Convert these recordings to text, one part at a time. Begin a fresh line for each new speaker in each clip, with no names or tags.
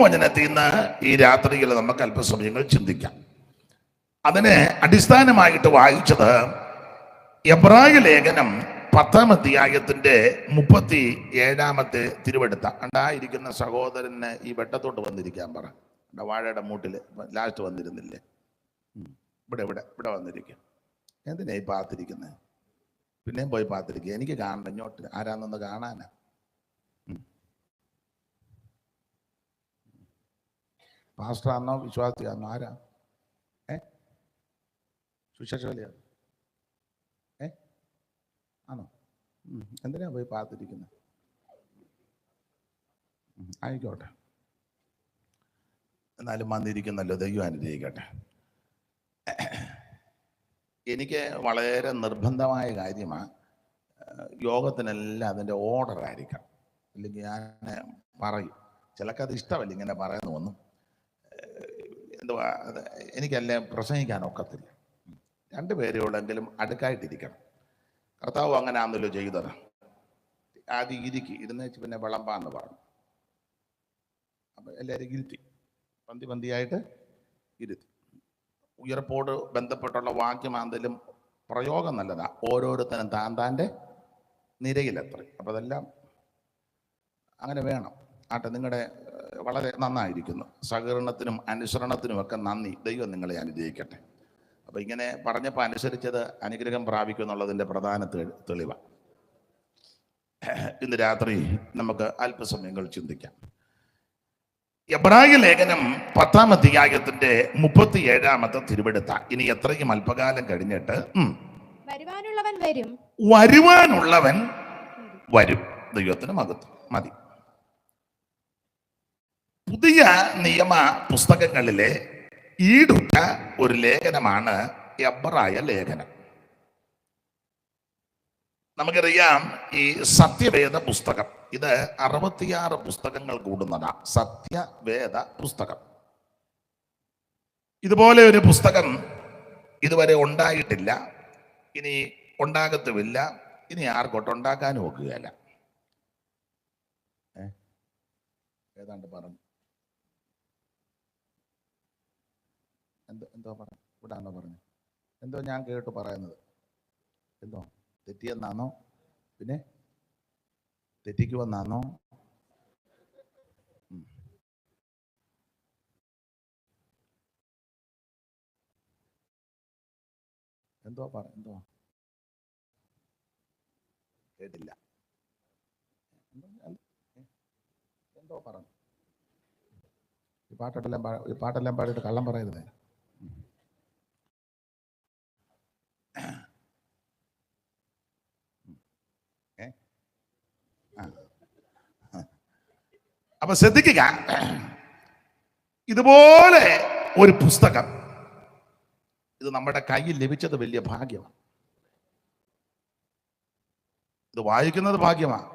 ദൈവവചനത്തിൽ നിന്ന് ഈ രാത്രിയിൽ നമുക്ക് അല്പസമയങ്ങൾ ചിന്തിക്കാം. അതിനെ അടിസ്ഥാനമായിട്ട് വായിച്ചത് എബ്രായ ലേഖനം 10-ാം അധ്യായത്തിന്റെ 37-ാമത്തെ തിരുവെടുത്ത. ഉണ്ടായിരിക്കുന്ന സഹോദരന് ഈ വെട്ടത്തോട്ട് വന്നിരിക്കാൻ പറ. വാഴയുടെ മൂട്ടിൽ ലാസ്റ്റ് വന്നിരുന്നില്ലേ? ഇവിടെ ഇവിടെ ഇവിടെ വന്നിരിക്കും. എന്തിനാ ഈ പാത്തിരിക്കുന്നത്? പിന്നെയും പോയി പാത്തിരിക്കുക. എനിക്ക് കാണണ്ട, ഇങ്ങോട്ട് ആരാന്നൊന്ന് കാണാനാ. പാസ്റ്ററാന്നോ വിശ്വാസിയാന്നോ? ആരാ? സുശേഷവലിയാണ്? ആണോ? എന്തിനാ പോയി പാത്തിരിക്കുന്നത്? ആയിക്കോട്ടെ, എന്നാലും വന്നിരിക്കുന്നല്ലോ, ദൈവം അനുഗ്രഹിക്കട്ടെ. എനിക്ക് വളരെ നിർബന്ധമായ കാര്യമാണ്, യോഗത്തിനെല്ലാം അതിൻ്റെ ഓർഡർ ആയിരിക്കണം. ഇല്ലെങ്കിൽ ഞാൻ പറയും, ചിലക്കത് ഇഷ്ടമല്ല ഇങ്ങനെ പറയുന്നൊന്നും. എന്തുവാ, എനിക്കല്ലേ പ്രസംഗിക്കാനൊക്കത്തില്ല. രണ്ടുപേരെയുള്ളെങ്കിലും അടുക്കായിട്ടിരിക്കണം. കർത്താവ് അങ്ങനെ ആണല്ലോ ചെയ്തത്. ആദ്യം ഇരുന്ന് വെച്ച് പിന്നെ വിളമ്പാന്ന് പറഞ്ഞു. അപ്പം എല്ലാവരും ഇരുത്തി, പന്തിയായിട്ട് ഇരുത്തി. ഉയർപ്പോട് ബന്ധപ്പെട്ടുള്ള വാക്യമാന്തലും പ്രയോഗം നല്ലതാ. ഓരോരുത്തരും താൻ്റെ നിരയിലെത്ര. അപ്പം അതെല്ലാം അങ്ങനെ വേണം. ആട്ടെ, നിങ്ങളുടെ വളരെ നന്നായിരിക്കുന്നു. സഹകരണത്തിനും അനുസരണത്തിനും ഒക്കെ നന്ദി. ദൈവം നിങ്ങളെ അനുഗ്രഹിക്കട്ടെ. അപ്പം ഇങ്ങനെ പറഞ്ഞപ്പോൾ അനുസരിച്ചത് അനുഗ്രഹം പ്രാപിക്കും എന്നുള്ളതിൻ്റെ പ്രധാന തെളിവാണ്. ഇന്ന് രാത്രി നമുക്ക് അല്പസമയങ്ങൾ ചിന്തിക്കാം. എബ്രായ ലേഖനം 10-ാം അധ്യായത്തിന്റെ 37-ാമത്തെ തിരുവെടുത്ത. ഇനി എത്രയും അല്പകാലം കഴിഞ്ഞിട്ട് വരുവാനുള്ളവൻ വരും. ദൈവത്തിന് മതി. പുതിയ നിയമ പുസ്തകങ്ങളിലെ ഈടുറ്റ ഒരു ലേഖനമാണ് എബ്രായ ലേഖനം. നമുക്കറിയാം, ഈ സത്യവേദ പുസ്തകം ഇത് 66 പുസ്തകങ്ങൾ കൂടുന്നതാ. സത്യവേദ പുസ്തകം. ഇതുപോലെ ഒരു പുസ്തകം ഇതുവരെ ഉണ്ടായിട്ടില്ല, ഇനി ഉണ്ടാകത്തുമില്ല, ഇനി ആർക്കൊട്ടുണ്ടാക്കാനും ഒക്കുകയല്ല. ഏതാണ്ട് പറഞ്ഞു. എന്തോ പറഞ്ഞു? ഇവിടാന്നോ പറഞ്ഞു? എന്തോ ഞാൻ കേട്ടു പറയുന്നത്. എന്തോ തെറ്റിയെന്നാണോ? പിന്നെ തെറ്റിക്കുമെന്നാണോ? എന്തോ കേട്ടില്ല. എന്തോ പറഞ്ഞു. ഈ പാട്ടെല്ലാം പാടിയിട്ട് കള്ളം പറയരുതേ. അപ്പൊ ശ്രദ്ധിക്കുക, ഇതുപോലെ ഒരു പുസ്തകം ഇത് നമ്മുടെ കയ്യിൽ ലഭിച്ചത് വലിയ ഭാഗ്യമാണ്. ഇത് വായിക്കുന്നത് ഭാഗ്യമാണ്.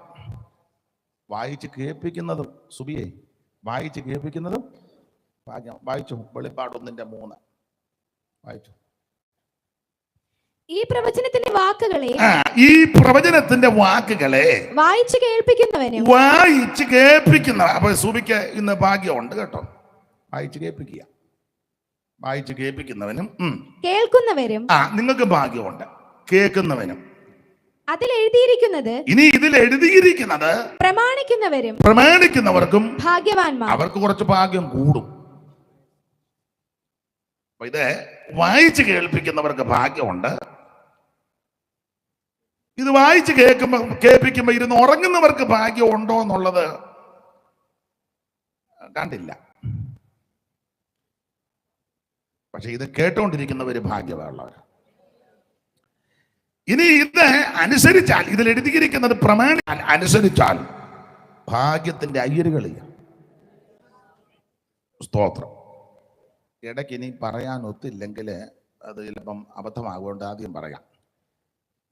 വായിച്ച് കേൾപ്പിക്കുന്നതും സുബിയെ വായിച്ച് കേൾപ്പിക്കുന്നതും ഭാഗ്യം. വായിച്ചു വെളിപ്പാട് 1:3 വായിച്ചു.
ഈ പ്രവചനത്തിന്റെ
വാക്കുകളെ
വായിച്ചു
കേൾപ്പിക്കുന്നവൻ. അപ്പൊ സുബിക്ക് ഇന്ന് ഭാഗ്യമുണ്ട് കേട്ടോ. വായിച്ചു കേൾപ്പിക്കുന്നവനും
കേൾക്കുന്നവരും.
നിങ്ങൾക്ക് ഭാഗ്യമുണ്ട്, കേൾക്കുന്നവനും.
ഇനി
ഇതിൽ എഴുതിയിരിക്കുന്നത് പ്രമാണിക്കുന്നവർക്കും
ഭാഗ്യവാന്മാർ.
അവർക്ക് കുറച്ച് ഭാഗ്യം കൂടും. ഇത് വായിച്ച് കേൾപ്പിക്കുന്നവർക്ക് ഭാഗ്യമുണ്ട്. ഇത് വായിച്ച് കേൾപ്പിക്കുമ്പോ ഇരുന്ന് ഉറങ്ങുന്നവർക്ക് ഭാഗ്യം ഉണ്ടോ എന്നുള്ളത് കണ്ടില്ല. പക്ഷെ ഇത് കേട്ടുകൊണ്ടിരിക്കുന്നവര് ഭാഗ്യമുള്ളവർ. ഇനി ഇത് അനുസരിച്ചാൽ, ഇതിൽ എഴുതിയിരിക്കുന്നത് അനുസരിച്ചാൽ ഭാഗ്യത്തിന്റെ അയ്യരുകളില്ല. സ്തോത്രം. ഇടയ്ക്ക് ഇനി പറയാൻ ഒത്തില്ലെങ്കിൽ അത് ചിലപ്പം അബദ്ധമാകൊണ്ട് ആദ്യം പറയാം.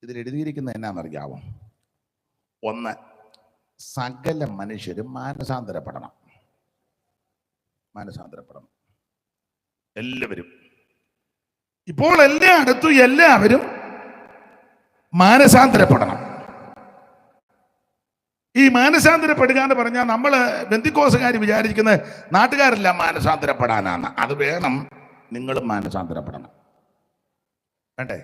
ഇതിൽ എഴുതിയിരിക്കുന്നത് എന്നാണെന്നറിയാവോ? 1, സകല മനുഷ്യരും മാനസാന്തരപ്പെടണം. എല്ലാവരും. ഇപ്പോൾ എല്ലാവരും മാനസാന്തരപ്പെടണം. ഈ മാനസാന്തരപ്പെടുക എന്ന് പറഞ്ഞാൽ നമ്മൾ ബന്ധുക്കോസുകാർ വിചാരിക്കുന്നത് നാട്ടുകാരെല്ലാം മാനസാന്തരപ്പെടാനാണ്. അത് വേണം, നിങ്ങളും മാനസാന്തരപ്പെടണം. വേണ്ടേ?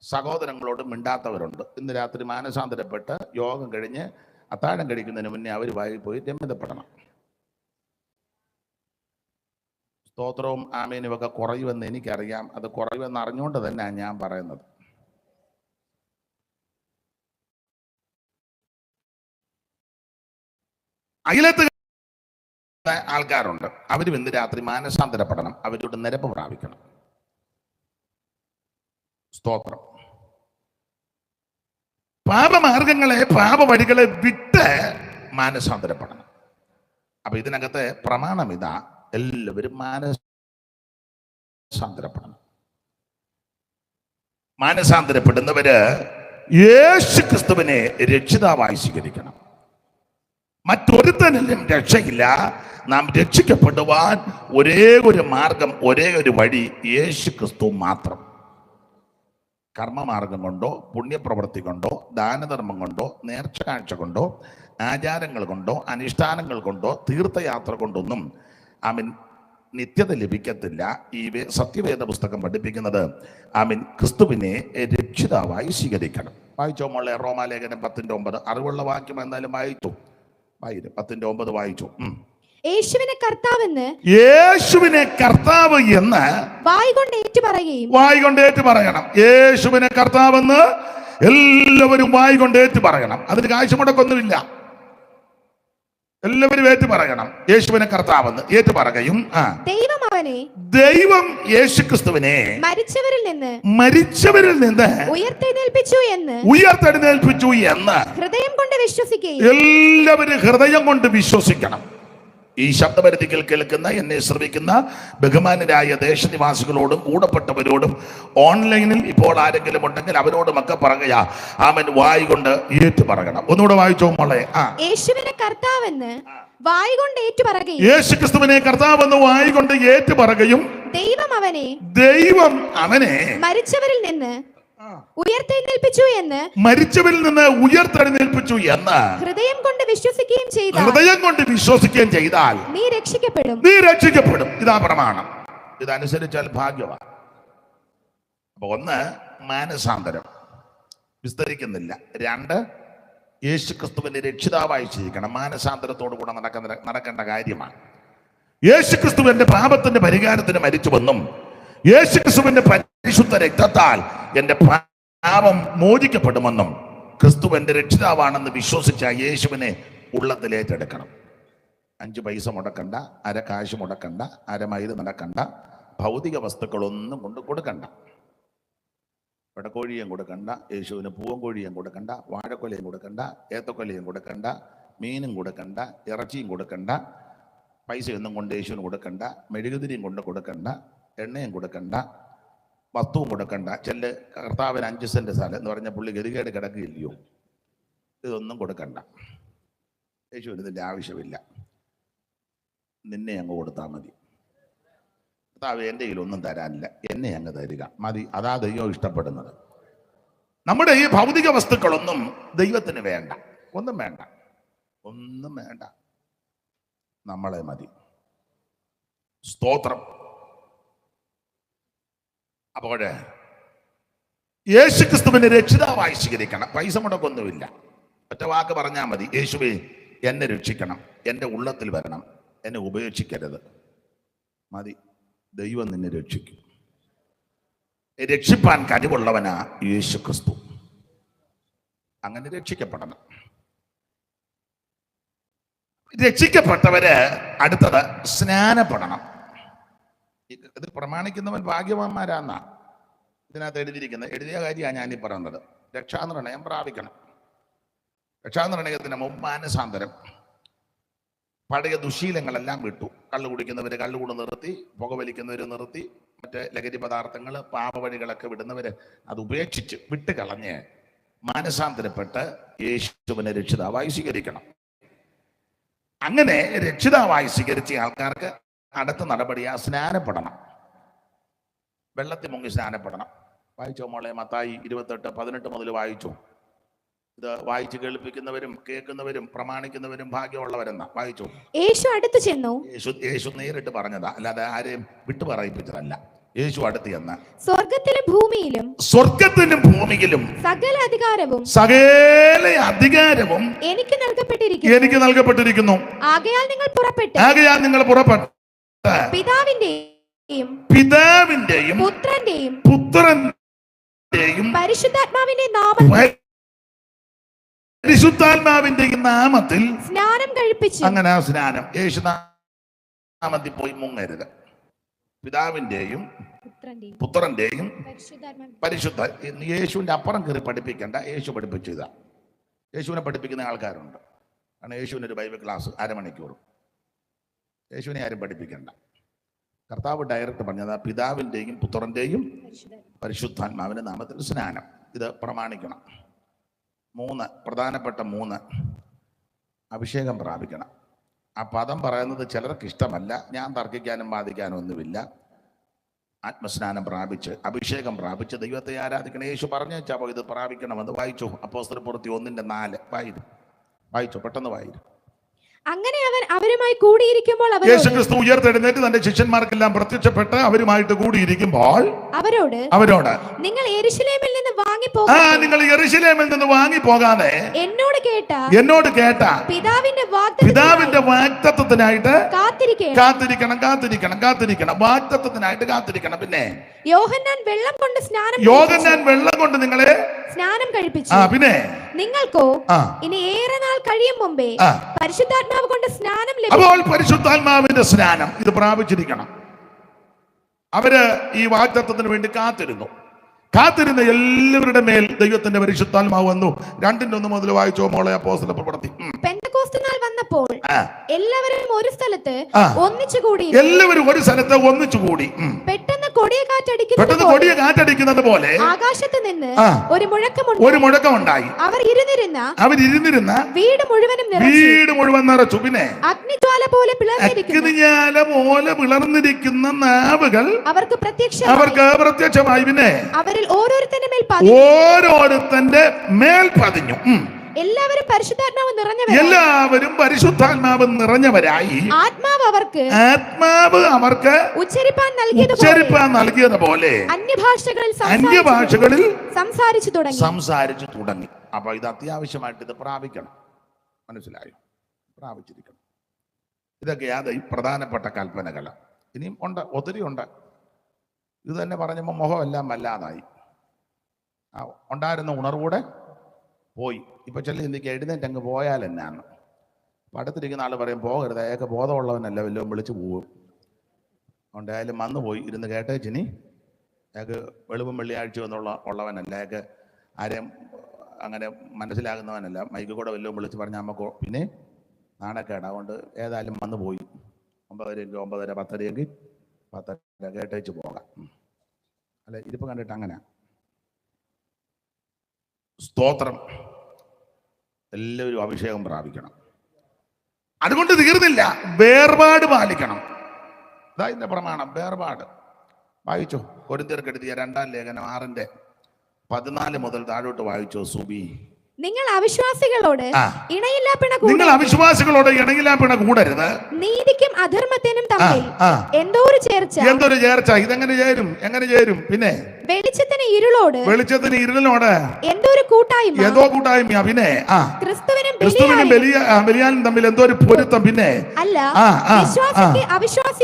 സഹോദരങ്ങളോട് മിണ്ടാത്തവരുണ്ട്. ഇന്ന് രാത്രി മാനസാന്തരപ്പെട്ട് യോഗം കഴിഞ്ഞ് അത്താഴം കഴിക്കുന്നതിന് മുന്നേ അവർ പോയി രമ്യതപ്പെടണം. സ്തോത്രവും ആമേനും ഒക്കെ കുറയുമെന്ന് എനിക്കറിയാം. അത് കുറയുമെന്ന് അറിഞ്ഞുകൊണ്ട് തന്നെയാണ് ഞാൻ പറയുന്നത്. അയലത്ത് ആൾക്കാരുണ്ട്, അവരും ഇന്ന് രാത്രി മാനസാന്തരപ്പെടണം. അവരോട് നിരപ്പ് പ്രാപിക്കണം. സ്തോത്രം. പാപമാർഗങ്ങളെ, പാപവഴികളെ വിട്ട് മാനസാന്തരപ്പെടണം. അപ്പൊ ഇതിനകത്തെ പ്രമാണം ഇതാ, എല്ലാവരും മാനസാന്തരപ്പെടണം. മാനസാന്തരപ്പെടുന്നവര് യേശു ക്രിസ്തുവിനെ രക്ഷിതാവായി സ്വീകരിക്കണം. മറ്റൊരുത്തനിലും രക്ഷയില്ല. നാം രക്ഷിക്കപ്പെടുവാൻ ഒരേ ഒരു മാർഗം, ഒരേ ഒരു വഴി യേശു ക്രിസ്തു മാത്രം. കർമ്മമാർഗം കൊണ്ടോ, പുണ്യപ്രവൃത്തി കൊണ്ടോ, ദാനധർമ്മം കൊണ്ടോ, നേർച്ച കാഴ്ച കൊണ്ടോ, ആചാരങ്ങൾ കൊണ്ടോ, അനുഷ്ഠാനങ്ങൾ കൊണ്ടോ, തീർത്ഥയാത്ര കൊണ്ടൊന്നും ആമീൻ നിത്യത ലഭിക്കത്തില്ല. ഈ സത്യവേദ പുസ്തകം പഠിപ്പിക്കുന്നത് ആമീൻ ക്രിസ്തുവിനെ രക്ഷിതാവായി സ്വീകരിക്കണം. വായിച്ചോ മോളെ, റോമാലേഖനം 10:9. അറിവുള്ള വാക്യം എന്തായാലും വായിച്ചു. 10:9 വായിച്ചു.
യേശുവിനെ
കർത്താവ് എന്ന്
വായ് കൊണ്ട് ഏറ്റു പറയണം.
യേശുവിനെ കർത്താവെന്ന് എല്ലാവരും വായ് കൊണ്ട് ഏറ്റു പറയണം. അതിന് കാശ് മുടക്കൊന്നുമില്ല. എല്ലാവരും ഏറ്റു പറയണം. യേശുവിനെ കർത്താവെന്ന് ഏറ്റു പറയുകയും ദൈവം യേശുക്രിസ്തുവിനെ മരിച്ചവരിൽ നിന്ന് ഉയർത്തെഴുന്നേൽപ്പിച്ചു എന്ന് എല്ലാവരും ഹൃദയം കൊണ്ട് വിശ്വസിക്കണം. ഈ ശബ്ദപരിധികൾ കേൾക്കുന്ന, എന്നെ ശ്രമിക്കുന്ന ബഹുമാനരായ ദേശനിവാസികളോടും കൂടപ്പെട്ടവരോടും ഓൺലൈനിൽ ഇപ്പോൾ ആരെങ്കിലും ഉണ്ടെങ്കിൽ അവരോടുമൊക്കെ പറയുക, ആമൻ വായ് കൊണ്ട് ഏറ്റു പറയണം. ഒന്നുകൂടെ വായിച്ചോ മോളെ.
യേശുവിനെ കർത്താവെന്ന് വായ് കൊണ്ട് ഏറ്റു പറയുകയും,
യേശുക്രിസ്തുവിനെ കർത്താവെന്ന് വായ് കൊണ്ട് ഏറ്റു പറയുകയും, ദൈവം അവനെ മരിച്ചവരിൽ നിന്ന് ഉയർത്തെഴുന്നേൽപ്പിച്ചു എന്ന് ഹൃദയം കൊണ്ട് വിശ്വസിക്കുകയും ചെയ്താൽ നീ രക്ഷിക്കപ്പെടും. ഇതാ പ്രമാണം. ഇതനുസരിച്ചാൽ ഭാഗ്യവാൻ. അപ്പൊ 1, മാനസാന്തരം വിസ്തരിക്കുന്നില്ല. 2, യേശുക്രിസ്തുവിന്റെ രക്ഷിതാവായി സ്വീകരിക്കണം. മാനസാന്തരത്തോടു കൂടെ നടക്കേണ്ട കാര്യമാണ്. യേശുക്രിസ്തുവിന്റെ പാപത്തിന്റെ പരിഹാരത്തിന് മരിച്ചുവെന്നും യേശുക്രിസ്തുവിന്റെ പരിശുദ്ധ രക്തത്താൽ എന്റെ പാപം മോചിക്കപ്പെടുമെന്നും ക്രിസ്തുവിന്റെ രക്ഷിതാവാണെന്ന് വിശ്വസിച്ച യേശുവിനെ ഉള്ളത്തിൽ ഏറ്റെടുക്കണം. 5 പൈസ മുടക്കണ്ട, അര കാശ് മുടക്കണ്ട, അര മൈൽ നടക്കണ്ട, ഭൗതിക വസ്തുക്കളൊന്നും കൊണ്ട് കൊടുക്കണ്ട. വെടക്കോഴിയും കൊടുക്കണ്ട, യേശുവിന് പൂവൻകോഴിയും കൊടുക്കണ്ട, വാഴക്കൊലയും കൊടുക്കണ്ട, ഏത്തക്കൊലയും കൊടുക്കണ്ട, മീനും കൊടുക്കണ്ട, ഇറച്ചിയും കൊടുക്കണ്ട, പൈസയൊന്നും കൊണ്ട് യേശുവിന് കൊടുക്കണ്ട, മെഴുകുതിരിയും കൊണ്ട് കൊടുക്കണ്ട, എണ്ണയും കൊടുക്കണ്ട, വസ്തുവും കൊടുക്കണ്ട. കർത്താവിന് 5 സെന്റ് സ്ഥലം എന്ന് പറഞ്ഞ പുള്ളി ഗതികേട് കിടക്കുകയില്ലയോ? ഇതൊന്നും കൊടുക്കണ്ട. യേശുവിന് ഇതിൻ്റെ ആവശ്യമില്ല. നിന്നെ അങ്ങ് കൊടുത്താൽ മതി. കർത്താവ് എൻ്റെ കയ്യിലൊന്നും തരാനില്ല, എന്നെ അങ്ങ് തരിക മതി. അതാ ദൈവം ഇഷ്ടപ്പെടുന്നത്. നമ്മുടെ ഈ ഭൗതിക വസ്തുക്കളൊന്നും ദൈവത്തിന് വേണ്ട. ഒന്നും വേണ്ട. നമ്മളെ മതി. സ്തോത്രം. അപ്പോൾ യേശുക്രിസ്തുവിനെ രക്ഷിതാവായി സ്വീകരിക്കണം. പൈസ മുടക്കൊന്നുമില്ല. ഒറ്റ വാക്ക് പറഞ്ഞാൽ മതി. യേശുവേ, എന്നെ രക്ഷിക്കണം, എൻ്റെ ഉള്ളത്തിൽ വരണം, എന്നെ ഉപേക്ഷിക്കരുത്. മതി. ദൈവം നിന്നെ രക്ഷിക്കും. രക്ഷിപ്പാൻ കഴിവുള്ളവനാ യേശുക്രിസ്തു. അങ്ങനെ രക്ഷിക്കപ്പെടണം. രക്ഷിക്കപ്പെട്ടവര് അടുത്തത് സ്നാനപ്പെടണം. ഇത് പ്രമാണിക്കുന്നവൻ ഭാഗ്യവാന്മാരാന്നാ ഇതിനകത്ത് എഴുതിയിരിക്കുന്നത്. എഴുതിയ കാര്യമാണ് ഞാനീ പറയുന്നത്. രക്ഷാനിർണയം പ്രാപിക്കണം. രക്ഷാനിർണയത്തിന് മുമ്പ് മാനസാന്തരം. പഴയ ദുശീലങ്ങളെല്ലാം വിട്ടു. കള്ളു കുടിക്കുന്നവര് കള്ളുകൂട് നിർത്തി, പുകവലിക്കുന്നവര് നിർത്തി, മറ്റ് ലഹരി പദാർത്ഥങ്ങൾ, പാപവഴികളൊക്കെ വിടുന്നവര് അത് ഉപേക്ഷിച്ച് വിട്ടുകളഞ്ഞ് മാനസാന്തരപ്പെട്ട് യേശുവിനെ രക്ഷിതാവായി സ്വീകരിക്കണം. അങ്ങനെ രക്ഷിതാവായി സ്വീകരിച്ച ആൾക്കാർക്ക് അടുത്ത നടപടിയാ സ്നാനപ്പെടണം. വെള്ളത്തിൽ മുങ്ങി സ്നാനപ്പെടണം. വായിച്ചോ മോളെ, മത്തായി 28:18 മുതൽ വായിച്ചു. ഇത് വായിച്ച് കേൾപ്പിക്കുന്നവരും കേൾക്കുന്നവരും പ്രമാണിക്കുന്നവരും ഭാഗ്യമുള്ളവരെന്നാ. വായിച്ചു.
യേശു അടുത്തു ചെന്നു.
യേശു നേരിട്ട് പറഞ്ഞതാ, അല്ലാതെ ആരെയും വിട്ടു പറയിപ്പിച്ചതല്ല. യേശു അടുത്ത് ചെന്ന്
സ്വർഗത്തിലും
സ്വർഗത്തിലും ഭൂമിയിലും
സകല
അധികാരവും
എനിക്ക് നൽകപ്പെട്ടിരിക്കുന്നു. ആകയാൽ നിങ്ങൾ പുറപ്പെട്ട് പിതാവിന്റെയും പുത്രന്റെയും
പരിശുദ്ധാത്മാവിന്റെയും നാമത്തിൽ
സ്നാനം കഴിപ്പിച്ചു.
അങ്ങനെ ആ സ്നാനം യേശു നാമത്തിൽ പോയി മുങ്ങരുത്. പിതാവിന്റെയും പുത്രന്റെയും പരിശുദ്ധ. യേശുവിന്റെ അപ്പുറം കയറി പഠിപ്പിക്കേണ്ട. യേശു പഠിപ്പിച്ചു. ഇതാ യേശുവിനെ പഠിപ്പിക്കുന്ന ആൾക്കാരുണ്ട്. കാരണം യേശുവിനൊരു ബൈബിൾ ക്ലാസ് അരമണിക്കൂർ. യേശുവിനെ ആരും പഠിപ്പിക്കേണ്ട. കർത്താവ് ഡയറക്റ്റ് പറഞ്ഞത് പിതാവിന്റെയും പുത്രന്റെയും പരിശുദ്ധാത്മാവിന്റെ നാമത്തിൽ സ്നാനം. ഇത് പ്രമാണിക്കണം. 3 പ്രധാനപ്പെട്ട 3 അഭിഷേകം പ്രാപിക്കണം. ആ പദം പറയുന്നത് ചിലർക്ക് ഇഷ്ടമല്ല. ഞാൻ തർക്കിക്കാനും വാദിക്കാനും ഒന്നുമില്ല. ആത്മസ്നാനം പ്രാപിച്ച് അഭിഷേകം പ്രാപിച്ച് ദൈവത്തെ ആരാധിക്കണം. യേശു പറഞ്ഞു വെച്ചാൽ ഇത് പ്രാപിക്കണമെന്ന്. വായിച്ചു. അപ്പോസ്തലപ്രവൃത്തി 1:4 വായിച്ചു. പെട്ടെന്ന് വായിച്ചു.
അങ്ങനെ അവൻ അവരുമായി കൂടിയിരിക്കുമ്പോൾ
യേശുക്രിസ്തു ഉയർത്തെഴുന്നേറ്റ് തന്റെ ശിഷ്യന്മാർക്കെല്ലാം പ്രത്യക്ഷപ്പെട്ട് അവരുമായിട്ട് കൂടിയിരിക്കുമ്പോൾ അവരോട് നിങ്ങൾ യെരൂശലേമിൽ നിന്ന് വാങ്ങി പോകാതെ എന്നോട് കേട്ട പിതാവിന്റെ വാഗ്ദത്തത്തിനായിട്ട് കാത്തിരിക്കണം. വാഗ്ദത്തത്തിനായിട്ട് കാത്തിരിക്കണം. പിന്നെ യോഹന്നാൻ വെള്ളം കൊണ്ട് നിങ്ങളെ സ്നാനം കഴിപ്പിച്ചു. പിന്നെ നിങ്ങൾക്കോ ഇനി ഏറെ നാൾ കഴിയും മുമ്പേ പരിശുദ്ധാത്മാവ് കൊണ്ട് സ്നാനം ലഭിക്കും. അപ്പോൾ പരിശുദ്ധാത്മാവിന്റെ സ്നാനം ഇത് പ്രാപിച്ചിരിക്കണം. അവര് ഈ വാഗ്ദത്തത്തിന് വേണ്ടി കാത്തിരുന്ന എല്ലാവരുടെ മേൽ ദൈവത്തിന്റെ പരിശുദ്ധാത്മാവ് വന്നു. 2:1 മുതൽ വായിച്ചോ മോളെ. അപ്പോസ്തലപ്രവൃത്തി. പെന്തക്കോസ്ത് നാൾ വന്നപ്പോൾ എല്ലാവരും ഒരു സ്ഥലത്ത് ഒന്നിച്ചുകൂടി. പെട്ടെന്ന് കൊടിയ കാറ്റടിക്കുന്നത് പോലെ ആകാശത്ത് നിന്ന് ഒരു മുഴക്കമുണ്ടായി. അവർ ഇരുന്നിരുന്ന വീട് മുഴുവൻ നിറച്ചു. പിന്നെ അഗ്നിജ്വാല പോലെ പിളർന്നിരിക്കുന്ന നാവുകൾ അവർക്ക് പ്രത്യക്ഷമായി. പിന്നെ അവരിൽ ഓരോരുത്തന്റെ മേൽ പതിഞ്ഞു. എല്ലാവരും പരിശുദ്ധാത്മാവ് നിറഞ്ഞവരായി ആത്മാവ് അവർക്ക് ഉച്ചരിപ്പാൻ നൽകിയതുപോലെ അന്യഭാഷകളിൽ സംസാരിച്ചു തുടങ്ങി. അപ്പൊ ഇത് അത്യാവശ്യമായിട്ട് ഇത് പ്രാപിക്കണം. മനസ്സിലായോ? പ്രാപിച്ചിരിക്കണം. ഇതൊക്കെയാണ് ഈ പ്രധാനപ്പെട്ട കൽപ്പനകൾ. ഇനിയും ഉണ്ട്, ഒത്തിരി ഉണ്ട്. ഇത് തന്നെ പറഞ്ഞപ്പോൾ മുഖമെല്ലാം വല്ലാതായി. ഉണ്ടായിരുന്ന ഉണർവൂടെ പോയി. ഇപ്പൊ ചെല്ലി എനിക്ക് എഴുന്നേറ്റ് അങ്ങ് പോയാൽ എന്നാണ്. അപ്പൊ അടുത്തിരിക്കുന്ന ആൾ പറയും പോകരുത്, അയാൾക്ക് ബോധമുള്ളവനല്ല, വല്ലതും വിളിച്ചു പോവും. അതുകൊണ്ട് അയാലും വന്നു പോയി ഇരുന്ന് കേട്ടേച്ചിനി. അയാൾക്ക് വെളിവും വെള്ളിയാഴ്ച ഉള്ളവനല്ല, അയാൾക്ക് ആരെയും അങ്ങനെ മനസ്സിലാകുന്നവനല്ല. മൈക്ക് കൂടെ വല്ലതും വിളിച്ച് പറഞ്ഞാൽ നമുക്ക് പിന്നെ നാണക്കേട്. അതുകൊണ്ട് ഏതായാലും വന്നു പോയി. 9:30 10:30 കേട്ടേച്ച് പോകാം. അല്ല, ഇതിപ്പോൾ കണ്ടിട്ട് അങ്ങനെ. സ്തോത്രം. എല്ലാവരും അഭിഷേകം പ്രാപിക്കണം. അതുകൊണ്ട് തീർന്നില്ല, വേർപാട് പാലിക്കണം. ഇതാ ഇതിന്റെ പ്രമാണം, വേർപാട്. വായിച്ചോ. കൊരിന്ത്യർക്ക് എഴുതിയ 2-ാം ലേഖനം 6:14 മുതൽ താഴോട്ട് വായിച്ചോ സുബി. നിങ്ങൾ അവിശ്വാസികളോട് ഇണയില്ലാ പിണ കൂടരുത്. നീതിക്കും അധർമ്മത്തിനും തമ്മിൽ എന്തൊരു ചേർച്ച. ഇതെങ്ങനെ ചേരും? പിന്നെ വെളിച്ചത്തിന് ഇരുളിനോട് എന്തോ കൂട്ടായ്മ. പിന്നെ ക്രിസ്തുവിനും ബലിയാനും തമ്മിൽ എന്തോ ഒരു പൊരുത്തം. പിന്നെ അല്ല,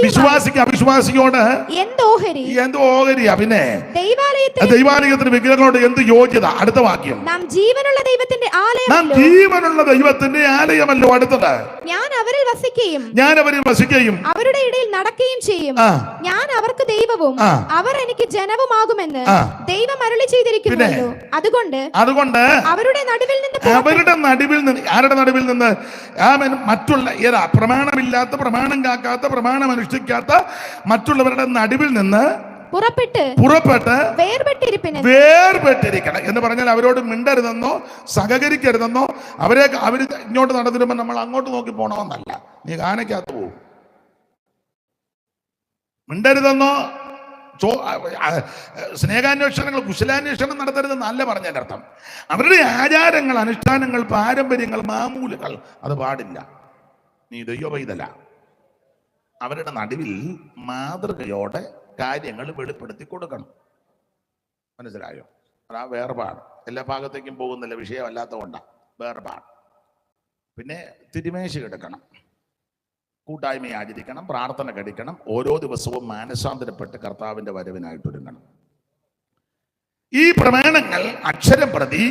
വിശ്വാസിക്ക് അവിശ്വാസിയോട് എന്തോ ഓഹരിയാ. പിന്നെ ദൈവാലയത്തിന് വിഗ്രഹങ്ങളോട് എന്ത് യോഗ്യത. അടുത്ത വാക്യം. നാം ജീവനുള്ള ദൈവത്തിന്റെ ആലയമല്ലോ. അടുത്തത്. ഞാൻ അവരിൽ വസിക്കുകയും അവരുടെ ഇടയിൽ നടക്കുകയും ചെയ്യും. ഞാൻ അവർക്ക് ദൈവവും അവർ എനിക്ക് ജനവുമാകുമെന്ന് ദൈവം അരുളി ചെയ്തിരിക്കുന്നു. അതുകൊണ്ട് അവരുടെ നടുവിൽ നിന്ന് ആരുടെ നടുവിൽ നിന്ന് മറ്റുള്ള പ്രമാണമില്ലാത്ത, പ്രമാണം കാക്കാത്ത, പ്രമാണം അനുഷ്ഠിക്കാത്ത മറ്റുള്ളവരുടെ നടുവിൽ നിന്ന് പുറപ്പെട്ട് വേർപെട്ടിരിക്കണം എന്ന് പറഞ്ഞാൽ അവരോട് മിണ്ടരുതെന്നോ സഹകരിക്കരുതെന്നോ അവർ ഇങ്ങോട്ട് നടന്നിരുമ്പോൾ നമ്മൾ അങ്ങോട്ട് നോക്കി പോണമെന്നല്ല. നീ കാനയ്ക്കകത്ത് പോവും. മിണ്ടരുതെന്നോ സ്നേഹാന്വേഷണങ്ങൾ, കുശലാന്വേഷണം നടത്തരുതെന്നല്ല പറഞ്ഞതിൻ്റെ അർത്ഥം. അവരുടെ ആചാരങ്ങൾ, അനുഷ്ഠാനങ്ങൾ, പാരമ്പര്യങ്ങൾ, മാമൂലുകൾ അത് പാടില്ല. നീ ദൈവവൈതല. അവരുടെ നടുവിൽ മാതൃകയോടെ കാര്യങ്ങൾ വെളിപ്പെടുത്തി കൊടുക്കണം. മനസ്സിലായോ? അതാ വേർപാട്. എല്ലാ ഭാഗത്തേക്കും പോകുന്നില്ല, വിഷയമല്ലാത്തതുകൊണ്ടാണ് വേർപാട്. പിന്നെ തിരുമേശ എടുക്കണം, കൂട്ടായ്മ ആചരിക്കണം, പ്രാർത്ഥന കഴിക്കണം, ഓരോ ദിവസവും മാനസാന്തരപ്പെട്ട് കർത്താവിൻ്റെ വരവിനായിട്ടൊരുങ്ങണം. ഈ പ്രമാണങ്ങൾ അക്ഷരം പ്രതി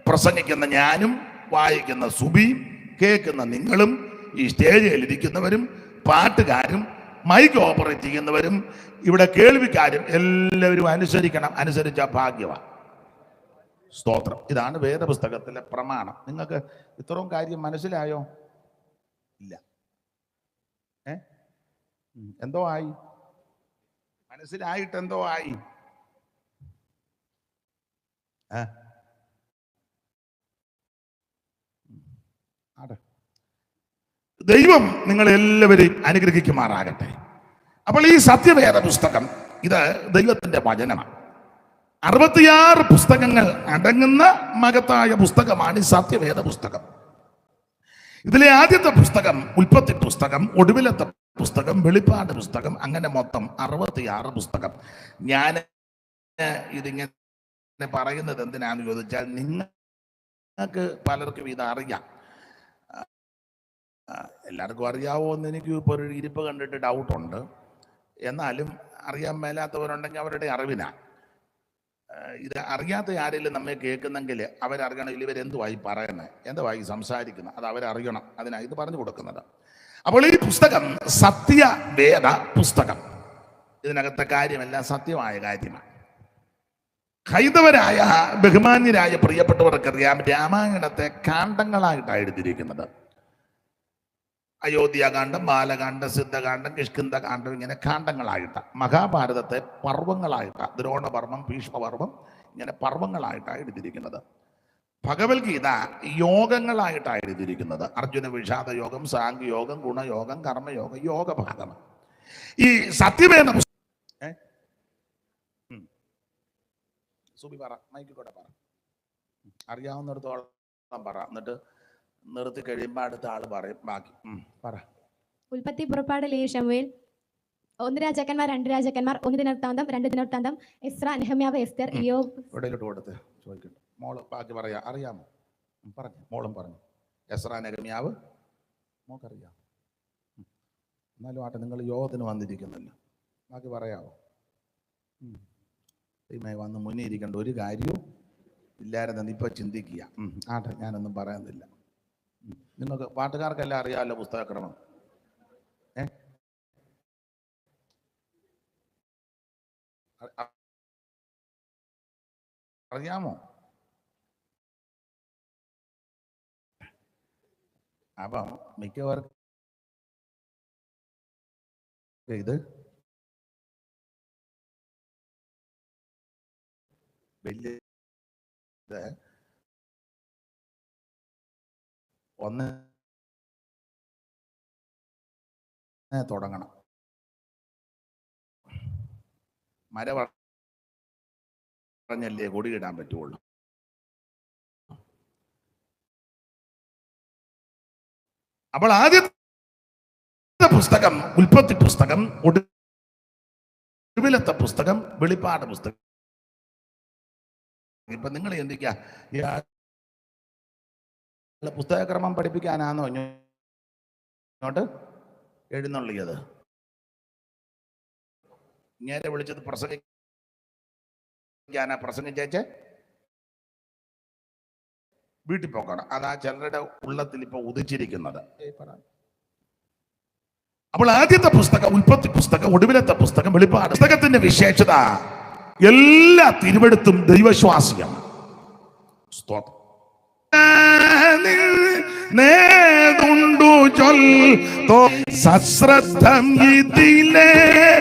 പ്രസംഗിക്കുന്ന ഞാനും, വായിക്കുന്ന സുബിയും, കേൾക്കുന്ന നിങ്ങളും, ഈ സ്റ്റേജിൽ ഇരിക്കുന്നവരും, പാട്ടുകാരും, മൈക്ക് ഓപ്പറേറ്റ് ചെയ്യുന്നവരും, ഇവിടെ കേൾവിക്കാരും എല്ലാവരും അനുസരിക്കണം. അനുസരിച്ച ഭാഗ്യമാണ്. സ്തോത്രം. ഇതാണ് വേദപുസ്തകത്തിലെ പ്രമാണം. നിങ്ങൾക്ക് ഇത്രയും കാര്യം മനസ്സിലായോ? ഇല്ല. എന്തോ ആയി? മനസ്സിലായിട്ട് എന്തോ ആയി? ദൈവം നിങ്ങളെല്ലാവരെയും അനുഗ്രഹിക്കുമാറാകട്ടെ. അപ്പോൾ ഈ സത്യവേദ പുസ്തകം ഇത് ദൈവത്തിന്റെ വചനമാണ്. 66 പുസ്തകങ്ങൾ അടങ്ങുന്ന മഹത്തായ പുസ്തകമാണ് ഈ സത്യവേദ പുസ്തകം. ഇതിലെ ആദ്യത്തെ പുസ്തകം ഉൽപ്പത്തി പുസ്തകം, ഒടുവിലത്തെ പുസ്തകം വെളിപ്പാട് പുസ്തകം, അങ്ങനെ മൊത്തം 66 പുസ്തകം. ഞാൻ ഇതിങ്ങനെ പറയുന്നത് എന്തിനാന്ന് ചോദിച്ചാൽ, നിങ്ങൾക്ക് പലർക്കും ഇത് അറിയാം. എല്ലാവർക്കും അറിയാവോ എന്ന് എനിക്ക് ഇപ്പോൾ ഒരു ഇരിപ്പ് കണ്ടിട്ട് ഡൗട്ടുണ്ട്. എന്നാലും അറിയാൻ മേലാത്തവരുണ്ടെങ്കിൽ അവരുടെ അറിവിനാ. ഇത് അറിയാത്ത ആരെങ്കിലും നമ്മെ കേൾക്കുന്നെങ്കിൽ അവരറിയണം ഇവരെന്തുവായി പറയുന്നത്, എന്തുവായി സംസാരിക്കുന്നത്, അത് അവരറിയണം. അതിനാണ് ഇത് പറഞ്ഞു കൊടുക്കുന്നത്. അപ്പോൾ ഈ പുസ്തകം സത്യവേദ പുസ്തകം. ഇതിനകത്തെ കാര്യമെല്ലാം സത്യമായ കാര്യമാണ്. ഹൈന്ദവരായ ബഹുമാന്യരായ പ്രിയപ്പെട്ടവർക്കറിയാം, രാമായണത്തെ കാണ്ഡങ്ങളായിട്ടാണ് എഴുതിയിരിക്കുന്നത്. അയോധ്യാകാന്ഡം, ബാലകാന്ഡം, സിദ്ധകാന്ഡം, കിഷ്കിന്ധകാന്ഡം, ഇങ്ങനെ കാണ്ഡങ്ങളായിട്ട്. മഹാഭാരതത്തെ പർവ്വങ്ങളായിട്ട്, ദ്രോണപർവം, ഭീഷ്മപർവം, ഇങ്ങനെ പർവ്വങ്ങളായിട്ടാണ് എഴുതിയിരിക്കുന്നത്. ഭഗവത്ഗീത യോഗങ്ങളായിട്ടാണ് എഴുതിയിരിക്കുന്നത്. അർജുന വിഷാദ യോഗം, സാംഖ്യയോഗം, ഗുണയോഗം, കർമ്മയോഗം, യോഗഭാഗം. ഈ സത്യവേദ സുബി പറ, മൈക്കിക്കൂടെ പറ, അറിയാവുന്നിടത്തോളം പറ, എന്നിട്ട് നിർത്തി കഴിയുമ്പോൾ അടുത്ത ആള് പറയും ബാക്കി. പറ.
ഉൽപ്പത്തി, പുറപ്പാട്, ലേവ്യ, ശമൂവേൽ, 1 രാജാക്കന്മാർ, 2 രാജാക്കന്മാർ, 1 ദിനവൃത്താന്തം, 2 ദിനവൃത്താന്തം, എസ്രാ, നെഹമ്യാവ്, എസ്തർ, ഇയ്യോബ്. ഇവിടെയിലോട്ട് കൊടുത്ത് ചോദിക്കട്ടെ. മോള് ബാക്കി പറയാ. അറിയാമോ? പറഞ്ഞു. മോളും പറഞ്ഞു. എസ്രാ, നെഹമ്യാവ് മോക്കറിയാം. എന്നാലും ആട്ടെ, നിങ്ങൾ യോഗത്തിന് വന്നിരിക്കുന്നല്ലോ, ബാക്കി പറയാവോ? വന്ന് മുന്നേ ഇരിക്കേണ്ട ഒരു കാര്യവും ഇല്ലായിരുന്നു. ഇപ്പൊ ചിന്തിക്കുക. ആട്ടെ, ഞാനൊന്നും പറയുന്നില്ല. നിങ്ങൾക്ക് പാട്ടുകാർക്കെല്ലാം അറിയാമല്ലോ പുസ്തകക്രമം. അറിയാമോ? അപ്പം മിക്കവർക്കും ഇത് വലിയ ഒന്ന് തുടങ്ങണം. മര പറഞ്ഞല്ലേ കൊടിയിടാൻ പറ്റുള്ളൂ. അപ്പോൾ ആദ്യത്തെ പുസ്തകം ഉൽപ്പത്തി പുസ്തകം, ഒടുവിലത്തെ പുസ്തകം വെളിപ്പാട് പുസ്തകം. ഇപ്പൊ നിങ്ങൾ ചിന്തിക്കുക, പുസ്തകക്രമം പഠിപ്പിക്കാനാണോ ഇങ്ങോട്ട് എഴുന്നള്ളിയത്? ഇങ്ങനെ വിളിച്ചത് പ്രസംഗിക്കാനാ? പ്രസംഗിച്ചേച്ച് വീട്ടിൽ പോക്കണം. അതാ ചിലരുടെ ഉള്ളത്തിൽ ഇപ്പൊ ഉദിച്ചിരിക്കുന്നത്. അപ്പോൾ ആദ്യത്തെ പുസ്തകം ഉൽപ്പത്തി പുസ്തകം, ഒടുവിലത്തെ പുസ്തകം വെളിപ്പാട്. പുസ്തകത്തിന്റെ വിശേഷത എല്ലാ തിരുവെടുത്തും ദൈവശ്വാസിയാണ്. സ്തോത്രം. സശ്രദ്ധം ഇതിലെ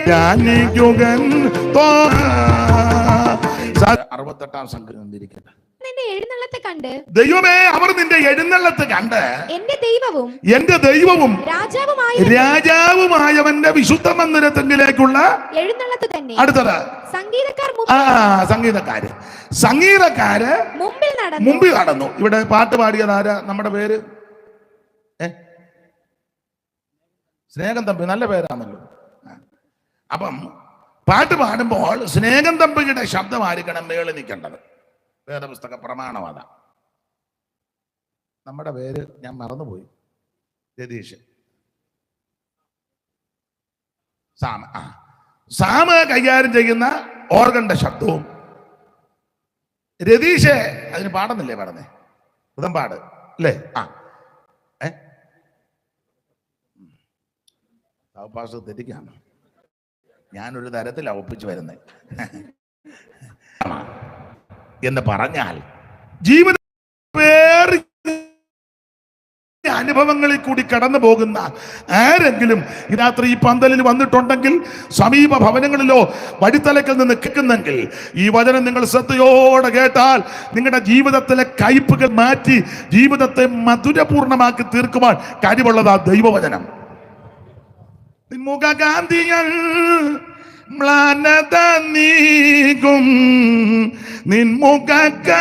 68-ാം സംഘം വന്നിരിക്കട്ടെ. നിന്റെ എഴുന്നള്ളത്തെ കണ്ട്,
ദൈവമേ അവർ നിന്റെ എഴുന്നള്ളത്ത് കണ്ട്
എന്റെ ദൈവവും
രാജാവുമായവന്റെ വിശുദ്ധ മന്ദിരത്തിലേക്കുള്ള
എഴുന്നള്ളത്ത് തന്നെ.
അടുത്തത് സംഗീതക്കാര് മുമ്പിൽ നടന്നു. ഇവിടെ പാട്ട് പാടിയത് ആരാ? നമ്മുടെ പേര് സ്നേഹം തമ്പി, നല്ല പേരാണല്ലോ. അപ്പം പാട്ട് പാടുമ്പോൾ സ്നേഹം തമ്പിയുടെ ശബ്ദമായിരിക്കണം മേളിൽ നിൽക്കേണ്ടത്. വേദപുസ്തക പ്രമാണമാണ്. നമ്മുടെ പേര് ഞാൻ മറന്നുപോയി. രതീഷ് സാമ കൈകാര്യം ചെയ്യുന്ന ഓർഗന്റെ ശബ്ദവും രതീഷ് അതിന് പാടുന്നില്ലേ പറഞ്ഞേ? പാട് അല്ലേ? തെറ്റിക്കാണ്. ഞാനൊരു തരത്തിലാണ് ഒപ്പിച്ചു വരുന്നത് എന്ന് പറഞ്ഞാൽ ജീവിത അനുഭവങ്ങളിൽ കൂടി കടന്നു പോകുന്ന ആരെങ്കിലും ഈ രാത്രി ഈ പന്തലിൽ വന്നിട്ടുണ്ടെങ്കിൽ, സമീപ ഭവനങ്ങളിലോ വഴിത്തലക്കിൽ നിന്ന് കേൾക്കുന്നെങ്കിൽ, ഈ വചനം നിങ്ങൾ ശ്രദ്ധയോടെ കേട്ടാൽ നിങ്ങളുടെ ജീവിതത്തിലെ കയ്പുകൾ മാറ്റി ജീവിതത്തെ മധുരപൂർണമാക്കി തീർക്കുവാൻ കഴിവുള്ളതാ ദൈവവചനം. മുഖകാന്തിയൻ മ്ലാനത നീക്കും, നിൻമുഖകാന്തിയൻ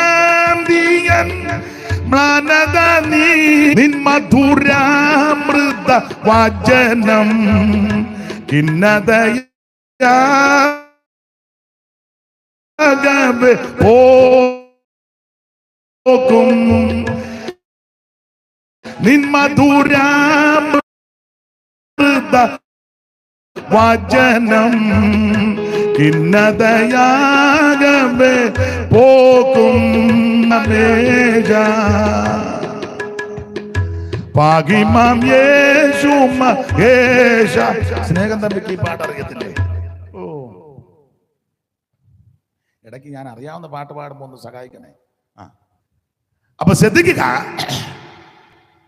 മ്ലാനത നീ, നിൻ മധുരാമൃത വചനം കിന്നതയാകെ പോക്കും, നിൻ മധുരാമൃത വചനം കിന്നതയാകെ പോക്കും. സ്നേഹം തമ്മിക്ക് ഈ പാട്ട് അറിയത്തില്ലേ? ഓ, ഇടയ്ക്ക് ഞാൻ അറിയാവുന്ന പാട്ട് പാടുമ്പോ ഒന്ന് സഹായിക്കണേ. അപ്പൊ ശ്രദ്ധിക്കുക,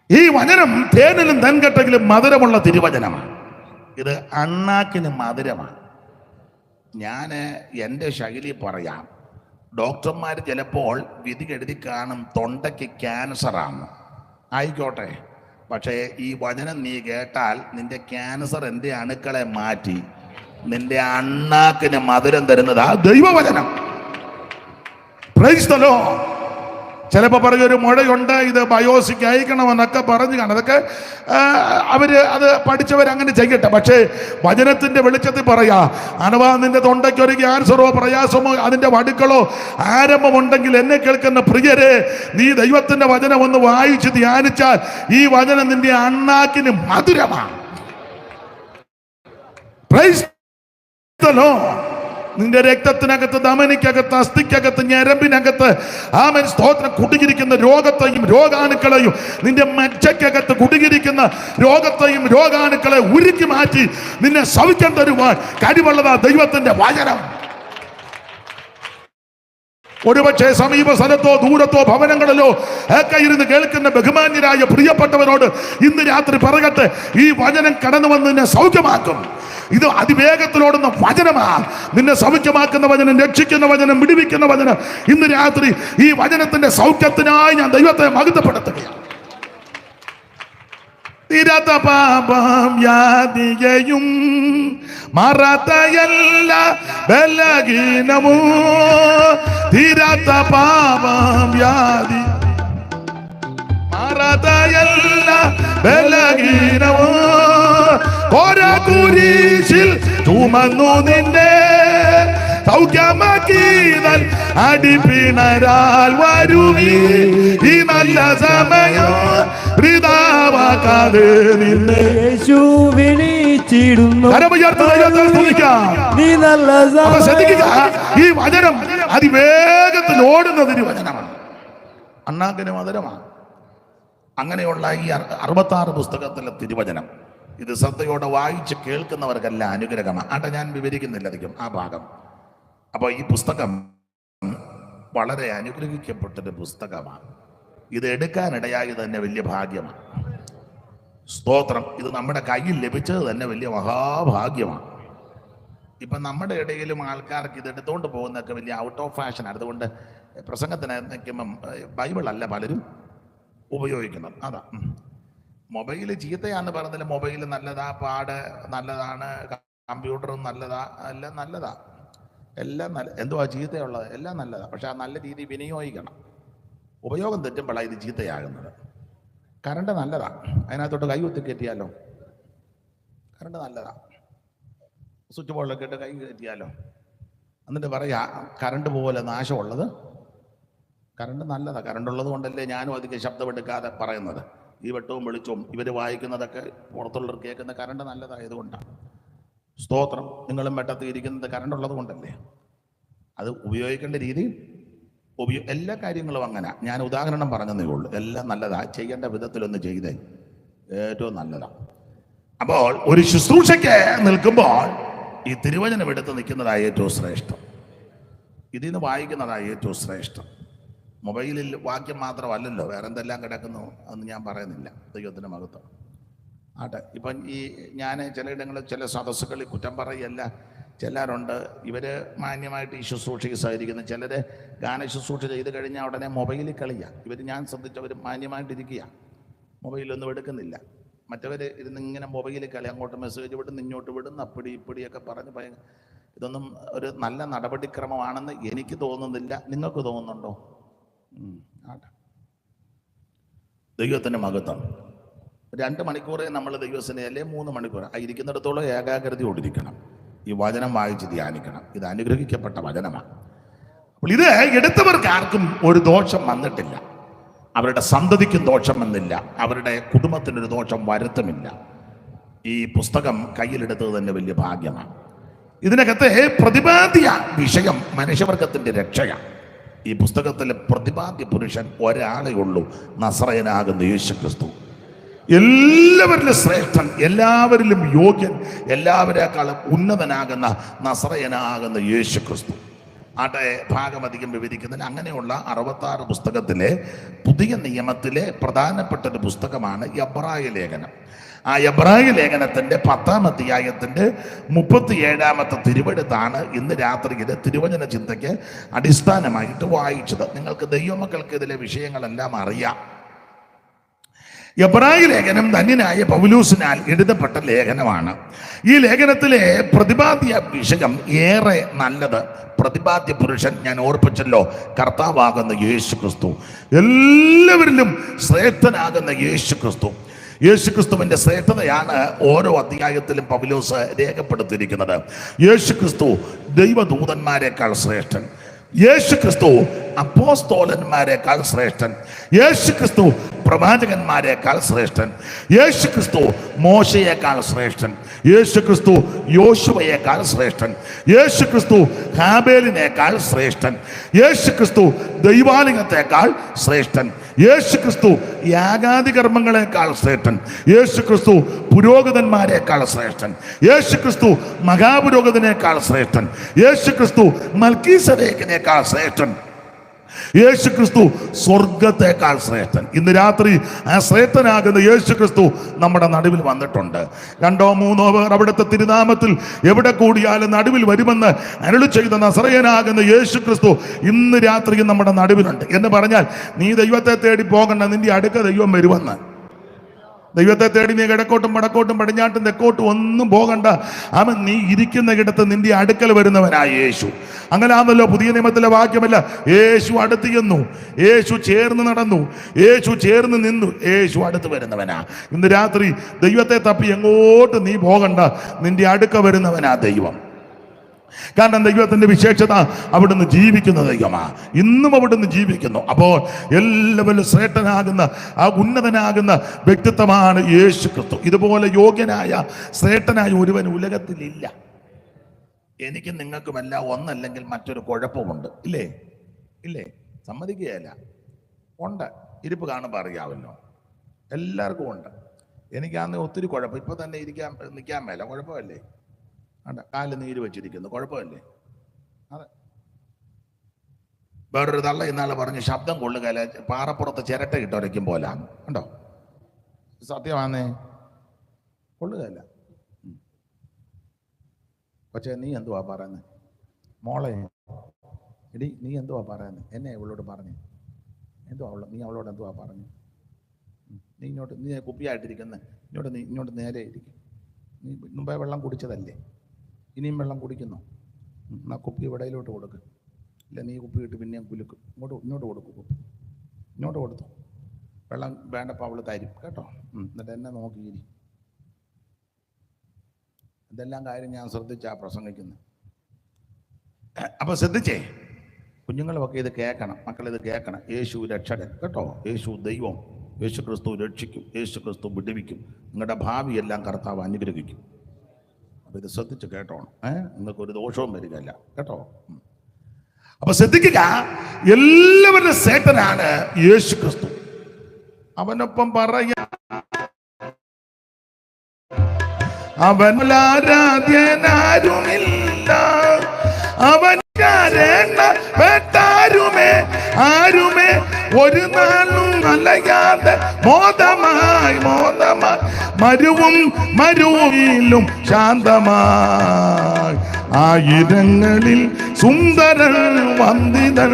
ഈ വചനം തേനിലും തെൻകട്ടയിലും മധുരമുള്ള തിരുവചനമാണ്. ഇത് അണ്ണാക്കിന് മധുരമാണ്. ഞാൻ എൻ്റെ ശൈലി പറയാം. ഡോക്ടർമാർ ചിലപ്പോൾ വിധി എഴുതി കാണും തൊണ്ടയ്ക്ക് ക്യാൻസറാണ്. ആയിക്കോട്ടെ, പക്ഷേ ഈ വചനം നീ കേട്ടാൽ നിന്റെ ക്യാൻസറിന്റെ അണുക്കളെ മാറ്റി നിന്റെ അണ്ണാക്കിന് മധുരം തരുന്നത് ആ ദൈവവചനം. Praise the Lord. ചിലപ്പോ പറയും ഒരു മുഴയുണ്ട്, ഇത് ബയോസിക്ക് അയക്കണമെന്നൊക്കെ പറഞ്ഞു കാണും. അതൊക്കെ അത് പഠിച്ചവരങ്ങനെ ചെയ്യട്ടെ. പക്ഷേ വചനത്തിന്റെ വെളിച്ചത്തിൽ പറയാ, അഥവാ നിന്റെ തൊണ്ടയ്ക്ക് ഒരു ക്യാൻസറോ പ്രയാസമോ അതിന്റെ വടുക്കളോ ആരംഭമുണ്ടെങ്കിൽ എന്നെ കേൾക്കുന്ന പ്രിയരെ, നീ ദൈവത്തിന്റെ വചനം ഒന്ന് വായിച്ച് ധ്യാനിച്ചാൽ ഈ വചനം നിന്റെ അണ്ണാക്കിന് മധുരമാണ്. Praise the Lord. നിന്റെ രക്തത്തിനകത്ത്, ധമനിക്കകത്ത്, അസ്ഥിക്കകത്ത്, ഞരമ്പിനകത്ത് ആമേൻ സ്തോത്രം കുടുങ്ങിയിരിക്കുന്ന രോഗത്തെയും രോഗാണുക്കളെയും, നിന്റെ മജ്ജയ്ക്കകത്ത് കുടുങ്ങിയിരിക്കുന്ന രോഗത്തെയും രോഗാണുക്കളെ ഉരുക്കി മാറ്റി നിന്നെ സൗഖ്യം തരുവാൻ കഴിവുള്ളതാ ദൈവത്തിന്റെ വചനം. ഒരുപക്ഷെ സമീപ സ്ഥലത്തോ ദൂരത്തോ ഭവനങ്ങളിലോ ഒക്കെ ഇരുന്ന് കേൾക്കുന്ന ബഹുമാന്യരായ പ്രിയപ്പെട്ടവരോട് ഇന്ന് രാത്രി പറയട്ടെ, ഈ വചനം കടന്നു വന്ന് നിന്നെ സൗഖ്യമാക്കും. ഇത് അതിവേഗത്തിലോടുന്ന വചനമാണ്. നിന്നെ സൗഖ്യമാക്കുന്ന വചനം, രക്ഷിക്കുന്ന വചനം, വിടുവിക്കുന്ന വചനം. ഇന്ന് രാത്രി ഈ വചനത്തിന്റെ സൗഖ്യത്തിനായി ഞാൻ ദൈവത്തെ മഹത്വപ്പെടുത്തുകയാണ്. തീരാത്ത പാപം യാതിയും മറത്തയല്ല ബലഹീനമോ, തീരാത്ത പാപം വ്യാധി മറത്തയല്ല ബലഹീനമോ, ഓരോ കുരിശിൽ ചുമന്നു നിന്നെ സൗഖ്യമാക്കിയതാൽ അടിപ്പിണരാൽ വരുവീ ഈ നല്ല സമയം വൃഥാവാക്കാതെ നിന്നെ
യേശു വിളിച്ചിടുന്നു.
ഈ വചനം അതിവേഗത്തിൽ ഓടുന്നതിന് വചനമാണ്, അണ്ണാക്കിന് മധുരമാണ്. അങ്ങനെയുള്ള ഈ 66 പുസ്തകത്തിലെ തിരുവചനം ഇത് ശ്രദ്ധയോടെ വായിച്ച് കേൾക്കുന്നവർക്കല്ല അനുഗ്രഹമാണ്. ആട്ടെ, ഞാൻ വിവരിക്കുന്നില്ല അധികം ആ ഭാഗം. അപ്പോൾ ഈ പുസ്തകം വളരെ അനുഗ്രഹിക്കപ്പെട്ടൊരു പുസ്തകമാണ്. ഇത് എടുക്കാനിടയായത് തന്നെ വലിയ ഭാഗ്യമാണ്. സ്തോത്രം. ഇത് നമ്മുടെ കയ്യിൽ ലഭിച്ചത് തന്നെ വലിയ മഹാഭാഗ്യമാണ്. ഇപ്പം നമ്മുടെ ഇടയിലും ആൾക്കാർക്ക് ഇത് എടുത്തുകൊണ്ട് പോകുന്നതൊക്കെ വലിയ ഔട്ട് ഓഫ് ഫാഷൻ. അതുകൊണ്ട് പ്രസംഗത്തിന് നിൽക്കുമ്പം ബൈബിളല്ല പലരും ഉപയോഗിക്കുന്നത്. അതാ മൊബൈൽ ചീത്തയാന്ന് പറഞ്ഞതിൽ മൊബൈൽ നല്ലതാ, പാട് നല്ലതാണ്, കമ്പ്യൂട്ടറും നല്ലതാ, എല്ലാം നല്ലതാ, എല്ലാം നല്ല എന്തുവാ ചീത്തയുള്ളത്, എല്ലാം നല്ലതാ. പക്ഷെ ആ നല്ല രീതി വിനിയോഗിക്കണം. ഉപയോഗം തെറ്റുമ്പോഴാണ് ഇത് ചീത്തയാകുന്നത്. കറണ്ട് നല്ലതാ, അതിനകത്തോട്ട് കൈ കുത്തി കയറ്റിയാലോ, കറണ്ട് നല്ലതാ. സ്വിച്ച് ബോർഡിലൊക്കെ ഇട്ട് കൈ കയറ്റിയാലോ. എന്നിട്ട് പറയാ കറണ്ട് പോലെ നാശമുള്ളത്. കറണ്ട് നല്ലതാ. കറണ്ടുള്ളത് കൊണ്ടല്ലേ ഞാനും അധികം ശബ്ദമെടുക്കാതെ പറയുന്നത്. ഈ വെട്ടവും വെളിച്ചവും ഇവർ വായിക്കുന്നതൊക്കെ പുറത്തുള്ളവർ കേൾക്കുന്ന കറണ്ട് നല്ലതായതുകൊണ്ടാണ്. സ്തോത്രം. നിങ്ങളും വെട്ടത്തിൽ ഇരിക്കുന്നത് കറണ്ട് ഉള്ളത് കൊണ്ടല്ലേ. അത് ഉപയോഗിക്കേണ്ട രീതി എല്ലാ കാര്യങ്ങളും അങ്ങനെ. ഞാൻ ഉദാഹരണം പറഞ്ഞതേ ഉള്ളൂ. എല്ലാം നല്ലതാ, ചെയ്യേണ്ട വിധത്തിലൊന്ന് ചെയ്തേ ഏറ്റവും നല്ലതാണ്. അപ്പോൾ ഒരു ശുശ്രൂഷയ്ക്ക് നിൽക്കുമ്പോൾ ഈ തിരുവചനം എടുത്ത് നിൽക്കുന്നതായ ഏറ്റവും ശ്രേഷ്ഠം, ഇതിൽ നിന്ന് വായിക്കുന്നതായ ഏറ്റവും ശ്രേഷ്ഠം. മൊബൈലിൽ വാക്യം മാത്രമല്ലല്ലോ, വേറെ എന്തെല്ലാം കിടക്കുന്നു അന്ന് ഞാൻ പറയുന്നില്ല. ദൈവത്തിൻ്റെ മഹത്വം ആട്ടെ. ഇപ്പം ഞാൻ ചിലയിടങ്ങളിൽ ചില സദസ്സുകളിൽ കുറ്റം പറയല്ല. ചിലരുണ്ട് ഇവർ മാന്യമായിട്ട് ഈ ശുശ്രൂഷയ്ക്ക് സഹകരിക്കുന്നു. ചിലർ ഗാന ശുശ്രൂഷ ചെയ്ത് കഴിഞ്ഞാൽ ഉടനെ മൊബൈലിൽ കളിയാണ്. ഞാൻ ശ്രദ്ധിച്ചവർ മാന്യമായിട്ടിരിക്കുക, മൊബൈലൊന്നും എടുക്കുന്നില്ല. മറ്റവർ ഇരുന്ന് ഇങ്ങനെ മൊബൈലിൽ കളി, അങ്ങോട്ട് മെസ്സേജ് വിടുന്നു, ഇങ്ങോട്ട് വിടുന്നു, അപ്പിടി ഇപ്പിടിയൊക്കെ പറഞ്ഞ് ഇതൊന്നും ഒരു നല്ല നടപടിക്രമമാണെന്ന് എനിക്ക് തോന്നുന്നില്ല. നിങ്ങൾക്ക് തോന്നുന്നുണ്ടോ? ആട്ടെ. ദൈവത്തിൻ്റെ മഹത്വം. 2 മണിക്കൂറേ നമ്മൾ ദൈവത്തിന്, അല്ലെ 3 മണിക്കൂർ ഇരിക്കുന്നിടത്തോളം ഏകാഗ്രതയോടിരിക്കണം. ഈ വചനം വായിച്ച് ധ്യാനിക്കണം. ഇത് അനുഗ്രഹിക്കപ്പെട്ട വചനമാണ്. അപ്പോൾ ഇത് എടുത്തവർക്ക് ആർക്കും ഒരു ദോഷം വന്നിട്ടില്ല. അവരുടെ സന്തതിക്കും ദോഷം വന്നില്ല. അവരുടെ കുടുംബത്തിനൊരു ദോഷം വരുത്തുമില്ല. ഈ പുസ്തകം കയ്യിലെടുത്തത് തന്നെ വലിയ ഭാഗ്യമാണ്. ഇതിനകത്തെ പ്രതിപാദ്യ വിഷയം മനുഷ്യവർഗത്തിൻ്റെ രക്ഷയാണ്. ഈ പുസ്തകത്തിലെ പ്രതിപാദ്യ പുരുഷൻ ഒരാളേ ഉള്ളൂ, നസറയനാകുന്ന യേശു ക്രിസ്തു. എല്ലാവരിലും ശ്രേഷ്ഠൻ, എല്ലാവരിലും യോഗ്യൻ, എല്ലാവരെക്കാളും ഉന്നതനാകുന്ന നസറയനാകുന്ന യേശു ക്രിസ്തു. ആട്ടെ, ഭാഗം അധികം വിവരിക്കുന്നതിന് അങ്ങനെയുള്ള 66 പുസ്തകത്തിലെ പുതിയ നിയമത്തിലെ പ്രധാനപ്പെട്ട ഒരു പുസ്തകമാണ് എബ്രായ ലേഖനം. ആ എബ്രായ ലേഖനത്തിൻ്റെ 10-ാം അധ്യായത്തിൻ്റെ 37-ാമത്തെ തിരുവെടുത്താണ് ഇന്ന് രാത്രിയിലെ തിരുവചന ചിന്തയ്ക്ക് അടിസ്ഥാനമായിട്ട് വായിച്ചത്. നിങ്ങൾക്ക് ദൈവമക്കൾക്ക് ഇതിലെ വിഷയങ്ങളെല്ലാം അറിയാം. എബ്രായ ലേഖനം ധന്യനായ പൗലൂസിനാൽ എഴുതപ്പെട്ട ലേഖനമാണ്. ഈ ലേഖനത്തിലെ പ്രതിപാദ്യ വിഷയം ഏറെ നല്ലത്. പ്രതിപാദ്യ പുരുഷൻ ഞാൻ ഓർപ്പിച്ചല്ലോ, കർത്താവാകുന്ന യേശു ക്രിസ്തു. എല്ലാവരിലും ശ്രേഷ്ഠനാകുന്ന യേശു ക്രിസ്തു. യേശുക്രിസ്തുവിന്റെ ശ്രേഷ്ഠതയാണ് ഓരോ അധ്യായത്തിലും പൗലോസ് രേഖപ്പെടുത്തിയിരിക്കുന്നത്. യേശുക്രിസ്തു ദൈവദൂതന്മാരെക്കാൾ ശ്രേഷ്ഠൻ, യേശുക്രിസ്തു അപ്പോസ്തോലന്മാരെക്കാൾ ശ്രേഷ്ഠൻ, യേശുക്രിസ്തു പ്രവാചകന്മാരെക്കാൾ ശ്രേഷ്ഠൻ, യേശുക്രിസ്തു മോശയേക്കാൾ ശ്രേഷ്ഠൻ, യേശുക്രിസ്തു യോശുവയേക്കാൾ ശ്രേഷ്ഠൻ, യേശുക്രിസ്തു ഹാബേലിനേക്കാൾ ശ്രേഷ്ഠൻ, യേശുക്രിസ്തു ദൈവാലയത്തേക്കാൾ ശ്രേഷ്ഠൻ, യേശുക്രിസ്തു യാഗാദി കർമ്മങ്ങളെക്കാൾ ശ്രേഷ്ഠൻ, യേശുക്രിസ്തു പുരോഹിതന്മാരെക്കാൾ ശ്രേഷ്ഠൻ, യേശുക്രിസ്തു മഹാപുരോഹിതനേക്കാൾ ശ്രേഷ്ഠൻ, യേശുക്രിസ്തു മൽക്കീസദേക്കിനേക്കാൾ ശ്രേഷ്ഠൻ, യേശുക്രിസ്തു സ്വർഗത്തെക്കാൾ ശ്രേഷ്ഠൻ. ഇന്ന് രാത്രി ആ ശ്രേഷ്ഠനാകുന്ന യേശുക്രിസ്തു നമ്മുടെ നടുവിൽ വന്നിട്ടുണ്ട്. 2-3 പേർ അവിടുത്തെ തിരുനാമത്തിൽ എവിടെ കൂടിയാലും നടുവിൽ വരുമെന്ന് അരുളി ചെയ്ത നസറയനാകുന്ന യേശുക്രിസ്തു ഇന്ന് രാത്രിയും നമ്മുടെ നടുവിലുണ്ട്. എന്ന് പറഞ്ഞാൽ നീ ദൈവത്തെ തേടി പോകണ്ട, നിന്റെ അടുക്ക ദൈവം വരുമെന്ന്. ദൈവത്തെ തേടി നീ കിഴക്കോട്ടും വടക്കോട്ടും പടിഞ്ഞാട്ടും തെക്കോട്ടും ഒന്നും പോകണ്ട. അവൻ നീ ഇരിക്കുന്ന ഇടത്ത് നിന്റെ അടുക്കൽ വരുന്നവനായ യേശു. അങ്ങനെയാണല്ലോ പുതിയ നിയമത്തിലെ വാക്യമല്ല. യേശു അടുത്ത് ചെന്നു, യേശു ചേർന്ന് നടന്നു, യേശു ചേർന്ന് നിന്നു, യേശു അടുത്ത് വരുന്നവനാ. ഇന്ന് രാത്രി ദൈവത്തെ തപ്പി എങ്ങോട്ട് നീ പോകണ്ട, നിന്റെ അടുക്ക വരുന്നവനാ ദൈവം. കാരണം ദൈവത്തിന്റെ വിശേഷത അവിടുന്ന് ജീവിക്കുന്ന ദൈവമാ. ഇന്നും അവിടുന്ന് ജീവിക്കുന്നു. അപ്പോൾ എല്ലാവരും ശ്രേഷ്ഠനാകുന്ന ആ ഉന്നതനാകുന്ന വ്യക്തിത്വമാണ് യേശു ക്രിസ്തു. ഇതുപോലെ യോഗ്യനായ ശ്രേഷ്ഠനായ ഒരുവൻ ഉലകത്തിലില്ല. എനിക്കും നിങ്ങൾക്കുമെല്ലാം ഒന്നല്ലെങ്കിൽ മറ്റൊരു കുഴപ്പമുണ്ട്. ഇല്ലേ? ഇല്ലേ? സമ്മതിക്കുകയല്ല. ഉണ്ട്. ഇരിപ്പ് കാണുമ്പോൾ അറിയാമല്ലോ, എല്ലാവർക്കും ഉണ്ട്. എനിക്കാന്ന് ഒത്തിരി കുഴപ്പം. ഇപ്പൊ തന്നെ നിൽക്കാൻ മേല, കുഴപ്പമല്ലേ? കാല് നീര് വെച്ചിരിക്കുന്നു, കുഴപ്പമല്ലേ? അതെ. വേറൊരു തള്ള ഇന്നാളെ പറഞ്ഞ് ശബ്ദം കൊള്ളുകയല്ല, പാറപ്പുറത്ത് ചിരട്ട ഇട്ടൊരയ്ക്കും പോലാന്ന്. ഉണ്ടോ? സത്യമാന്നേ, കൊള്ളുകയല്ല. പക്ഷെ നീ എന്തുവാ പറയുന്നത്? മോളെ എടി നീ എന്തുവാ പറയുന്നത്? എന്നെ അവളോട് പറഞ്ഞു എന്തുവാ നീ അവളോട് എന്തുവാ പറഞ്ഞു? നീ ഇങ്ങോട്ട്, നീ കുപ്പിയായിട്ടിരിക്കുന്നത്, ഇങ്ങോട്ട് നേരെ ഇരിക്കും. നീ മുമ്പേ വെള്ളം കുടിച്ചതല്ലേ, ഇനിയും വെള്ളം കുടിക്കുന്നോ? എന്നാ കുപ്പി ഇവിടയിലോട്ട് കൊടുക്കും. ഇല്ല, നീ കുപ്പി ഇട്ട് പിന്നെയും കുലുക്കും. ഇങ്ങോട്ട് കൊടുക്കും. കുപ്പി ഇങ്ങോട്ട് കൊടുത്തു. വെള്ളം വേണ്ടപ്പോൾ അവൾ തരും കേട്ടോ. എന്നിട്ട് എന്നെ നോക്കിയിരി. ഇതെല്ലാം കാര്യം ഞാൻ ശ്രദ്ധിച്ചാ പ്രസംഗിക്കുന്നത്. അപ്പൊ ശ്രദ്ധിച്ചേ, കുഞ്ഞുങ്ങളുമൊക്കെ ഇത് കേൾക്കണം, മക്കളിത് കേൾക്കണം. യേശു രക്ഷകൻ കേട്ടോ, യേശു ദൈവം, യേശു ക്രിസ്തു രക്ഷിക്കും, യേശു ക്രിസ്തു വിടുവിക്കും, നിങ്ങളുടെ ഭാവിയെല്ലാം കർത്താവ് അനുഗ്രഹിക്കും. അപ്പൊ ഇത് ശ്രദ്ധിച്ച് കേട്ടോണം. നിങ്ങൾക്ക് ഒരു ദോഷവും വരികയല്ല കേട്ടോ. അപ്പൊ ശ്രദ്ധിക്കുക, എല്ലാവരുടെ സേട്ടനാണ് യേശു ക്രിസ്തു. അവനൊപ്പം പറയാ, അവൻ ആരാധ്യനാരുമില്ല, അവൻ ആരുമേ ഒരു നാളും അലയാതെ മോദമായി മരുവിലും ശാന്തമായി. ആയിരങ്ങളിൽ സുന്ദരൻ വന്ദിതൻ,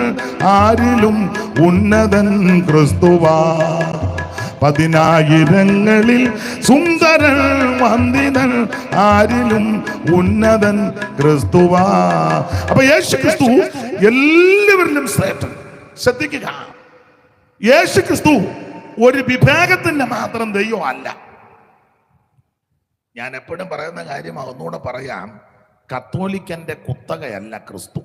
ആരിലും ഉന്നതൻ ക്രിസ്തുവാ. 10,000-ങ്ങളിൽ സുന്ദരൻ വന്ദിതൻ, ആരിലും ഉന്നതൻ ക്രിസ്തുവാ. അപ്പൊ യേശു ക്രിസ്തു എല്ലാവരിലും ശ്രേഷ്ഠൻ. ശ്രദ്ധിക്കുക, യേശു ക്രിസ്തു ഒരു വിഭാഗത്തിന്റെ മാത്രം ദൈവമല്ല. ഞാൻ എപ്പോഴും പറയുന്ന കാര്യം ഒന്നുകൂടെ പറയാം, കത്തോലിക്കന്റെ കുത്തകയല്ല ക്രിസ്തു.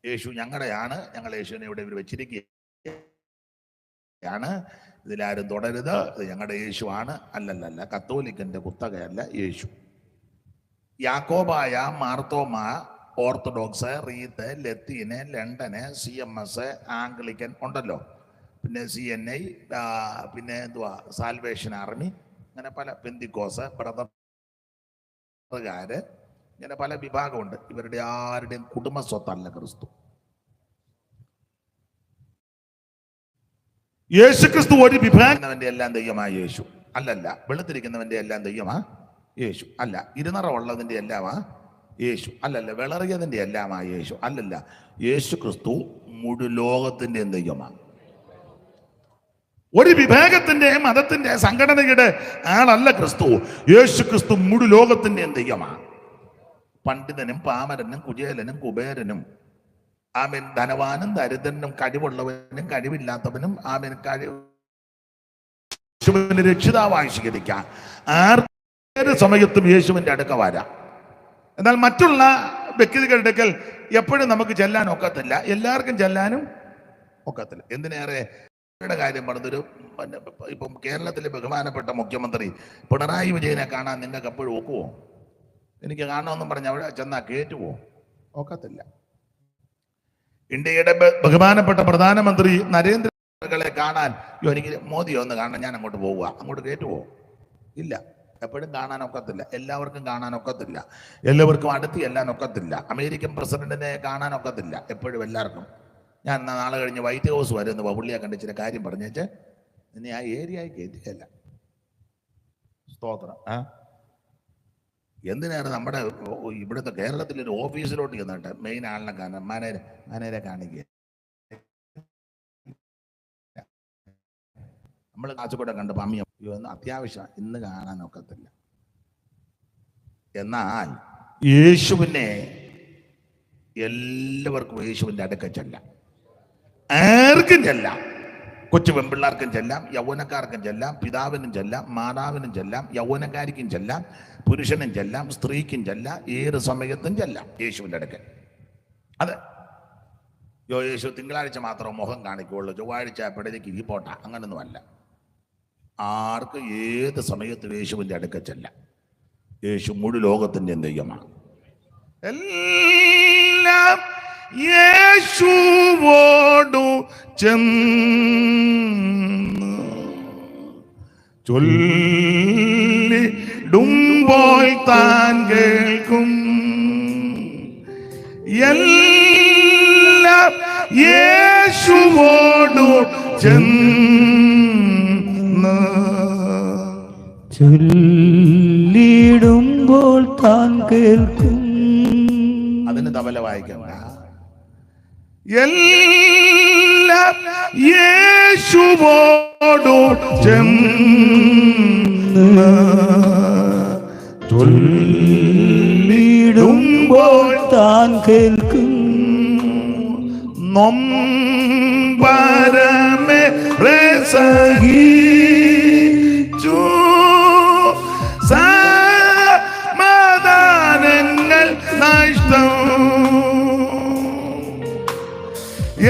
യേശു ഞങ്ങളുടെയാണ്, ഞങ്ങൾ യേശുവിനെ ഇവിടെ ഇവർ വെച്ചിരിക്കുകയാണ്, ഇതിലാരും തുടരുത്, ഇത് ഞങ്ങളുടെ യേശു ആണ്. അല്ലല്ല, കത്തോലിക്കന്റെ കുത്തകയല്ല യേശു. യാക്കോബായ, മാർത്തോമ, ഓർത്തഡോക്സ്, റീത്ത്, ലത്തീന്, ലണ്ടന്, CMS, ആംഗ്ലിക്കൻ ഉണ്ടല്ലോ, പിന്നെ CNI, പിന്നെ എന്തുവാ സാൽവേഷൻ ആർമി, അങ്ങനെ പല, പെന്തിക്കോസ്, ബ്രദറുകാര്, ഇങ്ങനെ പല വിഭാഗമുണ്ട്. ഇവരുടെ ആരുടെയും കുടുംബ സ്വത്തല്ല ക്രിസ്തു. യേശു ക്രിസ്തു ഒരു വിഭാഗവന്റെ എല്ലാം ദൈവമായ യേശു അല്ലല്ല. വെളുത്തിരിക്കുന്നവന്റെ എല്ലാം ദൈവമാ യേശു അല്ല. ഇരുനിറമുള്ളതിന്റെ എല്ലാമാ യേശു അല്ലല്ല. വിളറിയതിന്റെ എല്ലാമാ യേശു അല്ലല്ല. യേശു ക്രിസ്തു മുഴു ലോകത്തിന്റെയും ദൈവമാണ്. ഒരു വിഭാഗത്തിന്റെ, മതത്തിന്റെ, സംഘടനയുടെ ആളല്ല ക്രിസ്തു. യേശു ക്രിസ്തു മുഴു ലോകത്തിന്റെയും ദൈവമാണ്. പണ്ഡിതനും പാമരനും കുചേലനും കുബേരനും, ആമേൻ, ധനവാനും ദരിദ്രനും, കഴിവുള്ളവനും കഴിവില്ലാത്തവനും, ആമേൻ, യേശുവിനെ രക്ഷിതാവായി സ്വീകരിക്കാം. ആർക്കേത് സമയത്തും യേശുവിന്റെ അടുക്ക വരാം. എന്നാൽ മറ്റുള്ള വ്യക്തികളുടെ അടുക്കൽ എപ്പോഴും നമുക്ക് ചെല്ലാൻ ഒക്കത്തില്ല, എല്ലാവർക്കും ചെല്ലാനും ഒക്കത്തില്ല. എന്തിനേറെ കാര്യം പറഞ്ഞൊരു, ഇപ്പം കേരളത്തിലെ ബഹുമാനപ്പെട്ട മുഖ്യമന്ത്രി പിണറായി വിജയനെ കാണാൻ നിങ്ങൾക്ക് എപ്പോഴും ഒക്കുവോ? എനിക്ക് കാണണമെന്നും പറഞ്ഞ് അവിടെ ചെന്നാൽ കയറ്റുവോ? ഒക്കത്തില്ല. ഇന്ത്യയുടെ ബഹുമാനപ്പെട്ട പ്രധാനമന്ത്രി നരേന്ദ്രമോദിയെ കാണാൻ, എനിക്ക് മോദിയെ ഒന്ന് കാണാൻ ഞാൻ അങ്ങോട്ട് പോവുക, അങ്ങോട്ട് കയറ്റുവോ? ഇല്ല. എപ്പോഴും കാണാനൊക്കത്തില്ല, എല്ലാവർക്കും കാണാനൊക്കത്തില്ല, എല്ലാവർക്കും അടുത്ത് ചെല്ലാനൊക്കത്തില്ല. അമേരിക്കൻ പ്രസിഡന്റിനെ കാണാനൊക്കത്തില്ല എപ്പോഴും എല്ലാവർക്കും. ഞാൻ നാളെ കഴിഞ്ഞ് വൈറ്റ് ഹൗസ് വരുന്നു, പുള്ളിയെ കണ്ടിച്ചിട്ട് കാര്യം പറഞ്ഞേച്ച് ഇനി ആ ഏരിയയിൽ കയറ്റിയല്ല. സ്തോത്രം. എന്തിനാണ് നമ്മുടെ ഇവിടുത്തെ കേരളത്തിലൊരു ഓഫീസിലോട്ട് ചെന്നിട്ട് മെയിൻ ആളിനെ കാണാൻ, മാനേരെ കാണിക്കുക. നമ്മൾ കാച്ചുകൂടെ കണ്ടപ്പോൾ അമ്മിയ അത്യാവശ്യം ഇന്ന് കാണാനൊക്കത്തില്ല. എന്നാൽ യേശുവിനെ എല്ലാവർക്കും യേശുവിൻ്റെ അടുക്ക ചെല്ലാം. ആർക്കും ചെല്ലാം. കൊച്ചു പെൺപിള്ളേർക്കും ചെല്ലാം, യൗവനക്കാർക്കും ചെല്ലാം, പിതാവിനും ചെല്ലാം, മാതാവിനും ചെല്ലാം, യൗവനക്കാരിക്കും ചെല്ലാം, പുരുഷനും ചെല്ലാം, സ്ത്രീക്കും ചെല്ലാം, ഏത് സമയത്തും ചെല്ലാം യേശുവിൻ്റെ അടുക്കൽ. അതെ, യേശു തിങ്കളാഴ്ച മാത്രം മുഖം കാണിക്കുകയുള്ളൂ, ചൊവ്വാഴ്ച പിടലേക്ക് ഇരിപ്പോട്ട, അങ്ങനൊന്നുമല്ല. ആർക്ക് ഏത് സമയത്തും യേശുവിൻ്റെ അടുക്കൽ ചെല്ലാം. യേശു മുഴു ലോകത്തിൻ്റെ ദൈവമാണ്. എല്ലാം യേശുവോടു ചെന്ന് ചൊല്ലിടുമ്പോൾ താൻ കേൾക്കും. എല്ലാം യേശുവോടു ചെന്ന്
ചൊല്ലിടുമ്പോൾ താൻ കേൾക്കും.
അതിന് തബല വായിക്കണ്ട. എല്ലാം യേശുവോടു ചെന്ന് ചൊല്ലിടുമ്പോൾ
താൻ കേൾക്കും.
നൊമ്പരമേ സഹിച്ചു സമാധാനങ്ങൾ നഷ്ടം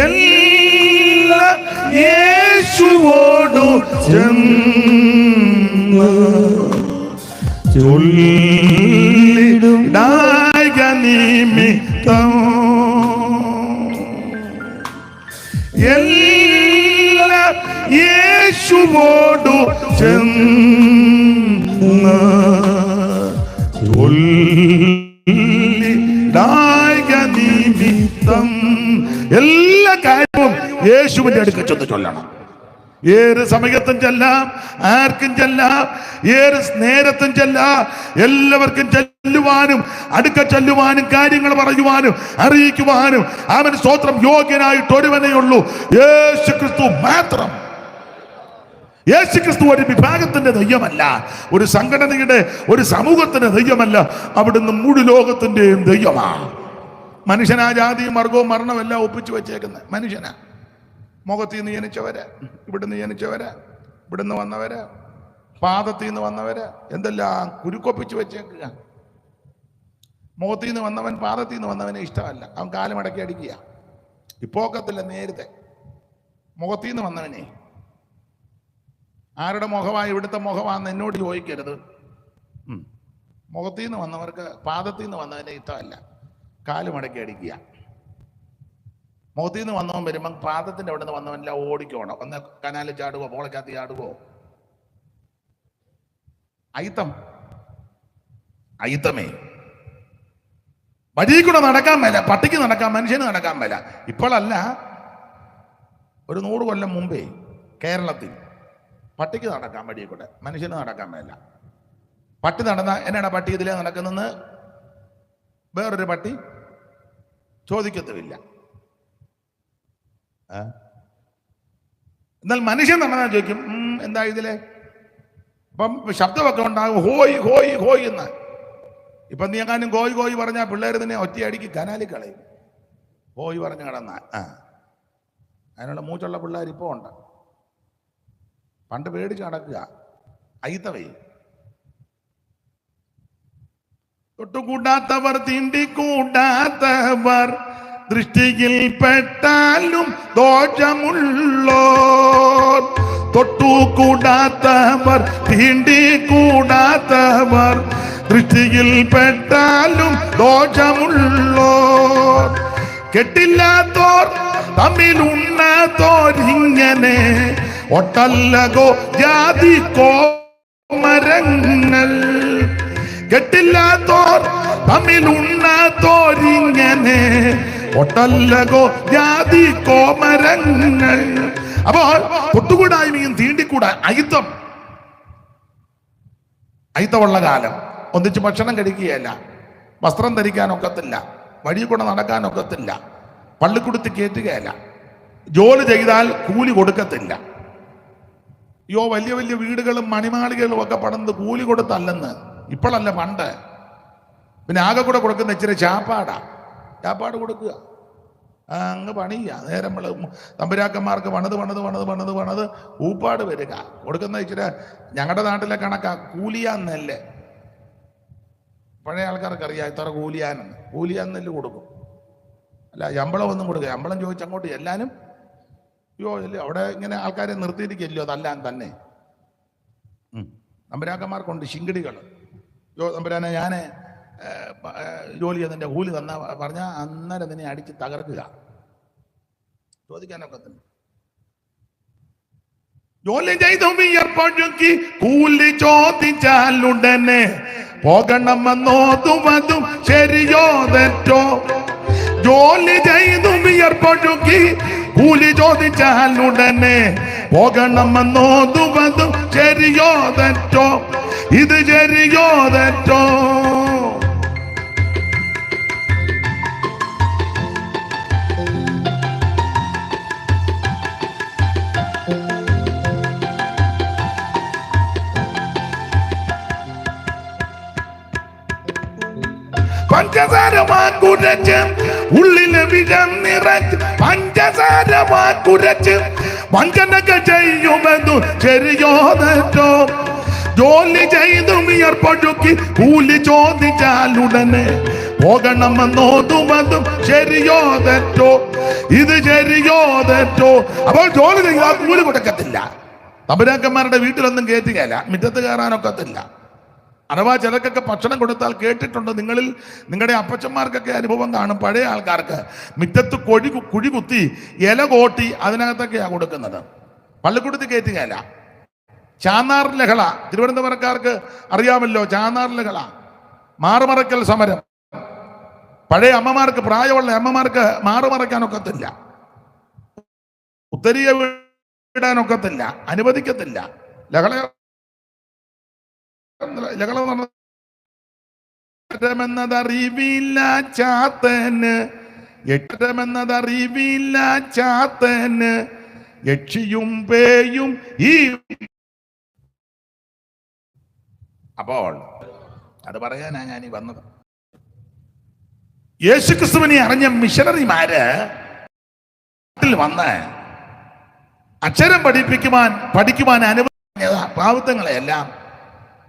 എല്ലാം യേശുവോടു ചെന്ന് ചൊല്ലിടുക നിമിത്തം എല്ലാം യേശുവോടു ചെന്ന് ചൊല്ലിടുക നിമിത്തം എല്ലാ കാര്യവും യേശുവിന്റെ അടുക്കൽ ചെന്ന് ചൊല്ലണം. ഏത് സമയത്തും ചെല്ലാം, ആർക്കും ചെല്ലാം, ഏത് നേരത്തും ചെല്ലാം, എല്ലാവർക്കും ചെല്ലുവാനും അടുക്ക ചെല്ലുവാനും കാര്യങ്ങൾ പറയുവാനും അറിയിക്കുവാനും അവൻ സ്തോത്രം യോഗ്യനായിട്ട് ഒരുവനേ ഉള്ളൂ, യേശു ക്രിസ്തു മാത്രം. യേശു ക്രിസ്തു ഒരു വിഭാഗത്തിന്റെ ദൈവമല്ല, ഒരു സംഘടനയുടെ ഒരു സമൂഹത്തിന്റെ ദൈവമല്ല, അവിടുന്ന് മുഴു ലോകത്തിന്റെയും ദൈവമാണ്. മനുഷ്യനാ ജാതിയും വർഗവും മരണമെല്ലാം ഒപ്പിച്ചു വെച്ചേക്കുന്നത് മനുഷ്യനാ. മുഖത്തിൽ നിന്ന് ജനിച്ചവര്, ഇവിടുന്ന് ജനിച്ചവര്, ഇവിടുന്ന് വന്നവര്, പാദത്തിൽ നിന്ന് വന്നവര്, എന്തെല്ലാം കുരുക്കൊപ്പിച്ച് വെച്ചേക്കുക. മുഖത്തിൽ നിന്ന് വന്നവൻ പാദത്തിൽ നിന്ന് വന്നവനെ ഇഷ്ടമല്ല, അവൻ കാലുമടക്കി അടിക്കുക. ഇപ്പോക്കത്തില്ല, നേരത്തെ മുഖത്തിൽ നിന്ന് വന്നവനെ. ആരുടെ മുഖമാണ് ഇവിടുത്തെ മുഖമാണെന്ന് എന്നോട് ചോദിക്കരുത്. മുഖത്തിൽ നിന്ന് വന്നവർക്ക് പാദത്തിൽ നിന്ന് വന്നവനെ ഇഷ്ടമല്ല, കാലുമടക്കി അടിക്കുക. മുഖത്തിൽ നിന്ന് വന്നവൻ വരുമ്പം പാദത്തിന്റെ അവിടെ നിന്ന് വന്നവനെല്ലാം ഓടിക്കോണം. ഒന്ന് കനാലിൽ ചാടുവോ, പോളക്കകത്ത് ചാടുവോ. അയിത്തമേ വഴി കൂടെ നടക്കാൻ മേല, പട്ടിക്ക് നടക്കാൻ, മനുഷ്യന് നടക്കാൻ മേല. ഇപ്പോഴല്ല, ഒരു 100 കൊല്ലം മുമ്പേ കേരളത്തിൽ പട്ടിക്ക് നടക്കാൻ വഴി കൂടെ, മനുഷ്യന് നടക്കാൻ മേല. പട്ടി നടന്ന എന്നാണ് പട്ടി ഇതിലേ നടക്കുന്നെന്ന് വേറൊരു പട്ടി ചോദിക്കത്തുമില്ല. എന്നാൽ മനുഷ്യൻ നടന്നാൽ ചോദിക്കും, എന്താ ഇതിലെ? അപ്പം ശബ്ദമൊക്കെ ഉണ്ടാകും, ഹോയ് ഹോയ് ഹോയ് എന്ന്. ഇപ്പം നീ എങ്ങാനും കോയ് കോയ് പറഞ്ഞാൽ പിള്ളേർ തന്നെ ഒറ്റയടിക്ക് കനാലിൽ കളയും. ഹോയ് പറഞ്ഞ് കിടന്നാൽ അതിനുള്ള മൂച്ചുള്ള പിള്ളേർ ഇപ്പോൾ ഉണ്ട്. പണ്ട് പേടിച്ച് നടക്കുക. അയിത്തവേ തൊട്ടുകൂടാത്തവർ, തീണ്ടിക്കൂടാത്തവർ, ദൃഷ്ടിയിൽ പെട്ടാലും ദോഷമുള്ളോർ. തൊട്ടുകൂടാത്തവർ, തീണ്ടിക്കൂടാത്തവർ, ദൃഷ്ടിയിൽ പെട്ടാലും ദോഷമുള്ളോർ. കെട്ടില്ലാത്തോർ തമ്മിലുണ്ണത്തോരിങ്ങനെ ഒട്ടല്ലകോ ജാതി കോമരങ്ങൾ. കെട്ടില്ലാത്തോർ തമ്മിലുണ്ണത്തോരിങ്ങനെ ഒട്ടല്ലകോ ജാതി കോമരങ്ങൾ. അപ്പോൾ തൊട്ടുകൂടായ്മയും തീണ്ടിക്കൂടാ അയിത്തമുള്ള കാലം. ഒന്നിച്ച് ഭക്ഷണം കഴിക്കുകയല്ല, വസ്ത്രം ധരിക്കാനൊക്കത്തില്ല, വഴി കൂടെ നടക്കാനൊക്കത്തില്ല, പള്ളിക്കുടുത്ത് കയറ്റുകയല്ല, ജോലി ചെയ്താൽ കൂലി കൊടുക്കത്തില്ല. അയ്യോ, വലിയ വലിയ വീടുകളും മണിമാളികളും ഒക്കെ പണിത് കൂലി കൊടുത്തല്ലെന്ന്. ഇപ്പോഴല്ല, പണ്ട്. പിന്നെ ആകെ കൂടെ കൊടുക്കുന്ന ഇച്ചിരി ചാപ്പാട് കൊടുക്കുക, അങ്ങ് പണിയുക. നേരം തമ്പുരാക്കന്മാർക്ക് പണിത് ഊപ്പാട് വരിക. കൊടുക്കുന്ന ഇച്ചിരി ഞങ്ങളുടെ നാട്ടിലെ കണക്കാ കൂലിയാന്നല്ലേ. പഴയ ആൾക്കാർക്ക് അറിയാം ഇത്ര കൂലിയാനെന്ന്. കൂലിയാന്നെല്ല് കൊടുക്കും, അല്ല ശമ്പളം ഒന്നും കൊടുക്കുക. ശമ്പളം ചോദിച്ച് അങ്ങോട്ട് എല്ലാനും അയ്യോ ഇല്ല, അവിടെ ഇങ്ങനെ ആൾക്കാരെ നിർത്തിയിരിക്കല്ലോ അതല്ലാൻ തന്നെ. തമ്പുരാക്കന്മാർക്കുണ്ട് ശിങ്കിടികൾ. തമ്പുരാനെ ഞാൻ ജോലി ചെയ്തതിൻ്റെ കൂലി തന്ന പറഞ്ഞാൽ അന്നേരം നിന്നെ അടിച്ച് തകർക്കുക. ചോദിക്കാനൊക്കെ തന്നെ. ജോലി ചെയ്തു വിയർപ്പൊഴുക്കി കൂലി ചോദിച്ചാലുടനെ പോകണമെന്നോതുവതും ശരിയോ തെറ്റോ. ജോലി ചെയ്തു വിയർപ്പൊഴുക്കി കൂലി ചോദിച്ചാലുടനെ പോകണമെന്നോതുവതും ശരിയോ തെറ്റോ. ഇത് ശരിയോ തെറ്റോ. പഞ്ചസാര വാക്കുരച്ച് ഉള്ളിലെ വിഷം നിറച്ച് പഞ്ചസാര വാക്കുരച്ച് വഞ്ചനക ചെയ്യുമെന്നു ശരിയോ തെറ്റോ? ജോലി ചെയ്തു വിയർപ്പൊഴുക്കി കൂലി ചോദിച്ചാലുടനെ പോകണമെന്നോതുമതും ശരിയോ തെറ്റോ? ഇത് ശരിയോ തെറ്റോ? അപ്പോൾ ജോലി ചെയ്താൽ കൂലി കൊടുക്കത്തില്ല. തമ്പുരാക്കന്മാരുടെ വീട്ടിലൊന്നും കയറ്റുകയല്ല, മുറ്റത്ത് കയറാനൊക്കത്തില്ല. അഥവാ ചിലക്കൊക്കെ ഭക്ഷണം കൊടുത്താൽ കേട്ടിട്ടുണ്ട്, നിങ്ങളുടെ അപ്പച്ചന്മാർക്കൊക്കെ അനുഭവം കാണും. പഴയ ആൾക്കാർക്ക് മുറ്റത്ത് കുഴി കുത്തി ഇല കോട്ടി അതിനകത്തൊക്കെയാണ് കൊടുക്കുന്നത്. പള്ളിക്കൂടത്തിൽ കയറ്റുകയല്ല. ചാന്നാർ ലഹള തിരുവനന്തപുരക്കാർക്ക് അറിയാമല്ലോ. ചാന്നാർ ലഹള, മാറുമറയ്ക്കൽ സമരം. പഴയ അമ്മമാർക്ക്, പ്രായമുള്ള അമ്മമാർക്ക് മാറുമറയ്ക്കാനൊക്കത്തില്ല, ഉത്തരീയ ഇടാനൊക്കത്തില്ല, അനുവദിക്കത്തില്ല. ലഹള എന്നതറിവില്ല ചാത്തന്, എട്ടമെന്നതറിവില്ല ചാത്തന്, യക്ഷിയും പേയും ഈ. അപ്പോൾ അത് പറയാനാ ഞാൻ ഈ വന്നത്. യേശുക്രിസ്തുവിനെ അറിഞ്ഞ മിഷണറിമാര് വന്ന് അക്ഷരം പഠിക്കുവാൻ അനുവദിച്ച പാവത്തങ്ങളെ എല്ലാം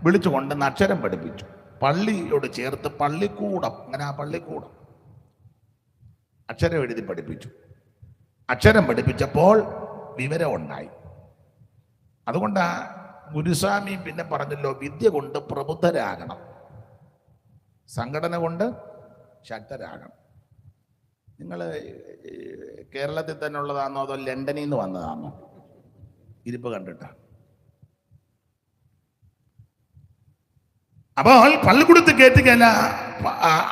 വിളിച്ചു കൊണ്ടുവന്ന് അക്ഷരം പഠിപ്പിച്ചു. പള്ളിയോട് ചേർത്ത് പള്ളിക്കൂടം, അങ്ങനെ ആ പള്ളിക്കൂടം അക്ഷരം എഴുതി പഠിപ്പിച്ചു. അക്ഷരം പഠിപ്പിച്ചപ്പോൾ വിവരം ഉണ്ടായി. അതുകൊണ്ടാ ഗുരുസ്വാമി പിന്നെ പറഞ്ഞല്ലോ, വിദ്യ കൊണ്ട് പ്രബുദ്ധരാകണം, സംഘടന കൊണ്ട് ശക്തരാകണം. നിങ്ങൾ കേരളത്തിൽ തന്നെ ഉള്ളതാണോ അതോ ലണ്ടനിൽ നിന്ന് വന്നതാണോ? ഇരിപ്പ് കണ്ടിട്ടാ. അപ്പോൾ പള്ളിക്കൂടത്ത് കയറ്റുകയല്ല,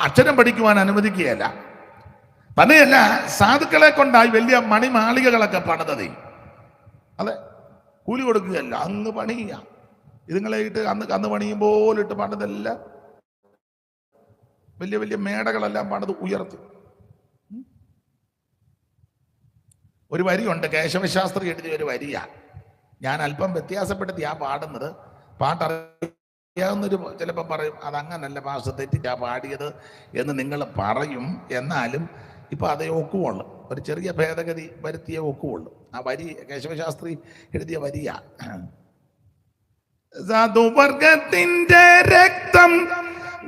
അക്ഷരം പഠിക്കുവാൻ അനുവദിക്കുകയല്ല. തന്നെയല്ല, സാധുക്കളെ കൊണ്ടായി വലിയ മണിമാളികകളൊക്കെ പണിതത്. അതെ, കൂലി കൊടുക്കുകയല്ല, അങ്ങ് പണിയുക. ഇതുങ്ങളെ ഇട്ട് അന്ന് പണിയുമ്പോൾ ഇട്ട് പണിതെല്ലാം വലിയ വലിയ മേടകളെല്ലാം പണിത് ഉയർത്തി. ഒരു വരിയുണ്ട്, കേശവശാസ്ത്രി എഴുതിയ ഒരു വരിയാ. ഞാൻ അല്പം വ്യത്യാസപ്പെടുത്തി ആ പാടുന്നത്. പാട്ടറിയാവുന്നൊരു ചിലപ്പോൾ പറയും അതങ്ങനല്ല പാസ് തെറ്റിച്ചാ പാടിയത് എന്ന് നിങ്ങൾ പറയും. എന്നാലും ഇപ്പൊ അതേ ഒക്കുവുള്ളു, ഒരു ചെറിയ ഭേദഗതി വരുത്തിയേ ഒക്കുവുള്ളു. ആ വരി കേശവശാസ്ത്രി എഴുതിയ വരിയാ. സാധുവർഗത്തിന്റെ രക്തം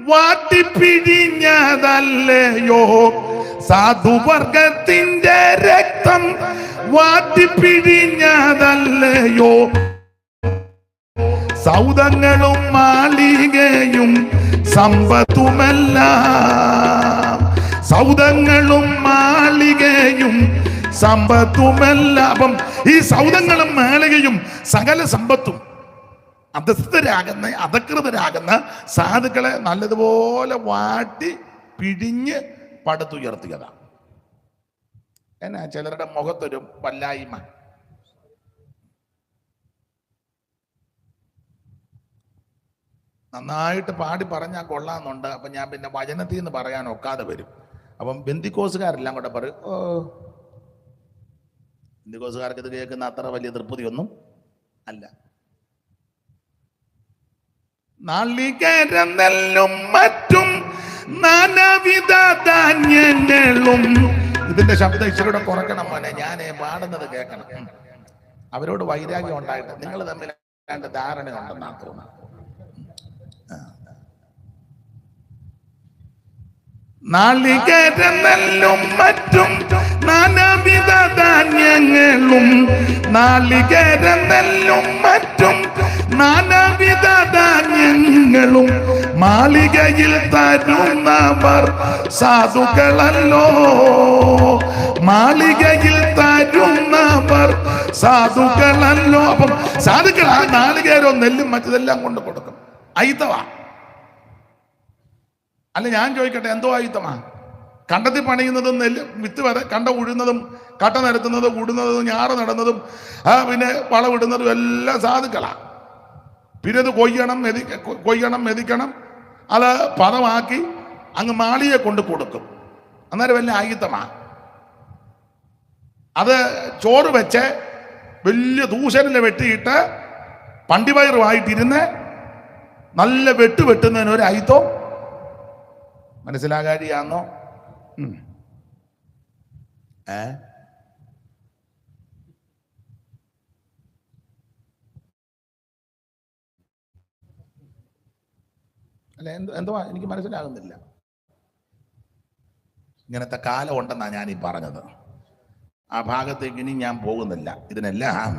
വാട്ടിപ്പിഴിഞ്ഞതല്ലയോ, സാധുവർഗത്തിന്റെ രക്തം വാട്ടിപ്പിഴിഞ്ഞതല്ലയോ, സൗദങ്ങളും മാളികയും സമ്പത്തുമെല്ലാം, സൗദങ്ങളും മാളികയും സമ്പത്തുമെല്ലാം. അപ്പം ഈ സൗദങ്ങളും മാളികയും സകല സമ്പത്തും അധസ്ഥരാകുന്ന അധകൃതരാകുന്ന സാധുക്കളെ നല്ലതുപോലെ വാട്ടി പിഴിഞ്ഞ് പടുത്തുയർത്തിയതാണ്. എന്നാ ചിലരുടെ മുഖത്തൊരു വല്ലായ്മ. നന്നായിട്ട് പാടി പറഞ്ഞാൽ കൊള്ളാമെന്നുണ്ട്. അപ്പം ഞാൻ പിന്നെ വചനത്തിൽ നിന്ന് പറയാൻ ഒക്കാതെ വരും. അപ്പം ബെന്തിക്കോസുകാരെല്ലാം കൂടെ പറയും, ഓ ബെന്തിക്കോസുകാർക്ക് ഇത് കേൾക്കുന്ന അത്ര വലിയ തൃപ്തിയൊന്നും അല്ല. നാളികേരം നെല്ലും മറ്റും നാനാവിധ ധാന്യങ്ങളും. ഇതിന്റെ ശബ്ദം ഇച്ചിരൂടെ കുറയ്ക്കണം മോനെ, ഞാൻ പാടുന്നത് കേൾക്കണം. അവരോട് വൈരാഗ്യം ഉണ്ടായിട്ട് നിങ്ങൾ തമ്മിൽ ധാരണയുണ്ടെന്നാ തോന്നുന്നു. നാളികേരം നെല്ലും മറ്റും നാനാവിധ ധാന്യങ്ങളും, നാളികേരം നെല്ലും മറ്റും നാനാവിധ ധാന്യങ്ങളും മാളികയിൽ തരുന്നവർ സാധുക്കളല്ലോ, മാളികയിൽ തരുന്നവർ സാധുക്കളല്ലോ. അപ്പം സാധുക്കൾ ആ നാളികേരവും നെല്ലും മറ്റതെല്ലാം കൊണ്ട് കൊടുക്കും. അയിത്തവാ. അല്ല ഞാൻ ചോദിക്കട്ടെ, എന്തോ അയിത്തമാ? കണ്ടത്തിൽ പണിയുന്നതും നെല്ല് വിത്ത് വരെ കണ്ട ഉഴുന്നതും കട്ട നിരത്തുന്നതും ഉടുന്നതും ഞാറ് നടന്നതും പിന്നെ വളവിടുന്നതും എല്ലാം സാധുക്കളാ. പിന്നെ ഇത് കൊയ്യണം മെതിക്കണം, അത് പദമാക്കി അങ്ങ് മാളിയെ കൊണ്ട് കൊടുക്കും. അന്നേരം വല്ല ആയുധമാ. അത് ചോറ് വെച്ച് വലിയ ദൂഷണിൽ വെട്ടിയിട്ട് പണ്ടിവയറുമായിട്ടിരുന്ന് നല്ല വെട്ടുന്നതിന് ഒരു ആയുധം മനസ്സിലാകാരിയാന്നോ? അല്ല, എന്തുവാ എനിക്ക് മനസ്സിലാകുന്നില്ല. ഇങ്ങനത്തെ കാലം ഉണ്ടെന്നാണ് ഞാൻ ഈ പറഞ്ഞത്. ആ ഭാഗത്തേക്ക് ഇനി ഞാൻ പോകുന്നില്ല. ഇതിനെല്ലാം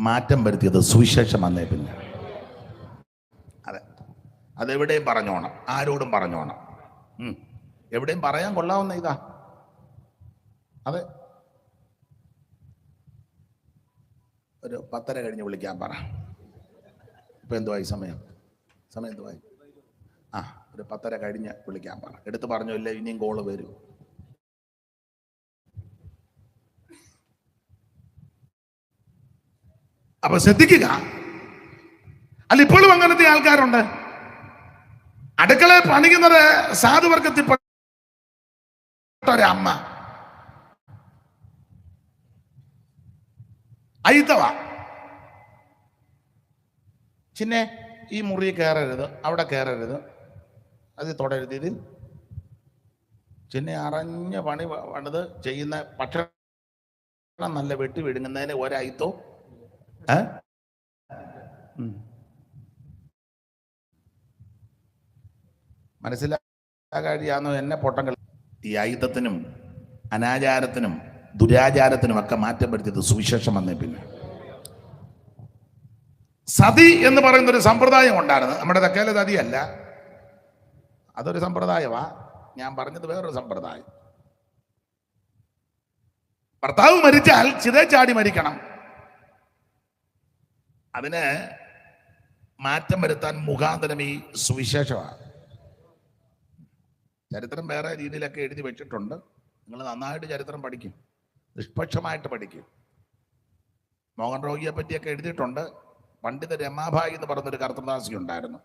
മാറ്റം വരുത്തിയത് സുവിശേഷം വന്നേ പിന്നെ. അതെ, അതെവിടെയും പറഞ്ഞോണം, ആരോടും പറഞ്ഞോണം. എവിടെയും പറയാൻ കൊള്ളാവുന്ന ഇതാ. അതെ, ഒരു 10:30 കഴിഞ്ഞ് വിളിക്കാൻ പറ. ഇപ്പൊ എന്തുവായി സമയം എന്തുവായി? ഒരു 10:30 കഴിഞ്ഞ് വിളിക്കാൻ പറ. എടുത്ത് പറഞ്ഞോ, ഇല്ല ഇനിയും കോള് വരും. അപ്പൊ ശ്രദ്ധിക്കുക. അല്ല, ഇപ്പോഴും അങ്ങനത്തെ ആൾക്കാരുണ്ട്. അടുക്കള പണിയുന്നത് സാധുവർഗത്തിൽപ്പെട്ട ഒരമ്മ, ഐതവ. ചിന്നെ ഈ മുറി കയറരുത്, അവിടെ കയറരുത്, അത് തൊടരുത്, ഇതിൽ ചിന്നെ അറിഞ്ഞ പണി പണിത് ചെയ്യുന്ന ഭക്ഷണം നല്ല വെട്ടി വിഴുങ്ങുന്നതിന് ഒരൈത്തോ മനസ്സിലാകാഴിയാന്നോ എന്നെ പൊട്ടങ്ങൾ. ഈ ഐത്തത്തിനും അനാചാരത്തിനും ദുരാചാരത്തിനും ഒക്കെ മാറ്റം വരുത്തിയത് സുവിശേഷം വന്നേ പിന്നെ. സതി എന്ന് പറയുന്ന ഒരു സമ്പ്രദായം ഉണ്ടായിരുന്നു. നമ്മുടെ തെക്കേലെ സതിയല്ല, അതൊരു സമ്പ്രദായമാ. ഞാൻ പറഞ്ഞത് വേറൊരു സമ്പ്രദായം. ഭർത്താവ് മരിച്ചാൽ ചിതേ ചാടി മരിക്കണം. അതിന് മാറ്റം വരുത്താൻ മുഖാന്തരം ഈ സുവിശേഷമാണ്. ചരിത്രം വേറെ രീതിയിലൊക്കെ എഴുതി വെച്ചിട്ടുണ്ട്. നിങ്ങൾ നന്നായിട്ട് ചരിത്രം പഠിക്കും, നിഷ്പക്ഷമായിട്ട് പഠിക്കും. മോഹൻ രോഗിയെ പറ്റിയൊക്കെ എഴുതിയിട്ടുണ്ട്. പണ്ഡിത രമാഭായി എന്ന് പറഞ്ഞൊരു കർത്തദാസി ഉണ്ടായിരുന്നു.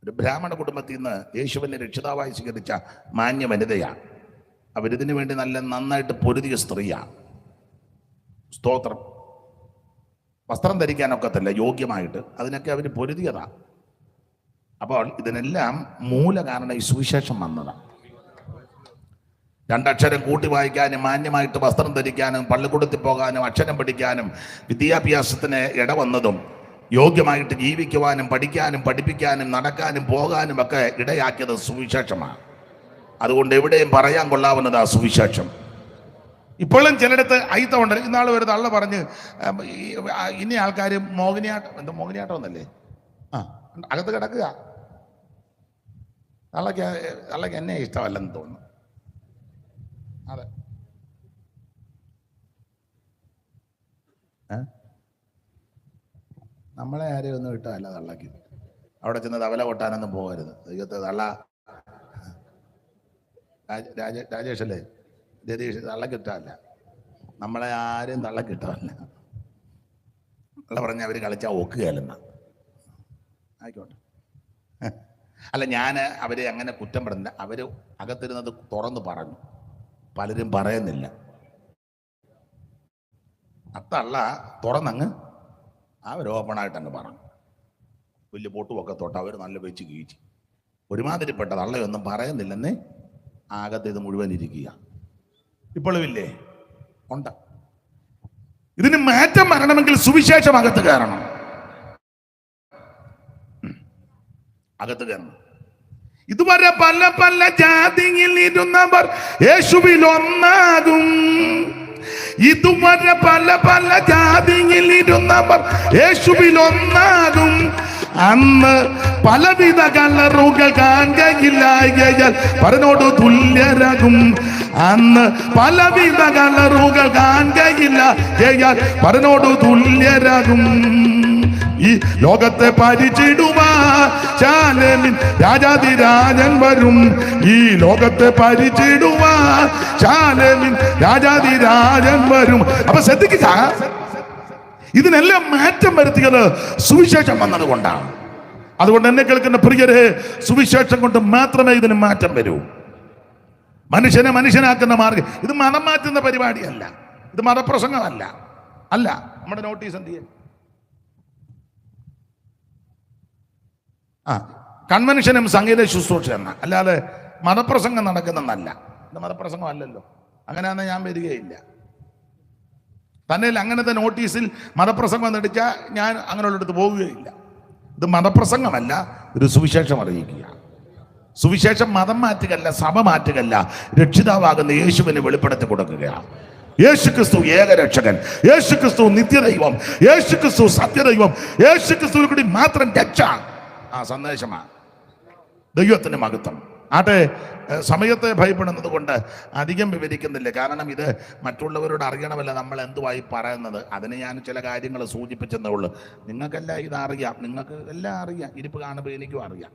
ഒരു ബ്രാഹ്മണ കുടുംബത്തിൽ നിന്ന് യേശുവിനെ രക്ഷിതാവായി സ്വീകരിച്ച മാന്യ വനിതയാണ്. അവരിതിനു വേണ്ടി നന്നായിട്ട് പൊരുതിയ സ്ത്രീയാണ്. സ്തോത്രം. വസ്ത്രം ധരിക്കാനൊക്കത്തില്ല യോഗ്യമായിട്ട്, അതിനൊക്കെ അവർ പൊരുതിയതാണ്. അപ്പോൾ ഇതിനെല്ലാം മൂല കാരണം ഈ സുവിശേഷം വന്നതാണ്. 2 അക്ഷരം കൂട്ടി വായിക്കാനും മാന്യമായിട്ട് വസ്ത്രം ധരിക്കാനും പള്ളിക്കൂടത്തിൽ പോകാനും അക്ഷരം പഠിക്കാനും വിദ്യാഭ്യാസത്തിന് ഇടവന്നതും യോഗ്യമായിട്ട് ജീവിക്കുവാനും പഠിക്കാനും പഠിപ്പിക്കാനും നടക്കാനും പോകാനും ഒക്കെ ഇടയാക്കിയത് സുവിശേഷമാണ്. അതുകൊണ്ട് എവിടെയും പറയാൻ കൊള്ളാവുന്നതാ സുവിശേഷം. ഇപ്പോഴും ചിലയിടത്ത് ഐത്തമുണ്ട്. ഇന്നാൾ ഒരു തള്ള പറഞ്ഞ് ഇനി ആൾക്കാർ മോഹിനിയാട്ടം എന്നല്ലേ അകത്ത് കിടക്കുക. തള്ളക്ക് എന്നെ ഇഷ്ടമല്ലെന്ന് തോന്നുന്നു. അതെ, നമ്മളെ ആരെയും ഒന്നും ഇഷ്ടമല്ല തള്ളക്ക്. അവിടെ ചെന്ന് തവല കൊട്ടാനൊന്നും പോകരുത്. തള്ള രാജേഷല്ലേ, രതീഷ്, തള്ളക്കിട്ടല്ല. നമ്മളെ ആരെയും തള്ളക്കിട്ടല്ല. തള്ള പറഞ്ഞ അവർ കളിച്ചാൽ ഒക്കുകയല്ലെന്ന. ആയിക്കോട്ടെ. അല്ല, ഞാൻ അവരെ അങ്ങനെ കുറ്റം പറയുന്നില്ല. അവർ അകത്തിരുന്നത് തുറന്ന് പറഞ്ഞു, പലരും പറയുന്നില്ല. അത്തള്ള തുറന്നങ്ങ് അവർ ഓപ്പണായിട്ടങ്ങ് പറഞ്ഞു. വലിയ പൊട്ടുമൊക്കെ തൊട്ട് അവർ നല്ല വെച്ച് കീഴ്ചി. ഒരുമാതിരിപ്പെട്ട തള്ളയൊന്നും പറയുന്നില്ലെന്നേ ആകത്ത് ഇത് മുഴുവൻ ഇരിക്കുക. ഇപ്പോഴും ഇല്ലേ? ഉണ്ട്. ഇതിന് മാറ്റം വരണമെങ്കിൽ സുവിശേഷം അകത്ത് കയറണം. അകത്ത് കയറണം. ഇതുവരെ പല പല ജാതിയിൽ ഇരുന്നവർ യേശുവിൽ ഒന്നാകും. ഇതുവരെ പല പല ജാതിയിൽ ഇരുന്നവർ യേശുവിൽ ഒന്നാകും. അന്ന് പലവിധ കളറുകൾ കാണുകയില്ലായകയാൽ പരനോട് തുല്യരാകും. അന്ന് പലവിധ കളറുകൾ കാണുകയില്ലായകയാൽ പരനോട് തുല്യരാകും. ഈ ലോകത്തെ പരിചിടുവാൻ ശാലേമിൻ രാജാതിരാജൻ വരും. ഈ ലോകത്തെ പരിചിടുവാൻ ശാലേമിൻ രാജാതിരാജൻ വരും. അപ്പൊ ശ്രദ്ധിക്കുക, ഇതിനെല്ലാം മാറ്റം വരുത്തിയത് സുവിശേഷം വന്നതുകൊണ്ടാണ്. അതുകൊണ്ട് എന്നെ കേൾക്കുന്ന പ്രിയരെ, സുവിശേഷം കൊണ്ട് മാത്രമേ ഇതിന് മാറ്റം വരൂ. മനുഷ്യനെ മനുഷ്യനാക്കുന്ന മാർഗം. ഇത് മതം മാറ്റുന്ന പരിപാടിയല്ല, ഇത് മതപ്രസംഗമല്ല. അല്ല, നമ്മുടെ നോട്ടീസ് എന്ത് ചെയ്യും? കൺവെൻഷനും സംഗീത ശുശ്രൂഷ എന്ന, അല്ലാതെ മതപ്രസംഗം നടക്കുന്നതല്ല. ഇത് മതപ്രസംഗം അല്ലല്ലോ, അങ്ങനെയാണെന്ന് ഞാൻ വരികയില്ല. തന്നെ അങ്ങനത്തെ നോട്ടീസിൽ മതപ്രസംഗം എന്നടിച്ചാൽ ഞാൻ അങ്ങനെയുള്ളടുത്ത് പോവുകയില്ല. ഇത് മതപ്രസംഗമല്ല, ഒരു സുവിശേഷം അറിയിക്കുക. സുവിശേഷം മതം മാറ്റുകയല്ല, സഭ മാറ്റുകയല്ല, രക്ഷിതാവാകുന്ന യേശുവിനെ വെളിപ്പെടുത്തി കൊടുക്കുകയാണ്. യേശുക്രിസ്തു ഏകരക്ഷകൻ, യേശുക്രിസ്തു നിത്യദൈവം, യേശുക്രിസ്തു സത്യദൈവം, യേശുക്രിസ്തുവിൽ കൂടി മാത്രം രക്ഷ. ആ സന്ദേശമാണ്. ദൈവത്തിന് മഹത്വം. ആട്ടെ, സമയത്തെ ഭയപ്പെടുന്നത് കൊണ്ട് അധികം വിവരിക്കുന്നില്ല. കാരണം ഇത് മറ്റുള്ളവരോട് അറിയണമല്ല നമ്മൾ എന്തുവായി പറയുന്നത്. അതിന് ഞാൻ ചില കാര്യങ്ങൾ സൂചിപ്പിച്ചെന്നേ ഉള്ളൂ. നിങ്ങൾക്കെല്ലാം ഇത് അറിയാം, നിങ്ങൾക്ക് എല്ലാം അറിയാം. ഇരിപ്പ് കാണുമ്പോൾ എനിക്കും അറിയാം,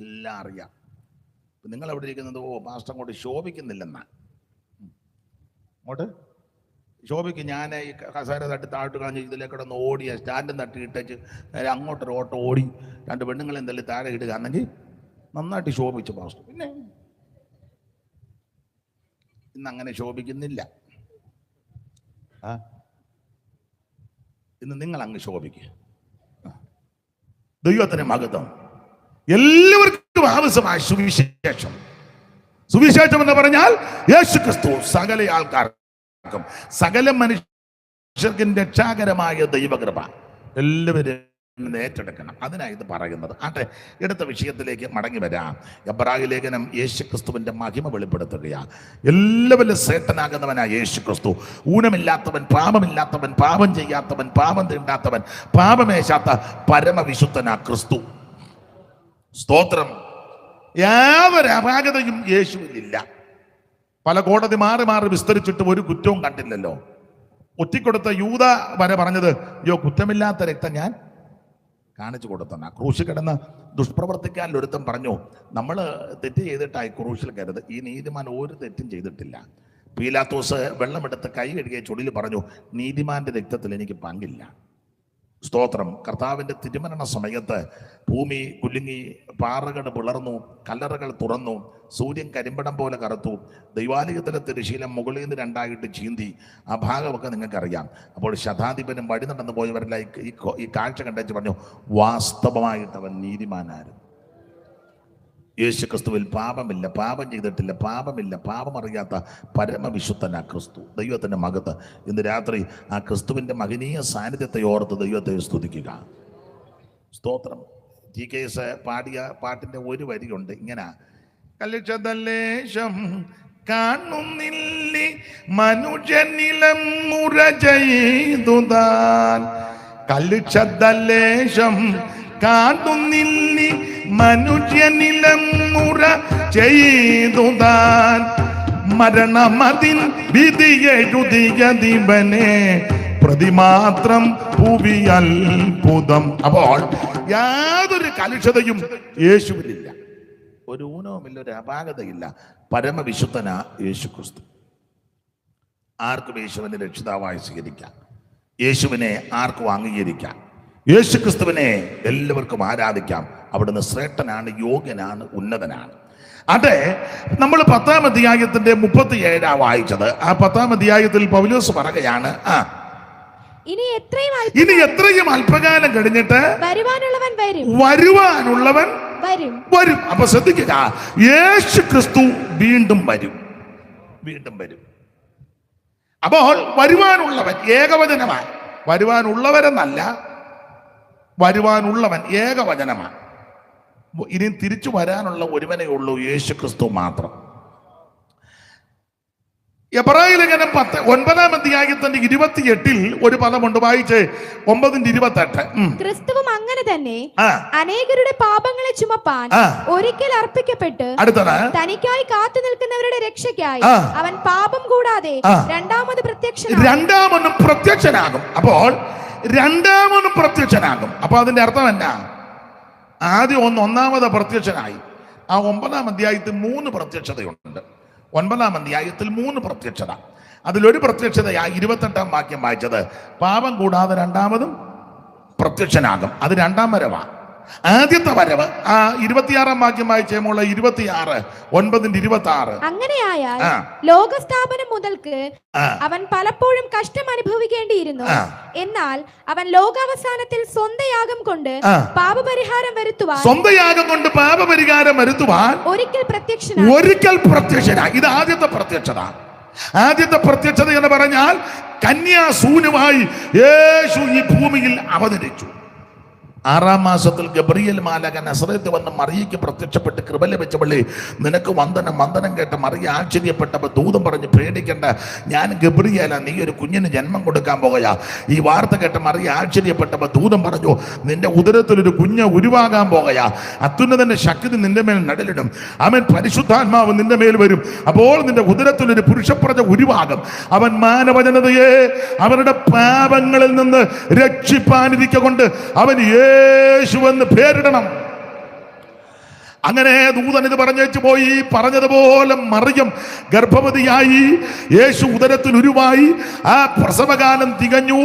എല്ലാം അറിയാം. നിങ്ങൾ എവിടെ ഇരിക്കുന്നത്? ഓ, പാസ്റ്റർ അങ്ങോട്ട് ശോഭിക്കുന്നില്ലെന്നാ. അങ്ങോട്ട് ശോഭിക്ക്. ഞാൻ ഈ കസേര തട്ടി താഴ്ത്ത് കളഞ്ഞ് ഇതിലേക്കിടന്ന് ഓടിയ സ്റ്റാൻഡും തട്ടി ഇട്ടേച്ച് അങ്ങോട്ടൊരു ഓട്ടം ഓടി 2 പെണ്ണുങ്ങളെ എന്തെങ്കിലും താഴെ ഇടുക എന്നെങ്കിൽ നന്നായിട്ട് ശോഭിച്ചു പാസ്റ്റർ. പിന്നെ ഇന്നങ്ങനെ ശോഭിക്കുന്നില്ല. ഇന്ന് നിങ്ങൾ അങ്ങ് ശോഭിക്കുക. ദൈവത്തിന് മഹത്വം. എല്ലാവർക്കും ആവശ്യമായ സുവിശേഷം. സുവിശേഷം എന്ന് പറഞ്ഞാൽ യേശുക്രിസ്തു സകല ആൾക്കാർക്കും, സകല മനുഷ്യർക്കും രക്ഷാകരമായ ദൈവകൃപ എല്ലാവരും ഏറ്റെടുക്കണം. അതിനാണ് ഇത് പറയുന്നത്. ആട്ടെ, എടുത്ത വിഷയത്തിലേക്ക് മടങ്ങി വരാം. എബ്രായ ലേഖനം യേശുക്രിസ്തുവിന്റെ മഹിമ വെളിപ്പെടുത്തുകയാണ്. എല്ലാവരും ശ്രേഷ്ഠനാകുന്നവനായ യേശുക്രിസ്തു, ഊനമില്ലാത്തവൻ, പാപമില്ലാത്തവൻ, പാപം ചെയ്യാത്തവൻ, പാപം തീണ്ടാത്തവൻ, പാപമേശാത്ത പരമവിശുദ്ധനാ ക്രിസ്തു. സ്തോത്രം. യാതൊരു അപാകതയും യേശുവിലില്ല. പല കോടതി മാറി മാറി വിസ്തരിച്ചിട്ട് ഒരു കുറ്റവും കണ്ടില്ലല്ലോ. ഒറ്റിക്കൊടുത്ത യൂദ വരെ പറഞ്ഞത്, അയ്യോ, കുറ്റമില്ലാത്ത രക്തം ഞാൻ കാണിച്ചു കൊടുത്തന്ന. ക്രൂശിൽ കിടന്ന് ദുഷ്പ്രവർത്തിക്കാൻ ഒരുത്തം പറഞ്ഞു, നമ്മൾ തെറ്റ് ചെയ്തിട്ടായി ക്രൂശിൽ കരുത്. ഈ നീതിമാൻ ഒരു തെറ്റും ചെയ്തിട്ടില്ല. പീലാത്തോസ് വെള്ളമെടുത്ത് കൈ കഴുകിയ ചുടിയിൽ പറഞ്ഞു, നീതിമാന്റെ രക്തത്തിൽ എനിക്ക് പങ്കില്ല. സ്തോത്രം. കർത്താവിൻ്റെ തിരുമരണ സമയത്ത് ഭൂമി കുലുങ്ങി, പാറകൾ പിളർന്നു, കല്ലറകൾ തുറന്നു, സൂര്യൻ കരിമ്പടം പോലെ കറുത്തു, ദൈവാലയത്തിലെ തിരശീലം മുകളിൽ നിന്ന് 2ആയിട്ട് ചീന്തി. ആ ഭാഗമൊക്കെ നിങ്ങൾക്കറിയാം. അപ്പോൾ ശതാധിപനും വഴി നടന്നു പോയവരെല്ലാം ഈ കാഴ്ച കണ്ടേച്ച് പറഞ്ഞു, വാസ്തവമായിട്ടവൻ നീതിമാനായിരുന്നു. യേശുക്രിസ്തുവിൽ പാപമില്ല, പാപം ചെയ്തിട്ടില്ല, പാപമില്ല, പാപമറിയാത്ത പരമവിശുദ്ധനാ ക്രിസ്തു. ദൈവത്തിൻ്റെ മകത്ത് ഇന്ന് രാത്രി ആ ക്രിസ്തുവിൻ്റെ മഹനീയ സാന്നിധ്യത്തെ ഓർത്ത് ദൈവത്തെ സ്തുതിക്കുക. സ്തോത്രം. TKS പാടിയ പാട്ടിൻ്റെ ഒരു വരിയുണ്ട് ഇങ്ങനെ: കലിച്ചതല്ലേശം കാണുന്നില്ലേ മനുഷ്യനിലം മുറ ചെയ്തുതാൻ, കലിച്ചതല്ലേശം കാണുന്നില്ലേ മനുഷ്യനിലം മുറ ചെയ്തുതാൻ, മരണമതിൻ വിധിയെഴുതിയ ദിവനെ പ്രതിമാത്രം ഭൂവി അത്ഭുതം. അപ്പോൾ യാതൊരു കലുഷതയും യേശുവിലില്ല, ഒരു ഊനവുമില്ല, ഒരു അപാകതയില്ല. പരമവിശുദ്ധനാ യേശുക്രിസ്തു. ആർക്കും യേശുവിനെ രക്ഷിതാവായി സ്വീകരിക്കാം, യേശുവിനെ ആർക്കും അംഗീകരിക്കാം, യേശുക്രിസ്തുവിനെ എല്ലാവർക്കും ആരാധിക്കാം. അവിടുന്ന് ശ്രേഷ്ഠനാണ്, യോഗ്യനാണ്, ഉന്നതനാണ്. അതെ, നമ്മൾ 10-ാം അധ്യായത്തിന്റെ 37 വായിച്ചത്. ആ 10-ാം അധ്യായത്തിൽ പൗലോസ് പറയുകയാണ്, ഇനി എത്രയും അല്പകാലം കഴിഞ്ഞിട്ട് വരുവാനുള്ളവൻ വരും. അപ്പൊ ശ്രദ്ധിക്കുക, യേശുക്രിസ്തു വീണ്ടും വരും. അപ്പോൾ വരുവാനുള്ളവൻ ഏകവചനമാണ്. വരുവാനുള്ളവരെന്നല്ല, വരുവാനുള്ളവൻ ഏകവചനമാണ്. ഇനി തിരിച്ചു വരാനുള്ള ഒരുവനേ ഉള്ളൂ, യേശുക്രിസ്തു മാത്രം. എബ്രായ ലേഖനം 9-ാം അധ്യായത്തിന്റെ 28 ഒരു പദമുണ്ട്, വായിച്ച് 9:28.
ക്രിസ്തുവും അങ്ങനെ തന്നെ അനേകരുടെ പാപങ്ങളെ ചുമപ്പാൻ ഒരിക്കൽ അർപ്പിക്കപ്പെട്ട് തനിക്കായി കാത്തു നിൽക്കുന്നവരുടെ രക്ഷയ്ക്കായി അവൻ പാപം കൂടാതെ രണ്ടാമതും പ്രത്യക്ഷനാകും. അപ്പോൾ രണ്ടാമതും പ്രത്യക്ഷനാകും. അപ്പൊ അതിന്റെ അർത്ഥം എന്നാ? ആദ്യം ഒന്നാമത് പ്രത്യക്ഷനായി. ആ 9-ാം അധ്യായത്തിൽ 3 പ്രത്യക്ഷതയുണ്ട്. 9-ാം അധ്യായത്തിൽ 3 പ്രത്യക്ഷത. അതിലൊരു പ്രത്യക്ഷതയാ 28-ാം വാക്യം വായിച്ചത്, പാപം കൂടാതെ രണ്ടാമതും പ്രത്യക്ഷനാകും. അത് 2-ാം വരവാ.
ആദ്യത്തെ വരവ് 26 വാക്യം വായിച്ചേമുള്ള 26:9-26.
അങ്ങനെയായാൽ ലോകസ്ഥാപനം മുതൽക്ക് അവൻ പലപ്പോഴും കഷ്ടം അനുഭവിക്കേണ്ടിയിരുന്നു. എന്നാൽ അവൻ ലോകാവസാനത്തിൽ സ്വന്തയാഗം കൊണ്ട് പാപപരിഹാരം വരുത്തുവാൻ ഒരിക്കൽ
പ്രത്യക്ഷനായി. ഇത് ആദ്യത്തെ പ്രത്യക്ഷത. ആദ്യത്തെ പ്രത്യക്ഷത എന്ന് പറഞ്ഞാൽ കന്യാസൂനുമായി യേശു ഈ ഭൂമിയിൽ അവതരിച്ചു. 6-ാം മാസത്തിൽ ഗബ്രിയേൽ മാലാഖ നസറേത്ത് വന്ന് മറിയയ്ക്ക് പ്രത്യക്ഷപ്പെട്ട് കൃപ ലഭിച്ചവളെ, നിനക്ക് വന്ദനം കേട്ട മറിയ ആശ്ചര്യപ്പെട്ടപ്പോൾ ദൂതം പറഞ്ഞ്, പേടിക്കണ്ട, ഞാൻ ഗബ്രിയേല, നീ ഒരു കുഞ്ഞിന് ജന്മം കൊടുക്കാൻ പോകയാ. ഈ വാർത്ത കേട്ട മറിയ ആശ്ചര്യപ്പെട്ടപ്പോൾ ദൂതം പറഞ്ഞു, നിന്റെ ഉദരത്തിലൊരു കുഞ്ഞ് ഉരുവാകാൻ പോകയാ. അത്യുന്നതന്റെ ശക്തി നിന്റെ മേൽ നടലിടും. അവൻ പരിശുദ്ധാത്മാവ് നിന്റെ മേൽ വരും. അപ്പോൾ നിന്റെ ഉദരത്തിലൊരു പുരുഷപ്രജ ഉരുവാകും. അവൻ മാനവജനതയെ അവരുടെ പാപങ്ങളിൽ നിന്ന് രക്ഷിപ്പാനിരിക്കൊണ്ട് അവൻ യേശുവെന്ന് പേരിടണം. അങ്ങനെ ദൂതൻ ഇത് പറഞ്ഞേച്ചു പോയി. പറഞ്ഞതുപോലെ മറിയം ഗർഭവതിയായി, യേശു ഉദരത്തിൽ ഉരുവായി. ആ പ്രസവകാലം തികഞ്ഞു.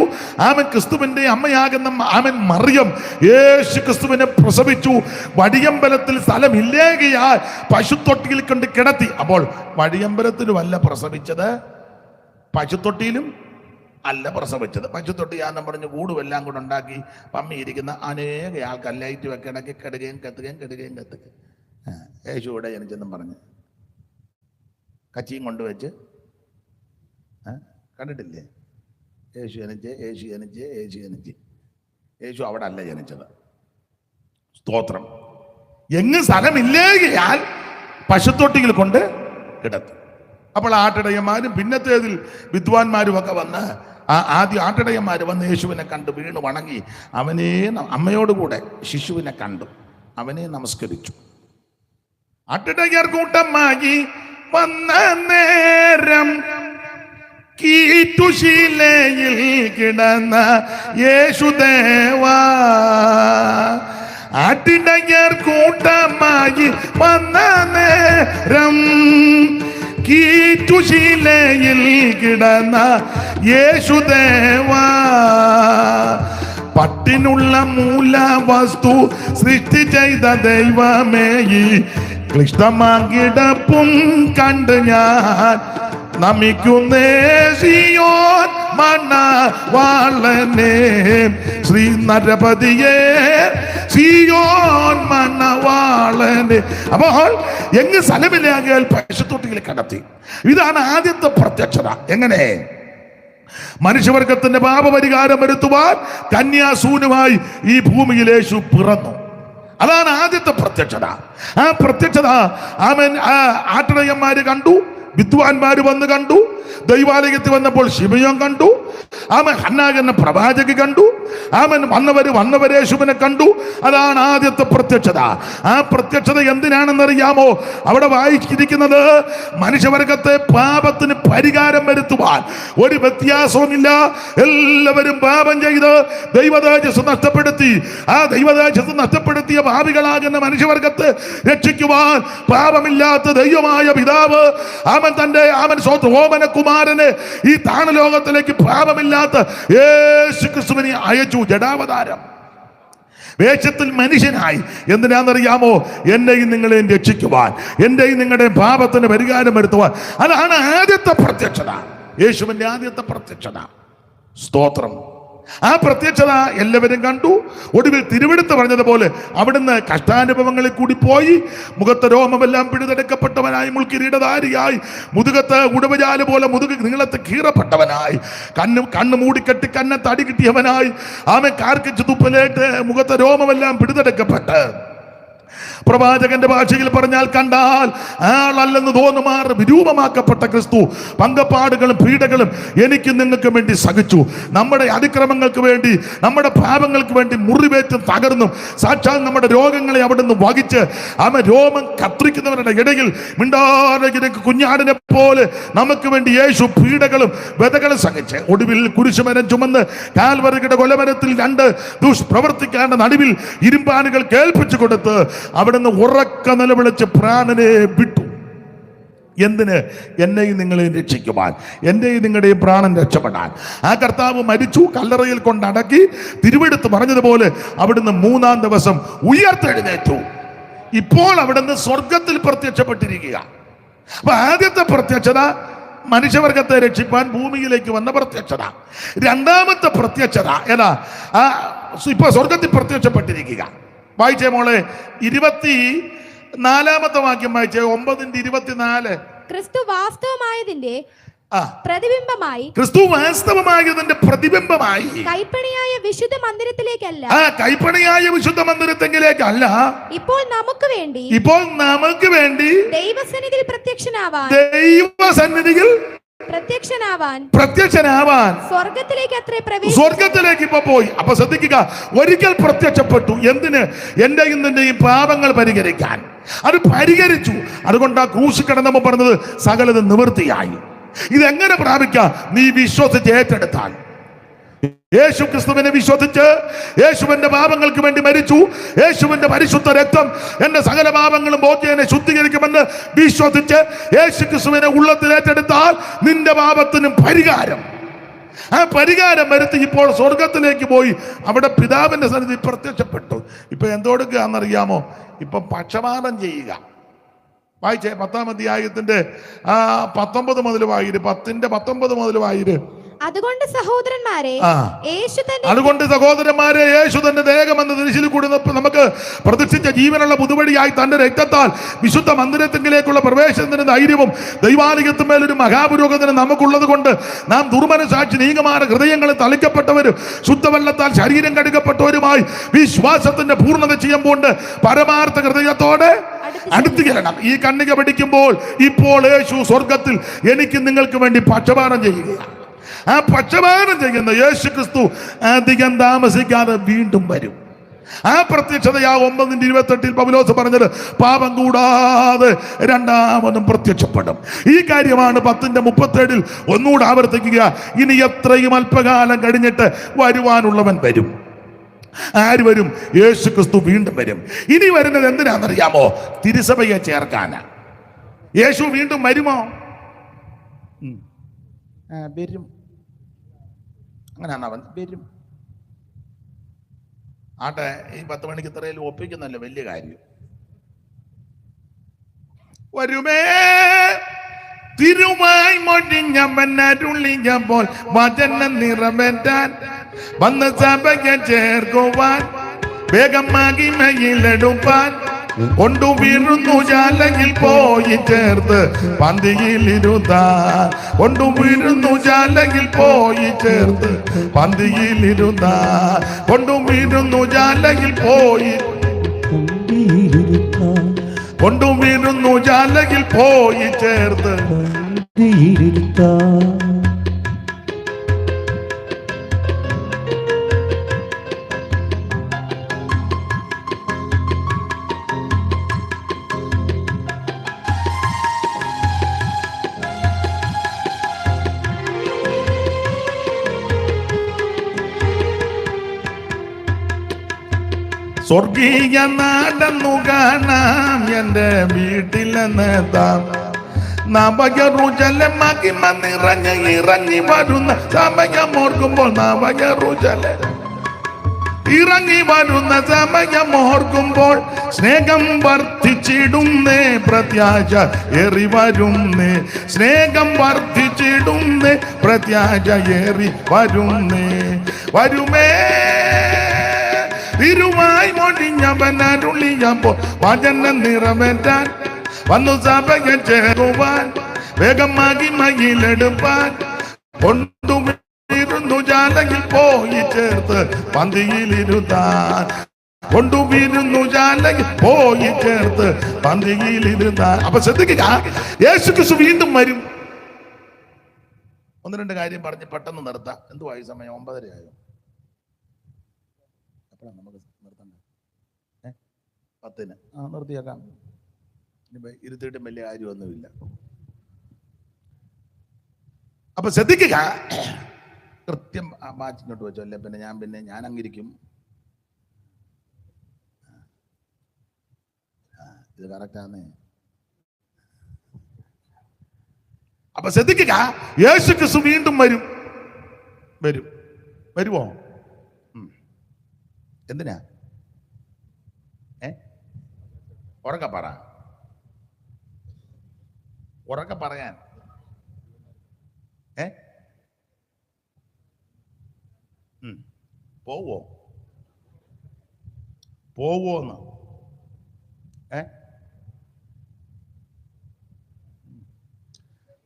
ആമൻ ക്രിസ്തുവിന്റെ അമ്മയാകുന്ന ആമൻ മറിയം യേശു ക്രിസ്തുവിനെ പ്രസവിച്ചു. വടിയമ്പലത്തിൽ സ്ഥലമില്ലേകയാൽ പശുത്തൊട്ടിയിൽ കൊണ്ട് കിടത്തി. അപ്പോൾ വടിയമ്പലത്തിലുമല്ല പ്രസവിച്ചത്, പശുത്തൊട്ടിയിലും അല്ല പ്രസവിച്ചത്. പശുത്തൊട്ടിയാന്നും പറഞ്ഞ് കൂടുമെല്ലാം കൂടെ ഉണ്ടാക്കി പമ്മിയിരിക്കുന്ന അനേക ആൾക്കാർ ലൈറ്റ് വെക്കിടക്കി കെടുകയും കത്തുകയും യേശു ഇവിടെ ജനിച്ചെന്നും പറഞ്ഞ് കച്ചിയും കൊണ്ടുവച്ച് കണ്ടിട്ടില്ലേ? യേശു ജനിച്ച്. യേശു അവിടെ അല്ല ജനിച്ചത്. സ്തോത്രം. എങ്ങും സ്ഥലമില്ലേകയാൽ പശുത്തൊട്ടിയിൽ കൊണ്ട് കിടത്തി. അപ്പോൾ ആട്ടിടയന്മാരും പിന്നത്തേതിൽ വിദ്വാൻമാരും ഒക്കെ വന്ന് ആദ്യം ആട്ടിടയന്മാർ വന്ന് യേശുവിനെ കണ്ടു വീണ് വണങ്ങി അവനെ അമ്മയോടുകൂടെ ശിശുവിനെ കണ്ടു അവനെ നമസ്കരിച്ചു. ആട്ടിടയർ കൂട്ടമായി വന്ന നേരം കീറ്റുശീലയിൽ കിടന്ന യേശുദേവാ. ആട്ടിടയർ കൂട്ടമായി വന്ന നേരം കീറ്റുശീലയിൽ കിടന്ന യേശുദേവാ. പട്ടിനുള്ള മൂലവസ്തു സൃഷ്ടി ചെയ്ത ദൈവമേ, ഈ ക്ലിഷ്ടമാകിടപ്പും കണ്ട് ഞാൻ നമിക്കുന്നേ സിയോൻ മണവാളനെ. ശ്രീ നരപതിയെ സിയോൻ മണവാളനെ. അപ്പോൾ എങ്ങ് സ്ഥലമില്ലാകിയാൽ പശുത്തൊട്ടിയിൽ കടത്തി. ഇതാണ് ആദ്യത്തെ പ്രത്യക്ഷത. എങ്ങനെ? മനുഷ്യവർഗത്തിന്റെ പാപപരിഹാരം വരുത്തുവാൻ കന്യാസൂനുമായി ഈ ഭൂമിയിൽ യേശു പിറന്നു. അതാണ് ആദ്യത്തെ പ്രത്യക്ഷത. ആ പ്രത്യക്ഷത ആമൻ ആട്ടിടയന്മാര് കണ്ടു, വിദ്വാൻമാര് വന്ന് കണ്ടു, ദൈവാലയത്തിൽ വന്നപ്പോൾ ശിമയോൻ കണ്ടു, ആമൻ ഹന്നാ എന്ന പ്രവാചക കണ്ടു, ആമൻ വന്നവരെ യേശുവിനെ കണ്ടു. അതാണ് ആദ്യത്തെ പ്രത്യക്ഷത. ആ പ്രത്യക്ഷത എന്തിനാണെന്നറിയാമോ? അവിടെ വായിച്ചിരിക്കുന്നത് മനുഷ്യവർഗത്തെ പാപത്തിന് പരിഹാരം വരുത്തുവാൻ ഒരു വ്യത്യാസവുമില്ല. എല്ലാവരും പാപം ചെയ്ത് ദൈവതേജസ് നഷ്ടപ്പെടുത്തി. ആ ദൈവതേജസ് നഷ്ടപ്പെടുത്തിയ പാപികളാകുന്ന മനുഷ്യവർഗത്തെ രക്ഷിക്കുവാൻ പാപമില്ലാത്ത ദൈവമായ പിതാവ് ഓമനകുമാരനെ ഈ താണലോകത്തിലേക്ക് പാപമില്ലാത്ത യേശു ക്രിസ്തുവിനെ അയച്ചു. ജഡാവതാരം വേഷത്തിൽ മനുഷ്യനായി. എന്തിനാണെന്നറിയാമോ? എന്നെയും നിങ്ങളെയും രക്ഷിക്കുവാൻ, എന്റെയും നിങ്ങളുടെ പാപത്തിന് പരിഹാരം വരുത്തുവാൻ. അതാണ് ആദ്യത്തെ പ്രത്യക്ഷത, യേശുവിന്റെ ആദ്യത്തെ പ്രത്യക്ഷത. സ്തോത്രം. ആ പ്രത്യക്ഷത എല്ലാവരും കണ്ടു. ഒടുവിൽ തിരുവെടുത്ത് പറഞ്ഞതുപോലെ അവിടുന്ന് കഷ്ടാനുഭവങ്ങളിൽ കൂടി പോയി. മുഖത്ത് രോമമെല്ലാം പിഴുതെടുക്കപ്പെട്ടവനായി, മുൾക്കിരീടധാരിയായി, മുതുകത്ത് ഉടവജാല് പോലെ മുതുക് നീളത്ത് കീറപ്പെട്ടവനായി, കണ്ണ് മൂടിക്കെട്ടി കന്നത്ത് അടി കിട്ടിയവനായി, ആമൻ കാർക്കിച്ച് തുപ്പലേറ്റ് മുഖത്തെ രോമമെല്ലാം പിഴുതെടുക്കപ്പെട്ട്, പ്രവാചകന്റെ ഭാഷയിൽ പറഞ്ഞാൽ കണ്ടാൽ ആളല്ലെന്ന് തോന്നുമാർ വിരൂപമാക്കപ്പെട്ട ക്രിസ്തു പങ്കപ്പാടുകളും പീഡകളും എനിക്ക് നിങ്ങൾക്ക് വേണ്ടി സഹിച്ചു. നമ്മുടെ അതിക്രമങ്ങൾക്ക് വേണ്ടി, നമ്മുടെ പാപങ്ങൾക്ക് വേണ്ടി മുറിവേറ്റും തകർന്നും സാക്ഷാൽ നമ്മുടെ രോഗങ്ങളെ അവിടുന്ന് വഹിച്ച് രോമം കത്രിക്കുന്നവരുടെ ഇടയിൽ മിണ്ടാതെ കുഞ്ഞാടിനെ പോലെ നമുക്ക് വേണ്ടി യേശു പീഡകളും വ്യതകളും സഹിച്ച് ഒടുവിൽ കുരിശുമരം ചുമന്ന് കാൽവറിയുടെ കൊലമരത്തിൽ 2 ദുഷ്പ്രവർത്തിക്കാരുടെ നടുവിൽ ഇരുമ്പാനുകൾ കേൾപ്പിച്ചു കൊടുത്ത് അവിടുന്ന് ഉറക്ക നിലവിളിച്ച് പ്രാണനെ വിട്ടു. എന്തിന്? എന്നെയും നിങ്ങളെയും രക്ഷിക്കുവാൻ, എന്റെയും നിങ്ങളുടെയും പ്രാണൻ രക്ഷപ്പെടാൻ. ആ കർത്താവ് മരിച്ചു, കല്ലറയിൽ കൊണ്ടടക്കി, തിരുവെടുത്ത് പറഞ്ഞതുപോലെ അവിടുന്ന് മൂന്നാം ദിവസം ഉയർത്തെഴുന്നേറ്റു. ഇപ്പോൾ അവിടുന്ന് സ്വർഗത്തിൽ പ്രത്യക്ഷപ്പെട്ടിരിക്കുക. അപ്പൊ ആദ്യത്തെ പ്രത്യക്ഷത മനുഷ്യവർഗത്തെ രക്ഷിപ്പാൻ ഭൂമിയിലേക്ക് വന്ന പ്രത്യക്ഷത. രണ്ടാമത്തെ പ്രത്യക്ഷത ഏതാ? ഇപ്പൊ സ്വർഗത്തിൽ പ്രത്യക്ഷപ്പെട്ടിരിക്കുക. വായിച്ചേ മോളെ, 24-ാമത്തെ വാക്യം വായിച്ചേ, 9:24.
ക്രിസ്തു വാസ്തവമായതിന്റെ പ്രതിബിംബമായി,
ക്രിസ്തു വാസ്തവമായതിന്റെ പ്രതിബിംബമായി
കൈപ്പണിയായ വിശുദ്ധ മന്ദിരത്തിലേക്കല്ല,
കൈപ്പണിയായ വിശുദ്ധ മന്ദിരത്തിലേക്കല്ല,
ഇപ്പോൾ നമുക്ക് വേണ്ടി ദൈവസന്നിധിയിൽ പ്രത്യക്ഷനാവാൻ
സ്വർഗത്തിലേക്ക് ഇപ്പൊ പോയി. അപ്പൊ ശ്രദ്ധിക്കുക, ഒരിക്കൽ പ്രത്യക്ഷപ്പെട്ടു. എന്തിന്? എന്റെയും നിന്റെയും പാപങ്ങൾ പരിഹരിക്കാൻ. അത് പരിഹരിച്ചു. അതുകൊണ്ട് ആ ക്രൂശിൽ കിടന്നപ്പോൾ പറഞ്ഞത് സകലത് നിവൃത്തിയായി. ഇതെങ്ങനെ പ്രാപിക്കാം? നീ വിശ്വസിച്ച് ഏറ്റെടുത്താൽ. യേശു ക്രിസ്തുവിനെ വിശ്വസിച്ച്, യേശുവിന്റെ പാപങ്ങൾക്ക് വേണ്ടി മരിച്ചു, യേശുവിന്റെ പരിശുദ്ധ രക്തം എന്റെ സകല പാപങ്ങളും ബോധ്യനെ ശുദ്ധീകരിക്കുമെന്ന് വിശ്വസിച്ച് യേശു ക്രിസ്തുവിനെ ഉള്ളത്തിൽ ഏറ്റെടുത്താൽ നിന്റെ പാപത്തിനും പരിഹാരം. ആ പരിഹാരം വരുത്തി ഇപ്പോൾ സ്വർഗത്തിലേക്ക് പോയി അവിടെ പിതാവിന്റെ സന്നിധി പ്രത്യക്ഷപ്പെട്ടു. ഇപ്പൊ എന്തോടുക്കുകയെന്നറിയാമോ? ഇപ്പൊ പക്ഷപാതം ചെയ്യുക. വായിച്ചേ 10-ാം അധ്യായത്തിന്റെ 19 മുതൽ വായിര്, 10-19 മുതൽ വായിര്.
അതുകൊണ്ട് സഹോദരന്മാരെ,
യേശു തന്റെ ദേഹമെന്ന തിരിച്ചിൽ കൂടി നമുക്ക് പ്രതിഷ്ഠിച്ച ജീവനുള്ള പുതുവഴിയായി തന്റെ രക്തത്താൽ വിശുദ്ധ മന്ദിരത്തിലേക്കുള്ള പ്രവേശനത്തിന് ധൈര്യവും ദൈവാലയത്തിന്മേലൊരു മഹാപുരോഗതിന് നമുക്കുള്ളത് കൊണ്ട് നാം ദുർമനസാക്ഷി നീങ്ങമാന ഹൃദയങ്ങളിൽ തളിക്കപ്പെട്ടവരും ശുദ്ധവെള്ളത്താൽ ശരീരം കഴുകപ്പെട്ടവരുമായി വിശ്വാസത്തിന്റെ പൂർണ്ണത ചെയ്യുമ്പോൾ പരമാർത്ഥ ഹൃദയത്തോടെ അടുത്തു ചെല്ലണം. ഈ കണ്ണിക പിടിക്കുമ്പോൾ ഇപ്പോൾ യേശു സ്വർഗത്തിൽ എനിക്ക് നിങ്ങൾക്ക് വേണ്ടി പക്ഷപാതം ചെയ്യുകയാണ്. ആ പക്ഷപാതം ചെയ്യുന്ന യേശു ക്രിസ്തു അധികം താമസിക്കാതെ വീണ്ടും വരും. ആ പ്രത്യക്ഷത 9:28 പൗലോസ് പറഞ്ഞത് പാപം കൂടാതെ രണ്ടാമതും പ്രത്യക്ഷപ്പെടും. ഈ കാര്യമാണ് 10:37 ഒന്നുകൂടെ ആവർത്തിക്കുക. ഇനി എത്രയും അല്പകാലം കഴിഞ്ഞിട്ട് വരുവാനുള്ളവൻ വരും. ആര് വരും? യേശു ക്രിസ്തു വീണ്ടും വരും. ഇനി വരുന്നത് എന്തിനാണെന്നറിയാമോ? തിരുസഭയെ ചേർക്കാനാ. യേശു വീണ്ടും വരുമോ? വരും. അങ്ങനെയാണ് അവൻ വരും. ആട്ടെ, ഈ 10 മണിക്ക് ഇത്രയും ഒപ്പിക്കുന്നല്ലോ വലിയ കാര്യം. വരുമേ തിരുവായി മൊഴിഞ്ഞവനരുളിഞ്ഞപ്പോൾ വചനം നിറവേറ്റാൻ വന്ന സഭയെ ചേർക്കുവാൻ വേഗം മഹിമയിലെടുപ്പാൻ കൊണ്ടുവീഴുന്നു ജാലയിൽ പോയി ചേർത്ത് പന്തിയിലിരുത്താൻ. കൊണ്ടുവീഴുന്നു ജാലയിൽ പോയി ചേർത്ത് പന്തിയിലിരുത്താൻ. കൊണ്ടുവീഴുന്നു ജാലയിൽ പോയി കൊണ്ടുവീഴുന്നു ജാലയിൽ പോയി ചേർത്ത് സ്വർഗീയ നാടെന്നു കാണാം എന്റെ വീട്ടിലെന്നെത്താം. നവയറുജല മഹിമ നിറഞ്ഞ് ഇറങ്ങി വരുന്ന സമയമോർക്കുമ്പോൾ നവയറുജല ഇറങ്ങി വരുന്ന സമയമോർക്കുമ്പോൾ സ്നേഹം വർദ്ധിച്ചിടുന്നേ, പ്രത്യാശ ഏറി വരുന്നേ. സ്നേഹം വർദ്ധിച്ചിടുന്നേ, പ്രത്യാശ ഏറി വരുന്നേ. വരുമേ തിരുവായി മൊഴിഞ്ഞവനരുളിയപ്പോൾ വചനം നിറവേറ്റാൻ വന്നു സഭയെ ചേരുവാൻ വേഗം മഹിമയിലെടുപ്പാൻ കൊണ്ടുവീഴുന്നു ജാലയിൽ പോയി ചേർത്ത് പന്തിയിലിരുത്താൻ. കൊണ്ടുവീഴുന്നു ജാലയിൽ പോയി ചേർത്ത് പന്തിയിലിരുത്താൻ. അപ്പൊ ശ്രദ്ധിക്കുക, യേശു ക്രിസ്തു വീണ്ടും വരും. 1-2 കാര്യം പറഞ്ഞ് പെട്ടെന്ന് നിർത്താം. എന്തുവായി സമയം? 9:30 ആയോ? നമുക്ക് നിർത്തണ്ട. 10-ന് നിർത്തിയേക്കാം. ഇരുത്തിയിട്ടും വലിയ കാര്യമൊന്നുമില്ല. അപ്പൊ ശ്രദ്ധിക്കുക, കൃത്യം മാറ്റിങ്ങോട്ട് വെച്ചോ, അല്ലേ പിന്നെ ഞാൻ അങ്ങിരിക്കും. ഇത് കറക്റ്റാന്നേ. അപ്പൊ ശ്രദ്ധിക്കുക, യേശു ക്രിസ്തു വീണ്ടും വരും. വരുമോ? എന്തിനാ? ഉറക്കെ പറ, ഉറക്കെ പറയാൻ. പോവോന്ന്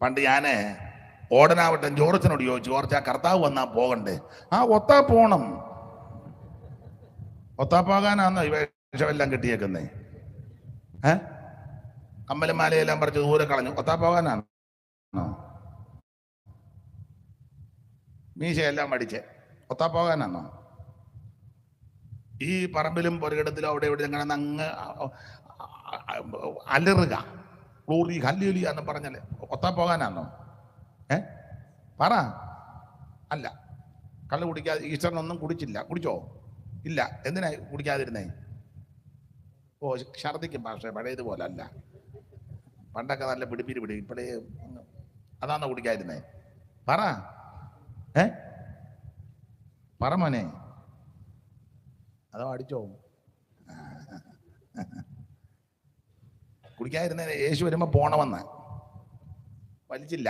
പണ്ട് ഞാന് ഓടനാവട്ടം ജോർജിനോട് ചോദിച്ചു, ജോർജ്, ആ കർത്താവ് വന്നാ പോകണ്ടേ? ഒത്താ പോണം. ഒത്താപ്പോകാനാന്നോ ഈ വേഷമെല്ലാം കിട്ടിയേക്കുന്നേ? കമ്മലും മാലയെല്ലാം പറിച്ച് ദൂരെ കളഞ്ഞു. ഒത്താപ്പോകാനാണോ? മീശയെല്ലാം മടിച്ച് ഒത്താപ്പോകാനാണോ? ഈ പറമ്പിലും പൊരകിടത്തിലും അവിടെ ഇവിടെ അങ്ങനെ അങ്ങ് അലറുക, ക്ലോറി ഹല്ലേലൂയ എന്ന് പറഞ്ഞാല് ഒത്താപ്പോകാനാണോ? പറ. അല്ല. കള്ള് കുടിക്കാതെ ഈശ്വരനൊന്നും കുടിച്ചില്ല. കുടിച്ചോ? ഇല്ല. എന്തിനാ കുടിക്കാതിരുന്നേ? ഛർദിക്കും. പക്ഷേ പഴയതുപോലെ അല്ല. പണ്ടൊക്കെ നല്ല പിടി ഇപ്പോഴേ അതാണോ കുടിക്കാതിരുന്നേ? പറ. പറ മോനെ. അതോ അടിച്ചോ? കുടിക്കാതിരുന്ന യേശു വരുമ്പോ പോണമെന്ന് വലിച്ചില്ല.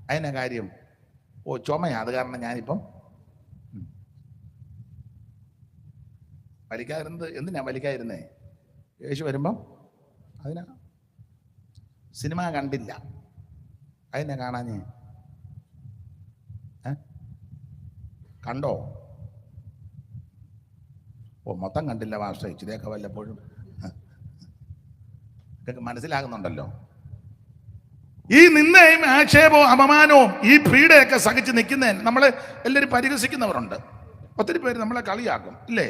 അതിനാ കാര്യം. ചുമയാ, അത് കാരണം ഞാനിപ്പം വലിക്കാതിരുന്നത്. എന്തിനാ വലിക്കാതിരുന്നേ? യേശു വരുമ്പം അതിനാ. സിനിമ കണ്ടില്ല, അതിനാ കാണാഞ്ഞേ? കണ്ടോ? മൊത്തം കണ്ടില്ല ഭാഷ, ഇച്ചിരിയൊക്കെ വല്ലപ്പോഴും ഇതൊക്കെ മനസ്സിലാകുന്നുണ്ടല്ലോ. ഈ നിന്നയും ആക്ഷേപവും അപമാനവും ഈ പീഡയൊക്കെ സഹിച്ച് നിൽക്കുന്നതിന് നമ്മളെ എല്ലാവരും പരിഹസിക്കുന്നവരുണ്ട്. ഒത്തിരി പേര് നമ്മളെ കളിയാക്കും, ഇല്ലേ?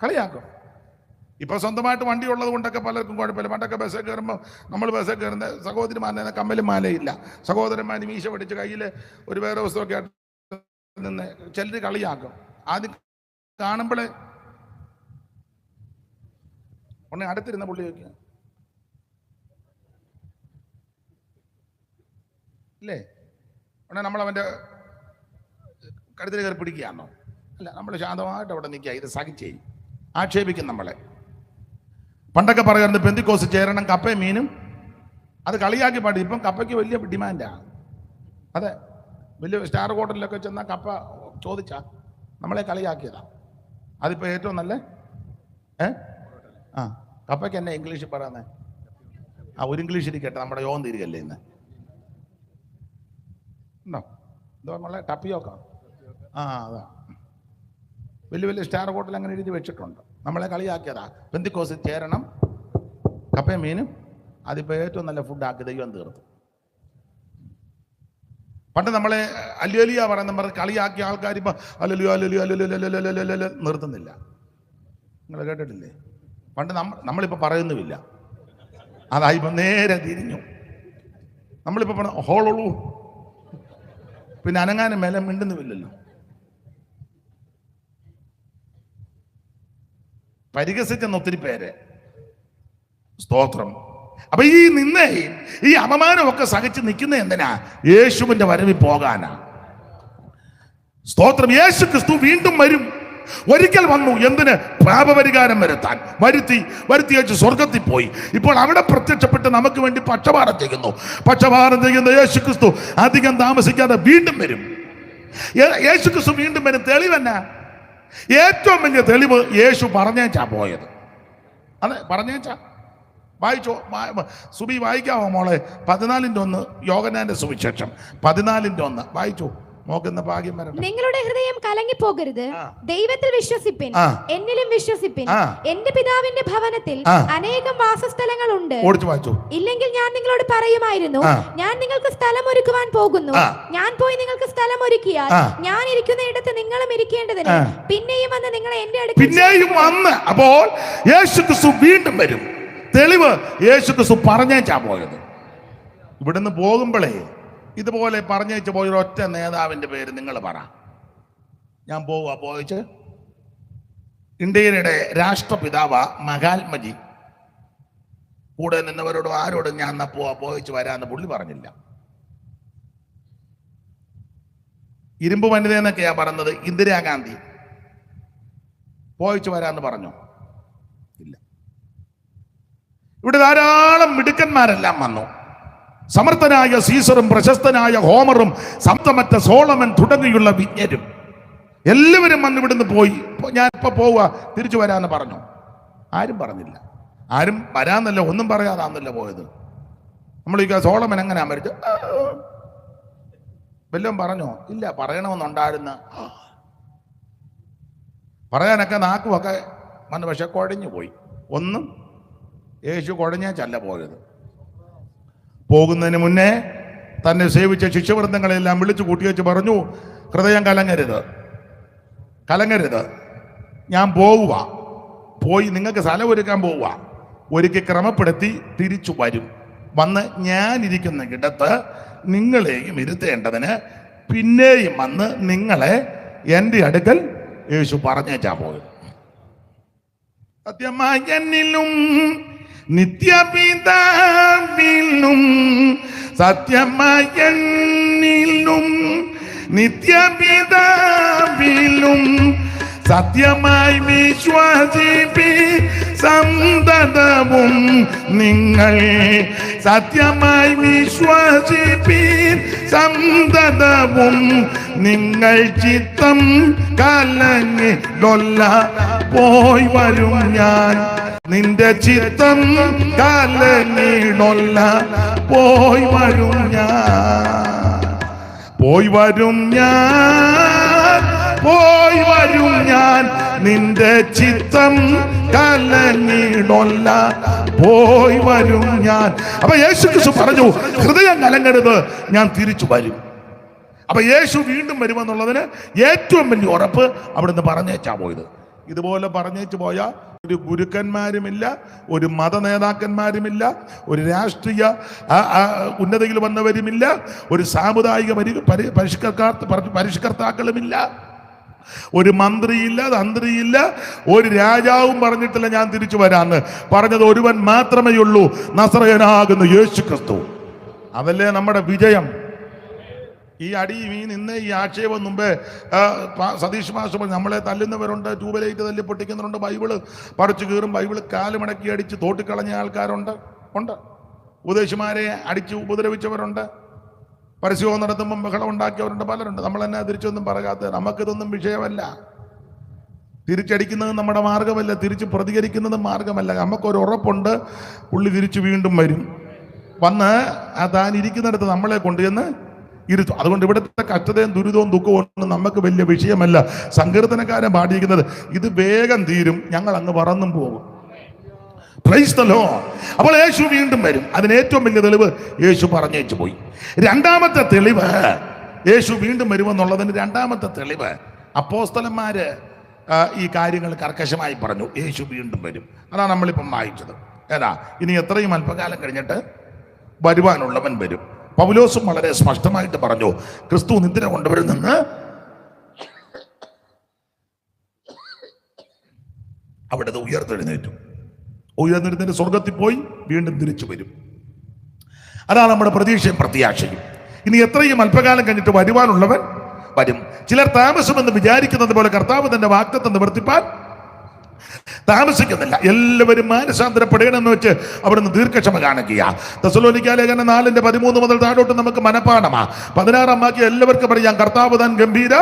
കളിയാക്കും. ഇപ്പൊ സ്വന്തമായിട്ട് വണ്ടി ഉള്ളത് കൊണ്ടൊക്കെ പലർക്കും കുഴപ്പമില്ല. പണ്ടൊക്കെ ബസ്സിൽ കയറുമ്പോൾ നമ്മൾ ബസ്സിൽ കയറുന്ന സഹോദരിമാരുടെ കമ്മലും മാലയില്ല, സഹോദരന്മാർ മീശ പിടിച്ച് കയ്യിൽ ഒരു വേറെ പുസ്തകമൊക്കെ ആയിട്ട് നിന്ന് ചിലർ കളിയാക്കും. ആദ്യം കാണുമ്പോഴേ ഉടനെ അടുത്തിരുന്ന പുള്ളി വയ്ക്കുക, ഇല്ലേ? ഉടനെ നമ്മളവൻ്റെ കരുത്തിൽ കയറി പിടിക്കുകയാണോ? അല്ല, നമ്മൾ ശാന്തമായിട്ട് അവിടെ നിൽക്കുക. ഇത് സഹിച്ചേ ആക്ഷേപിക്കും നമ്മളെ. പണ്ടൊക്കെ പറയാറുണ്ട് പെന്തിക്കോസ് ചേരണം കപ്പയും മീനും. അത് കളിയാക്കി പാടി. ഇപ്പം കപ്പയ്ക്ക് വലിയ ഡിമാൻഡാണ്. അതെ, വലിയ സ്റ്റാർ ഹോട്ടലിലൊക്കെ ചെന്നാൽ കപ്പ ചോദിച്ചാൽ നമ്മളെ കളിയാക്കിയതാ. അതിപ്പോൾ ഏറ്റവും നല്ല കപ്പയ്ക്ക് എന്നെ ഇംഗ്ലീഷിൽ പറയുന്നത്. ഒരു ഇംഗ്ലീഷ് ഇരിക്കട്ടെ, നമ്മുടെ യോഗം തീരുകയല്ലേ ഇന്ന്. ഉണ്ടോ? എന്തോ നമ്മളെ ടപ്പിയൊക്കെ അതാ വലിയ വലിയ സ്റ്റാർ ഹോട്ടൽ അങ്ങനെ എഴുതി വെച്ചിട്ടുണ്ട്. നമ്മളെ കളിയാക്കിയതാ. പെന്തിക്കോസിൽ ചേരണം കപ്പയും മീനും. അതിപ്പോൾ ഏറ്റവും നല്ല ഫുഡാക്കി ദൈവം തീർത്തു. പണ്ട് നമ്മളെ അല്ലേലിയ പറയുന്ന കളിയാക്കിയ ആൾക്കാർ ഇപ്പം അല്ലലിയോ അല്ലലിയോ അല്ലല്ലോ നിർത്തുന്നില്ല. നിങ്ങൾ കേട്ടിട്ടില്ലേ? പണ്ട് നമ്മളിപ്പോൾ പറയുന്നുമില്ല. അതായിപ്പം നേരെ തിരിഞ്ഞു. നമ്മളിപ്പോൾ പറഞ്ഞ ഹോളുള്ളൂ, പിന്നെ അനങ്ങാനും മേലെ മിണ്ടുന്നുമില്ലല്ലോ. പരിഹസിച്ചെന്ന് ഒത്തിരി പേര്. സ്തോത്രം. അപ്പൊ ഈ നിന്നയും ഈ അപമാനമൊക്കെ സഹിച്ച് നിൽക്കുന്ന എന്തിനാ? യേശുവിന്റെ വരവിൽ പോകാനാ. സ്തോത്രം. യേശു ക്രിസ്തു വീണ്ടും വരും. ഒരിക്കൽ വന്നു. എന്തിന്? പാപപരിഹാരം വരുത്താൻ. വരുത്തിയേച്ച് സ്വർഗത്തിൽ പോയി. ഇപ്പോൾ അവിടെ പ്രത്യക്ഷപ്പെട്ട് നമുക്ക് വേണ്ടി പക്ഷപാതം ചെയ്യുന്ന യേശു ക്രിസ്തു അധികം താമസിക്കാതെ വീണ്ടും വരും. യേശു ക്രിസ്തു വീണ്ടും വരും. തെളിവെന്നാ? ഏറ്റവും വലിയ തെളിവ് യേശു പറഞ്ഞേച്ചാ പോയത്. അതെ, പറഞ്ഞേച്ചാ. വായിച്ചോ, സുബി വായിക്കാമോ മോളെ? 14:1 യോഹന്നാന്റെ സുവിശേഷം 14:1 വായിച്ചോ. നോക്കുന്ന ഭാഗ്യം വരണം.
നിങ്ങളുടെ ഹൃദയം കലങ്ങിപ്പോകരുത്. ദൈവത്തിൽ വിശ്വസിപ്പിൻ, എന്നിലും വിശ്വസിപ്പിൻ. എന്റെ പിതാവിന്റെ ഭവനത്തിൽ അനേകം വാസസ്ഥലങ്ങളുണ്ട്. ഇല്ലെങ്കിൽ ഞാൻ നിങ്ങളോട് പറയുമായിരുന്നു, ഞാൻ നിങ്ങൾക്ക് സ്ഥലം ഒരുക്കുവാൻ പോകുന്നു. ഞാൻ പോയി നിങ്ങൾക്ക് സ്ഥലം ഒരുക്കിയാൽ ഞാൻ ഇരിക്കുന്ന ഇടത്ത് നിങ്ങളും ഇരിക്കേണ്ടതിന് പിന്നെയും വന്ന് നിങ്ങളെ എന്റെ അടുത്ത്
പിന്നെയും വന്ന്. അപ്പോൾ യേശു ക്രിസ്തു വീണ്ടും വരും. തെളിവ് യേശു ക്രിസ്തു പറഞ്ഞേച്ചാ പോയത്. ഇവിടുന്ന് പോകുമ്പോഴേ ഇതുപോലെ പറഞ്ഞേച്ച് പോയൊരൊറ്റ നേതാവിന്റെ പേര് നിങ്ങൾ പറ. ഞാൻ പോയിച്ച് ഇന്ത്യയുടെ രാഷ്ട്രപിതാവ് മഹാത്മജി. കൂടെ നിന്നവരോടും ആരോടും ഞാൻ എന്നാ പോയിച്ച് വരാമെന്ന് പുള്ളി പറഞ്ഞില്ല. ഇരുമ്പ് വനിത എന്നൊക്കെയാ പറഞ്ഞത്. ഇന്ദിരാഗാന്ധി പോയിച്ച് വരാമെന്ന് പറഞ്ഞോ? ഇല്ല. ഇവിടെ ധാരാളം മിടുക്കന്മാരെല്ലാം വന്നു. സമർത്ഥനായ സീസറും പ്രശസ്തനായ ഹോമറും സപ്തമറ്റ സോളമൻ തുടങ്ങിയുള്ള വിജ്ഞരും എല്ലാവരും വന്ന് ഇവിടുന്ന് പോയി. ഞാൻ ഇപ്പൊ പോവുക, തിരിച്ചു വരാന്ന് പറഞ്ഞു. ആരും പറഞ്ഞില്ല. ആരും വരാന്നല്ല, ഒന്നും പറയാതാന്നല്ല പോയത്. നമ്മൾ ഈ സോളമൻ എങ്ങനെയാ മരിച്ചു? വല്ലതും പറഞ്ഞോ? ഇല്ല. പറയണമെന്നുണ്ടായിരുന്ന പറയാനൊക്കെ നാക്കുമൊക്കെ വന്ന്, പക്ഷെ കുഴഞ്ഞു പോയി. ഒന്നും യേശു കുഴഞ്ഞേച്ചല്ല പോയത്. പോകുന്നതിന് മുന്നേ തന്നെ സേവിച്ച ശിഷ്യവൃന്ദങ്ങളെല്ലാം വിളിച്ചു കൂട്ടി വെച്ച് പറഞ്ഞു, ഹൃദയം കലങ്ങരുത്, ഞാൻ പോവുക, പോയി നിങ്ങൾക്ക് സ്ഥലം ഒരുക്കാൻ പോവുക, ഒരുക്കി ക്രമപ്പെടുത്തി തിരിച്ചു വരും. വന്ന് ഞാനിരിക്കുന്ന ഇടത്ത് നിങ്ങളെയും ഇരുത്തേണ്ടതിന് പിന്നെയും വന്ന് നിങ്ങളെ എൻ്റെ അടുക്കൽ യേശു പറഞ്ഞേച്ചാ പോയത്. സത്യമായി എന്നിലും നിത്യപിതാവിലും, സത്യമായി എന്നിലും നിത്യപിതാവിലും, സത്യമായി വിശ്വസിപ്പി സന്തതവും നിങ്ങൾ, സത്യമായി വിശ്വസിപ്പി സന്തതവും നിങ്ങൾ. ചിത്തം കലങ്ങിടൊല്ല പോയി വരും ഞാൻ, നിന്റെ ചിത്തം കലങ്ങിടൊല്ല പോയി വരും ഞാൻ, പോയി വരും ഞാൻ, പോയി വരും ഞാൻ, നിന്റെ ചിത്തം കലങ്ങിടൊല്ല പോയി വരും ഞാൻ. അപ്പൊ യേശു ക്രിസ്തു പറഞ്ഞു, ഹൃദയം കലങ്ങരുത്, ഞാൻ തിരിച്ചു വരും. അപ്പൊ യേശു വീണ്ടും വരുമെന്നുള്ളതിന് ഏറ്റവും വലിയ ഉറപ്പ് അവിടുന്ന് പറഞ്ഞേച്ചാ പോയത്. ഇതുപോലെ പറഞ്ഞേച്ചു പോയ ഒരു ഗുരുക്കന്മാരുമില്ല, ഒരു മത നേതാക്കന്മാരുമില്ല, ഒരു രാഷ്ട്രീയ ഉന്നതയിൽ വന്നവരുമില്ല, ഒരു സാമുദായിക പരിഷ്കർത്താക്കളുമില്ല, ഒരു മന്ത്രിയില്ല, തന്ത്രിയില്ല, ഒരു രാജാവും പറഞ്ഞിട്ടില്ല ഞാൻ തിരിച്ചു വരാന്ന്. പറഞ്ഞത് ഒരുവൻ മാത്രമേ ഉള്ളൂ, നസറയനാകുന്ന യേശു ക്രിസ്തു. അതല്ലേ നമ്മുടെ വിജയം. ഈ അടിയും ഈ നിന്ന് ഈ ആക്ഷേപം മുമ്പേ സതീഷ് മാസ്റ്റർ നമ്മളെ തല്ലുന്നവരുണ്ട്, ട്യൂബലൈറ്റ് തല്ലി പൊട്ടിക്കുന്നവരുണ്ട്, ബൈബിള് പറിച്ചു കീറും, ബൈബിള് കാലുമടക്കി അടിച്ച് തോട്ടിക്കളഞ്ഞ ആൾക്കാരുണ്ട്, ഉണ്ട്. ഉപദേശിമാരെ അടിച്ച് ഉപദ്രവിച്ചവരുണ്ട്, പരസ്യവും നടത്തുമ്പം ബഹളം ഉണ്ടാക്കിയവരുണ്ട്, പലരുണ്ട്. നമ്മൾ തന്നെ തിരിച്ചൊന്നും പറയാത്ത, നമുക്കിതൊന്നും വിഷയമല്ല. തിരിച്ചടിക്കുന്നത് നമ്മുടെ മാർഗമല്ല, തിരിച്ച് പ്രതികരിക്കുന്നത് മാർഗമല്ല. നമുക്കൊരു ഉറപ്പുണ്ട്, പുള്ളി തിരിച്ചു വീണ്ടും വരും. വന്ന് താൻ ഇരിക്കുന്നിടത്ത് നമ്മളെ കൊണ്ടുചെന്ന് ഇരുത്തും. അതുകൊണ്ട് ഇവിടുത്തെ കഷ്ടതയും ദുരിതവും ദുഃഖവും ഒന്നും നമുക്ക് വലിയ വിഷയമല്ല. സങ്കീർത്തനക്കാരൻ പാടിയിരിക്കുന്നത്, ഇത് വേഗം തീരും, ഞങ്ങൾ അങ്ങ് പറന്നും പോകും. Praise the Lord. അപ്പോൾ യേശു വീണ്ടും വരും. അതിന് ഏറ്റവും വലിയ തെളിവ് യേശു പറഞ്ഞേച്ചു പോയി. രണ്ടാമത്തെ തെളിവ്, യേശു വീണ്ടും വരുമെന്നുള്ളതിന് രണ്ടാമത്തെ തെളിവ്, അപ്പോസ്തലന്മാര് ഈ കാര്യങ്ങൾ കർക്കശമായി പറഞ്ഞു, യേശു വീണ്ടും വരും. അതാണ് നമ്മളിപ്പം വായിച്ചത്. ഏതാ, ഇനി എത്രയും അല്പകാലം കഴിഞ്ഞിട്ട് വരുവാനുള്ളവൻ വരും. പൗലോസും വളരെ സ്പഷ്ടമായിട്ട് പറഞ്ഞു, ക്രിസ്തു നിദ്ര കൊണ്ടുവരുന്നെന്ന് അവിടുത്തെ ഉയർത്തെഴുന്നേറ്റ് സ്വർഗത്തിൽ പോയി വീണ്ടും തിരിച്ചു വരും. അതാണ് നമ്മുടെ പ്രതീക്ഷയും പ്രത്യാശയും. ഇനി എത്രയും അല്പകാലം കഴിഞ്ഞിട്ട് വരുവാനുള്ളവൻ വരും. ചിലർ താമസമെന്ന് വിചാരിക്കുന്നത് പോലെ കർത്താവ് തന്റെ വാഗ്ദത്തം നിവർത്തിപ്പാൻ താമസിക്കുന്നില്ല. എല്ലാവരും മാനസാന്തരപ്പെടണമെന്ന് വെച്ച് അവിടുന്ന് ദീർഘക്ഷമ കാണിക്കുക. തെസ്സലോനിക്ക ലേഖനം 4:13 മുതൽ താഴോട്ട് നമുക്ക് മനപ്പാഠമാ. 16 വാക്യം എല്ലാവർക്കും പറയാം, കർത്താവ് താൻ ഗംഭീര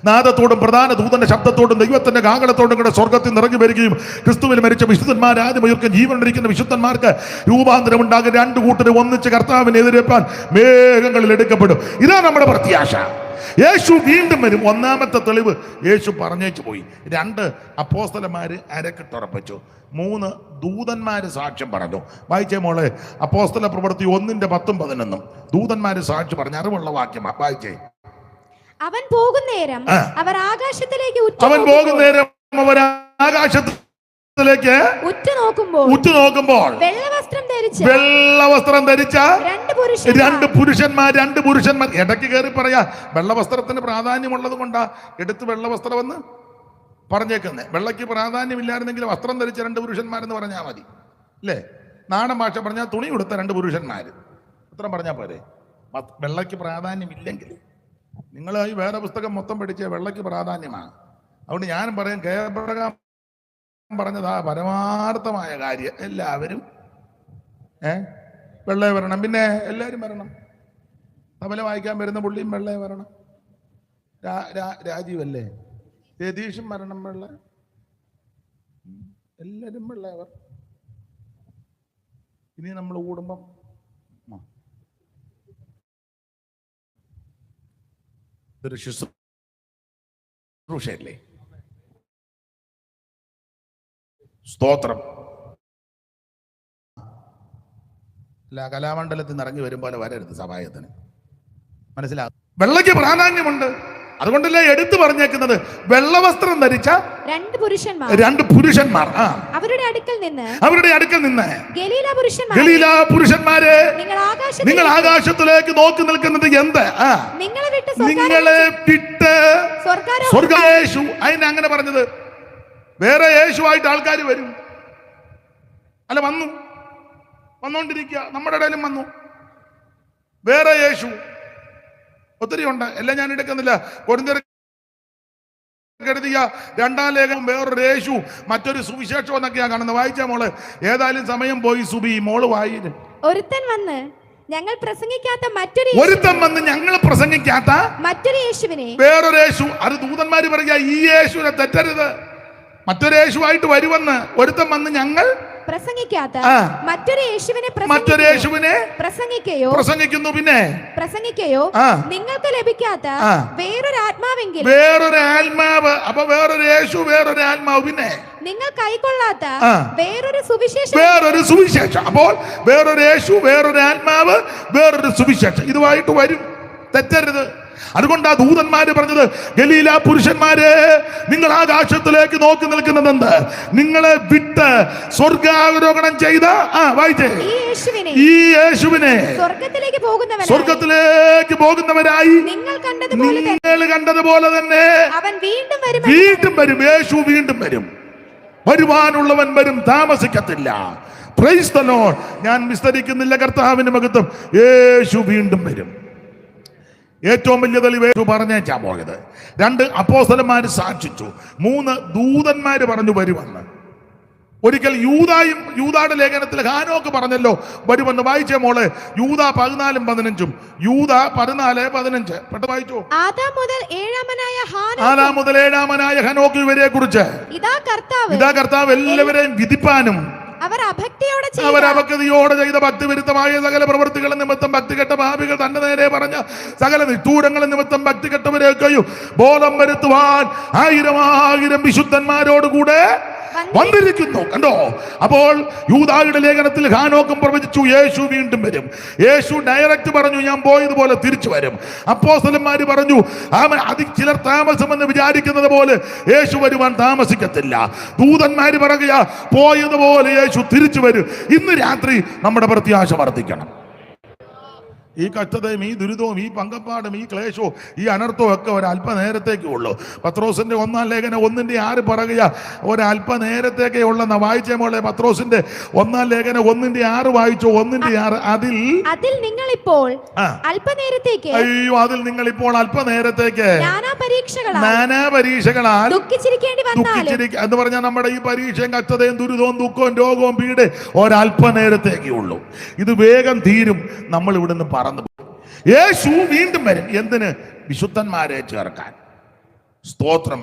നാദത്തോടും പ്രധാന ദൂതന്റെ ശബ്ദത്തോടും ദൈവത്തിന്റെ കാഹളത്തോടും കൂടെ സ്വർഗത്തിൽ നിറങ്ങി വരികയും ക്രിസ്തുവിൽ മരിച്ച വിശുദ്ധന്മാർ ആദ്യമുയർക്കും ജീവനിരിക്കുന്ന വിശുദ്ധന്മാർക്ക് രൂപാന്തരം ഉണ്ടാകും. രണ്ടു കൂട്ടരും ഒന്നിച്ച് കർത്താവിനെ എതിരേൽപ്പാൻ മേഘങ്ങളിൽ എടുക്കപ്പെടും. ഇതാണ് നമ്മുടെ പ്രത്യാശ. യേശു വീണ്ടും വരും. ഒന്നാമത്തെ തെളിവ് യേശു പറഞ്ഞേച്ചു പോയി. 2 അപ്പോസ്തലന്മാര് അരക്കിട്ടുറപ്പിച്ചു. 3 ദൂതന്മാര് സാക്ഷ്യം പറഞ്ഞു. വായിച്ചേ മോളെ, അപ്പോസ്തല പ്രവൃത്തി 1:10-11 ദൂതന്മാര് സാക്ഷ്യം പറഞ്ഞു. അറിവുള്ള വാക്യമാ, വായിച്ചേ.
അവൻ പോകുന്നേരം അവർ ആകാശത്തിലേക്ക്
ആകാശത്തിലേക്ക് ഉറ്റുനോക്കുമ്പോൾ വെള്ളവസ്ത്രം ധരിച്ച രണ്ട് പുരുഷന്മാർ ഇടയ്ക്ക് കയറി പറയാ, വെള്ളവസ്ത്രത്തിന് പ്രാധാന്യമുള്ളത് കൊണ്ടാ എടുത്ത് വെള്ളവസ്ത്രം എന്ന് പറഞ്ഞേക്കുന്നത്. വെള്ളയ്ക്ക് പ്രാധാന്യമില്ലായിരുന്നെങ്കിൽ വസ്ത്രം ധരിച്ച 2 പുരുഷന്മാരെന്ന് പറഞ്ഞാൽ മതി. അല്ലേ? നാടൻ ഭാഷ പറഞ്ഞാൽ തുണി കൊടുത്ത 2 പുരുഷന്മാര്, ഉത്തരം പറഞ്ഞാൽ പോരെ? വെള്ളയ്ക്ക് പ്രാധാന്യമില്ലെങ്കിൽ നിങ്ങൾ ഈ വേറെ പുസ്തകം മൊത്തം പഠിച്ച വെള്ളയ്ക്ക് പ്രാധാന്യമാണ്. അതുകൊണ്ട് ഞാനും പറയും, കേരളം പറഞ്ഞതാ പരമാർത്ഥമായ കാര്യം. എല്ലാവരും വെള്ളേ വരണം. പിന്നെ എല്ലാവരും വരണം. തബല വായിക്കാൻ വരുന്ന പുള്ളിയും വെള്ളേ വരണം. രാജീവല്ലേ, രതീഷും വരണം വെള്ള. എല്ലാവരും വെള്ളേവർ. ഇനി നമ്മൾ കൂടുമ്പം ഇതൊരു ശുശ്രൂഷയല്ലേ? സ്തോത്രം. അല്ല, കലാമണ്ഡലത്തിൽ നിന്ന് ഇറങ്ങി വരും പോലെ വരരുത് സഭായത്തിന്. മനസ്സിലാകും? വെള്ളയ്ക്ക് പ്രാധാന്യമുണ്ട്. അതുകൊണ്ടല്ലേ എടുത്തു പറഞ്ഞേക്കുന്നത് വെള്ളവസ്ത്രം ധരിച്ച
2 പുരുഷന്മാർ
അവരുടെ അടുക്കൽ നിന്ന്
ഗലീല പുരുഷന്മാരെ
നിങ്ങൾ ആകാശത്തിലേക്ക് നോക്കി നിൽക്കുന്നത് എന്ത്? നിങ്ങളെ വിട്ട് സ്വർഗ്ഗയേശു. അതിനെ അങ്ങനെ പറഞ്ഞത് വേറെ യേശുവായിട്ട് ആൾക്കാർ വരും. അല്ല, വന്നോണ്ടിരിക്കുക. നമ്മുടെ ഇടയിലും വന്നു വേറെ യേശു. ഒത്തിരി ഉണ്ട്, എല്ലാം ഞാൻ എടുക്കുന്നില്ല. കൊരിന്ത്യർക്കെഴുതിയ 2-ാം ലേഖനം വേറൊരു യേശു, മറ്റൊരു സുവിശേഷം എന്നൊക്കെയാ കാണുന്നത്. വായിച്ച മോള്, ഏതായാലും സമയം പോയി. സുബി മോള് വായിന്.
ഒരുത്തൻ വന്ന് ഞങ്ങൾ പ്രസംഗിക്കാത്ത മറ്റൊരു യേശുവിനെ, വേറൊരു
യേശു. അത് ദൂതന്മാര് പറയുക, ഈ യേശുവിനെ തെറ്റരുത്, മറ്റൊരു യേശുവായിട്ട് വരുമെന്ന്. ഒരുത്തൻ വന്ന് ഞങ്ങൾ
പ്രസംഗിക്കാത്ത മറ്റൊരു യേശുവിനെ
പ്രസംഗിക്കുന്നു. പിന്നെ
പ്രസംഗിക്കയോ നിങ്ങൾക്ക് ലഭിക്കാത്ത വേറൊരു ആത്മാവെങ്കിൽ,
വേറൊരു ആത്മാവ്. അപ്പൊ വേറൊരു യേശു, വേറൊരു ആത്മാവ്. പിന്നെ
നിങ്ങൾ കൈക്കൊള്ളാത്ത വേറൊരു സുവിശേഷം.
അപ്പോൾ വേറൊരു യേശു, വേറൊരു ആത്മാവ്, വേറൊരു സുവിശേഷം ഇതുമായിട്ട് വരും. തെറ്റരുത്. അതുകൊണ്ടാ ദൂതന്മാര് പറഞ്ഞത്, ഗലീല പുരുഷന്മാരെ നിങ്ങൾ ആകാശത്തിലേക്ക് നോക്കി നിൽക്കുന്നതെന്ത്? നിങ്ങളെ വിട്ട് സ്വർഗാരോഹണം ചെയ്ത ഈ യേശുവിനെ സ്വർഗത്തിലേക്ക് പോകുന്നവരായി നിങ്ങൾ കണ്ടതുപോലെ തന്നെ
അവൻ
വീണ്ടും വരും. യേശു വീണ്ടും വരും. വരുവാനുള്ളവൻ വരും, താമസിക്കത്തില്ല. Praise the Lord. ഞാൻ വിസ്തരിക്കുന്നില്ല. കർത്താവിന്റെ മഹത്വം. യേശു വീണ്ടും വരും. ഏറ്റവും വലിയ തെളിവ് യേശു പറഞ്ഞേച്ചാ പോയത്. 2 അപ്പോസ്തലന്മാര് സാക്ഷിച്ചു, 3 ദൂതന്മാര് പറഞ്ഞു വരുമെന്ന്. ഒരിക്കൽ യൂദായുടെ ലേഖനത്തിൽ ഹാനോക്ക് പറഞ്ഞല്ലോ വരുമെന്ന്. വായിച്ചേ മോളെ, യൂദാ 14-15. യൂദാ 14-15 പെട്ടെന്ന് വായിച്ചോ.
ആദാം മുതൽ ഏഴാമനായ
ഹനോക്ക് ഇവരെ കുറിച്ച് ഇതാ കർത്താവ് എല്ലാവരെയും വിധിപ്പാനും അവർ അഭക്തിയോടെ ചെയ്ത ഭക്തിവിരുദ്ധമായ സകല പ്രവൃത്തികൾ നിമിത്തം ഭക്തികെട്ട പാപികൾ തന്റെ നേരെ പറഞ്ഞ സകല നിഷ്ഠൂരങ്ങൾ നിമിത്തം ഭക്തികെട്ടവരെയൊക്കെയും ബോധം വരുത്തുവാൻ 1000 വിശുദ്ധന്മാരോടുകൂടെ വന്നിരിക്കുന്നു. കണ്ടോ? അപ്പോൾ യൂദായുടെ ലേഖനത്തിൽ ഹാനോക്കും പ്രവചിച്ചു, യേശു വീണ്ടും വരും. യേശു ഡയറക്റ്റ് പറഞ്ഞു, ഞാൻ പോയതുപോലെ തിരിച്ചു വരും. അപ്പോസ്തലന്മാര് പറഞ്ഞു, ചിലർ താമസമെന്ന് വിചാരിക്കുന്നത് പോലെ യേശു വരുവാൻ താമസിക്കത്തില്ല. ദൂതന്മാര് പറയുക, പോയതുപോലെ യേശു തിരിച്ചു വരും. ഇന്ന് രാത്രി നമ്മുടെ പ്രത്യാശ വർദ്ധിക്കണം. ഈ കഷ്ടതയും ഈ ദുരിതവും ഈ പങ്കപ്പാടും ഈ ക്ലേശവും ഈ അനർത്ഥവും ഒക്കെ ഒരല്പനേരത്തേക്കേ ഉള്ളൂ. പത്രോസിന്റെ 1-ാം ലേഖനം 1:6 പറയുക, ഒരല്പനേരത്തേക്കേ ഉള്ളെന്ന. വായിച്ചേ മോളെ, പത്രോസിന്റെ 1-ാം ലേഖനം 1:6 വായിച്ചോ. 1:6. അതിൽ നിങ്ങളിപ്പോൾ അല്പനേരത്തേക്ക് നാനാ പരീക്ഷകളാൽ ദുഃഖിച്ചിരിക്കേണ്ടി എന്ന് പറഞ്ഞാൽ നമ്മുടെ ഈ പരീക്ഷയും കഷ്ടതയും ദുരിതവും ദുഃഖവും രോഗവും പീഡ ഒരല്പനേരത്തേക്കേ ഉള്ളൂ. ഇത് വേഗം തീരും. നമ്മൾ ഇവിടുന്ന് പറന്നു. യേശു വീണ്ടും വരും. എന്തിന്? വിശുദ്ധന്മാരെ ചേർക്കാൻ. സ്തോത്രം.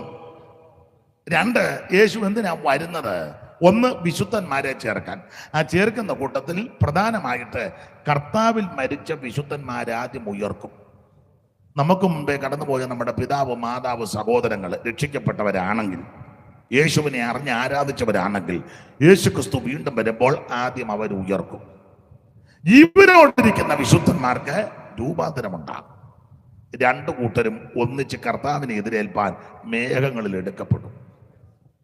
2, യേശു എന്തിനാ വരുന്നത്? 1, വിശുദ്ധന്മാരെ ചേർക്കാൻ. ആ ചേർക്കുന്ന കൂട്ടത്തിൽ പ്രധാനമായിട്ട് കർത്താവിൽ മരിച്ച വിശുദ്ധന്മാരെ ആദ്യം ഉയർക്കും. നമുക്ക് മുമ്പേ കടന്നുപോയ നമ്മുടെ പിതാവ്, മാതാവ്, സഹോദരങ്ങൾ രക്ഷിക്കപ്പെട്ടവരാണെങ്കിൽ, യേശുവിനെ അറിഞ്ഞ് ആരാധിച്ചവരാണെങ്കിൽ, യേശു ക്രിസ്തു വീണ്ടും വരുമ്പോൾ ആദ്യം അവർ ഉയർക്കും. ജീവനോടിരിക്കുന്ന വിശുദ്ധന്മാർക്ക് രൂപാന്തരമുണ്ടാകും. 2 കൂട്ടരും ഒന്നിച്ച് കർത്താവിനെ എതിരേൽപ്പാൻ മേഘങ്ങളിൽ എടുക്കപ്പെടും.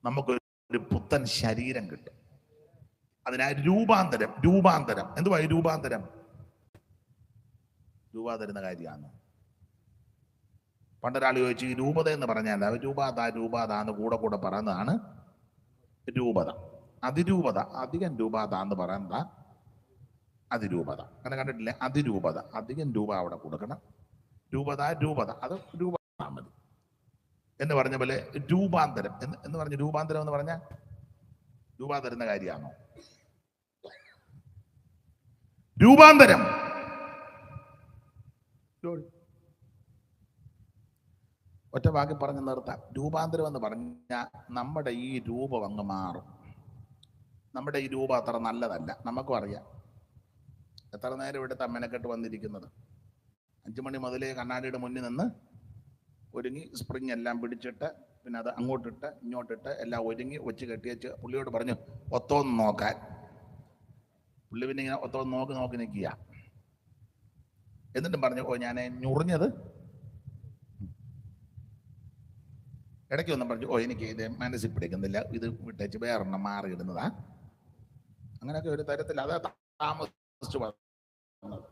നമുക്കൊരു പുത്തൻ ശരീരം കിട്ടും. അതിനാ രൂപാന്തരം. എന്തുവാ രൂപാന്തരം എന്ന കാര്യമാണ്. പണ്ടൊരാൾ ചോദിച്ചു, ഈ രൂപത എന്ന് പറഞ്ഞാൽ രൂപാത എന്ന് കൂടെ പറയുന്നതാണ് രൂപത. അതിരൂപത, അധികം രൂപത എന്ന് പറയണ്ട, അതിരൂപത. അങ്ങനെ കണ്ടിട്ടില്ലേ? അതിരൂപത, അധികം രൂപ അവിടെ കൊടുക്കണം. രൂപത അത് രൂപ മതി എന്ന് പറഞ്ഞ പോലെ രൂപാന്തരം എന്ന് പറഞ്ഞ, രൂപാന്തരം എന്ന് പറഞ്ഞ രൂപ തരുന്ന കാര്യമാണോ? രൂപാന്തരം ഒറ്റ വാക്കി പറഞ്ഞ് നിർത്താം. രൂപാന്തരം എന്ന് പറഞ്ഞാൽ നമ്മുടെ ഈ രൂപം അങ്ങ് മാറും. നമ്മുടെ ഈ രൂപം അത്ര നല്ലതല്ല, നമുക്കും അറിയാം. എത്ര നേരം ഇവിടെ തമ്മനെക്കെട്ട് വന്നിരിക്കുന്നത്. 5 മണി മുതലേ കണ്ണാടിയുടെ മുന്നിൽ നിന്ന് ഒരുങ്ങി സ്പ്രിങ് എല്ലാം പിടിച്ചിട്ട് പിന്നെ അത് അങ്ങോട്ടിട്ട് ഇങ്ങോട്ടിട്ട് എല്ലാം ഒരുങ്ങി വെച്ച് കെട്ടിവെച്ച് പുള്ളിയോട് പറഞ്ഞു ഒത്തോന്ന് നോക്കാൻ. പുള്ളി പിന്നെ ഇങ്ങനെ ഒത്തോന്ന് നോക്കി നിൽക്കുക. എന്നിട്ടും പറഞ്ഞു ഓ ഞാൻ ഞുറിഞ്ഞത്. ഇടയ്ക്കൊന്നും പറഞ്ഞു ഓ എനിക്ക് ഇത് മനസ്സിൽ പിടിക്കുന്നില്ല, ഇത് വിട്ടേച്ച് വേറെണ്ണം മാറിയിടുന്നതാ. അങ്ങനെയൊക്കെ ഒരു തരത്തിൽ അത് താമസിച്ചു വന്നത്.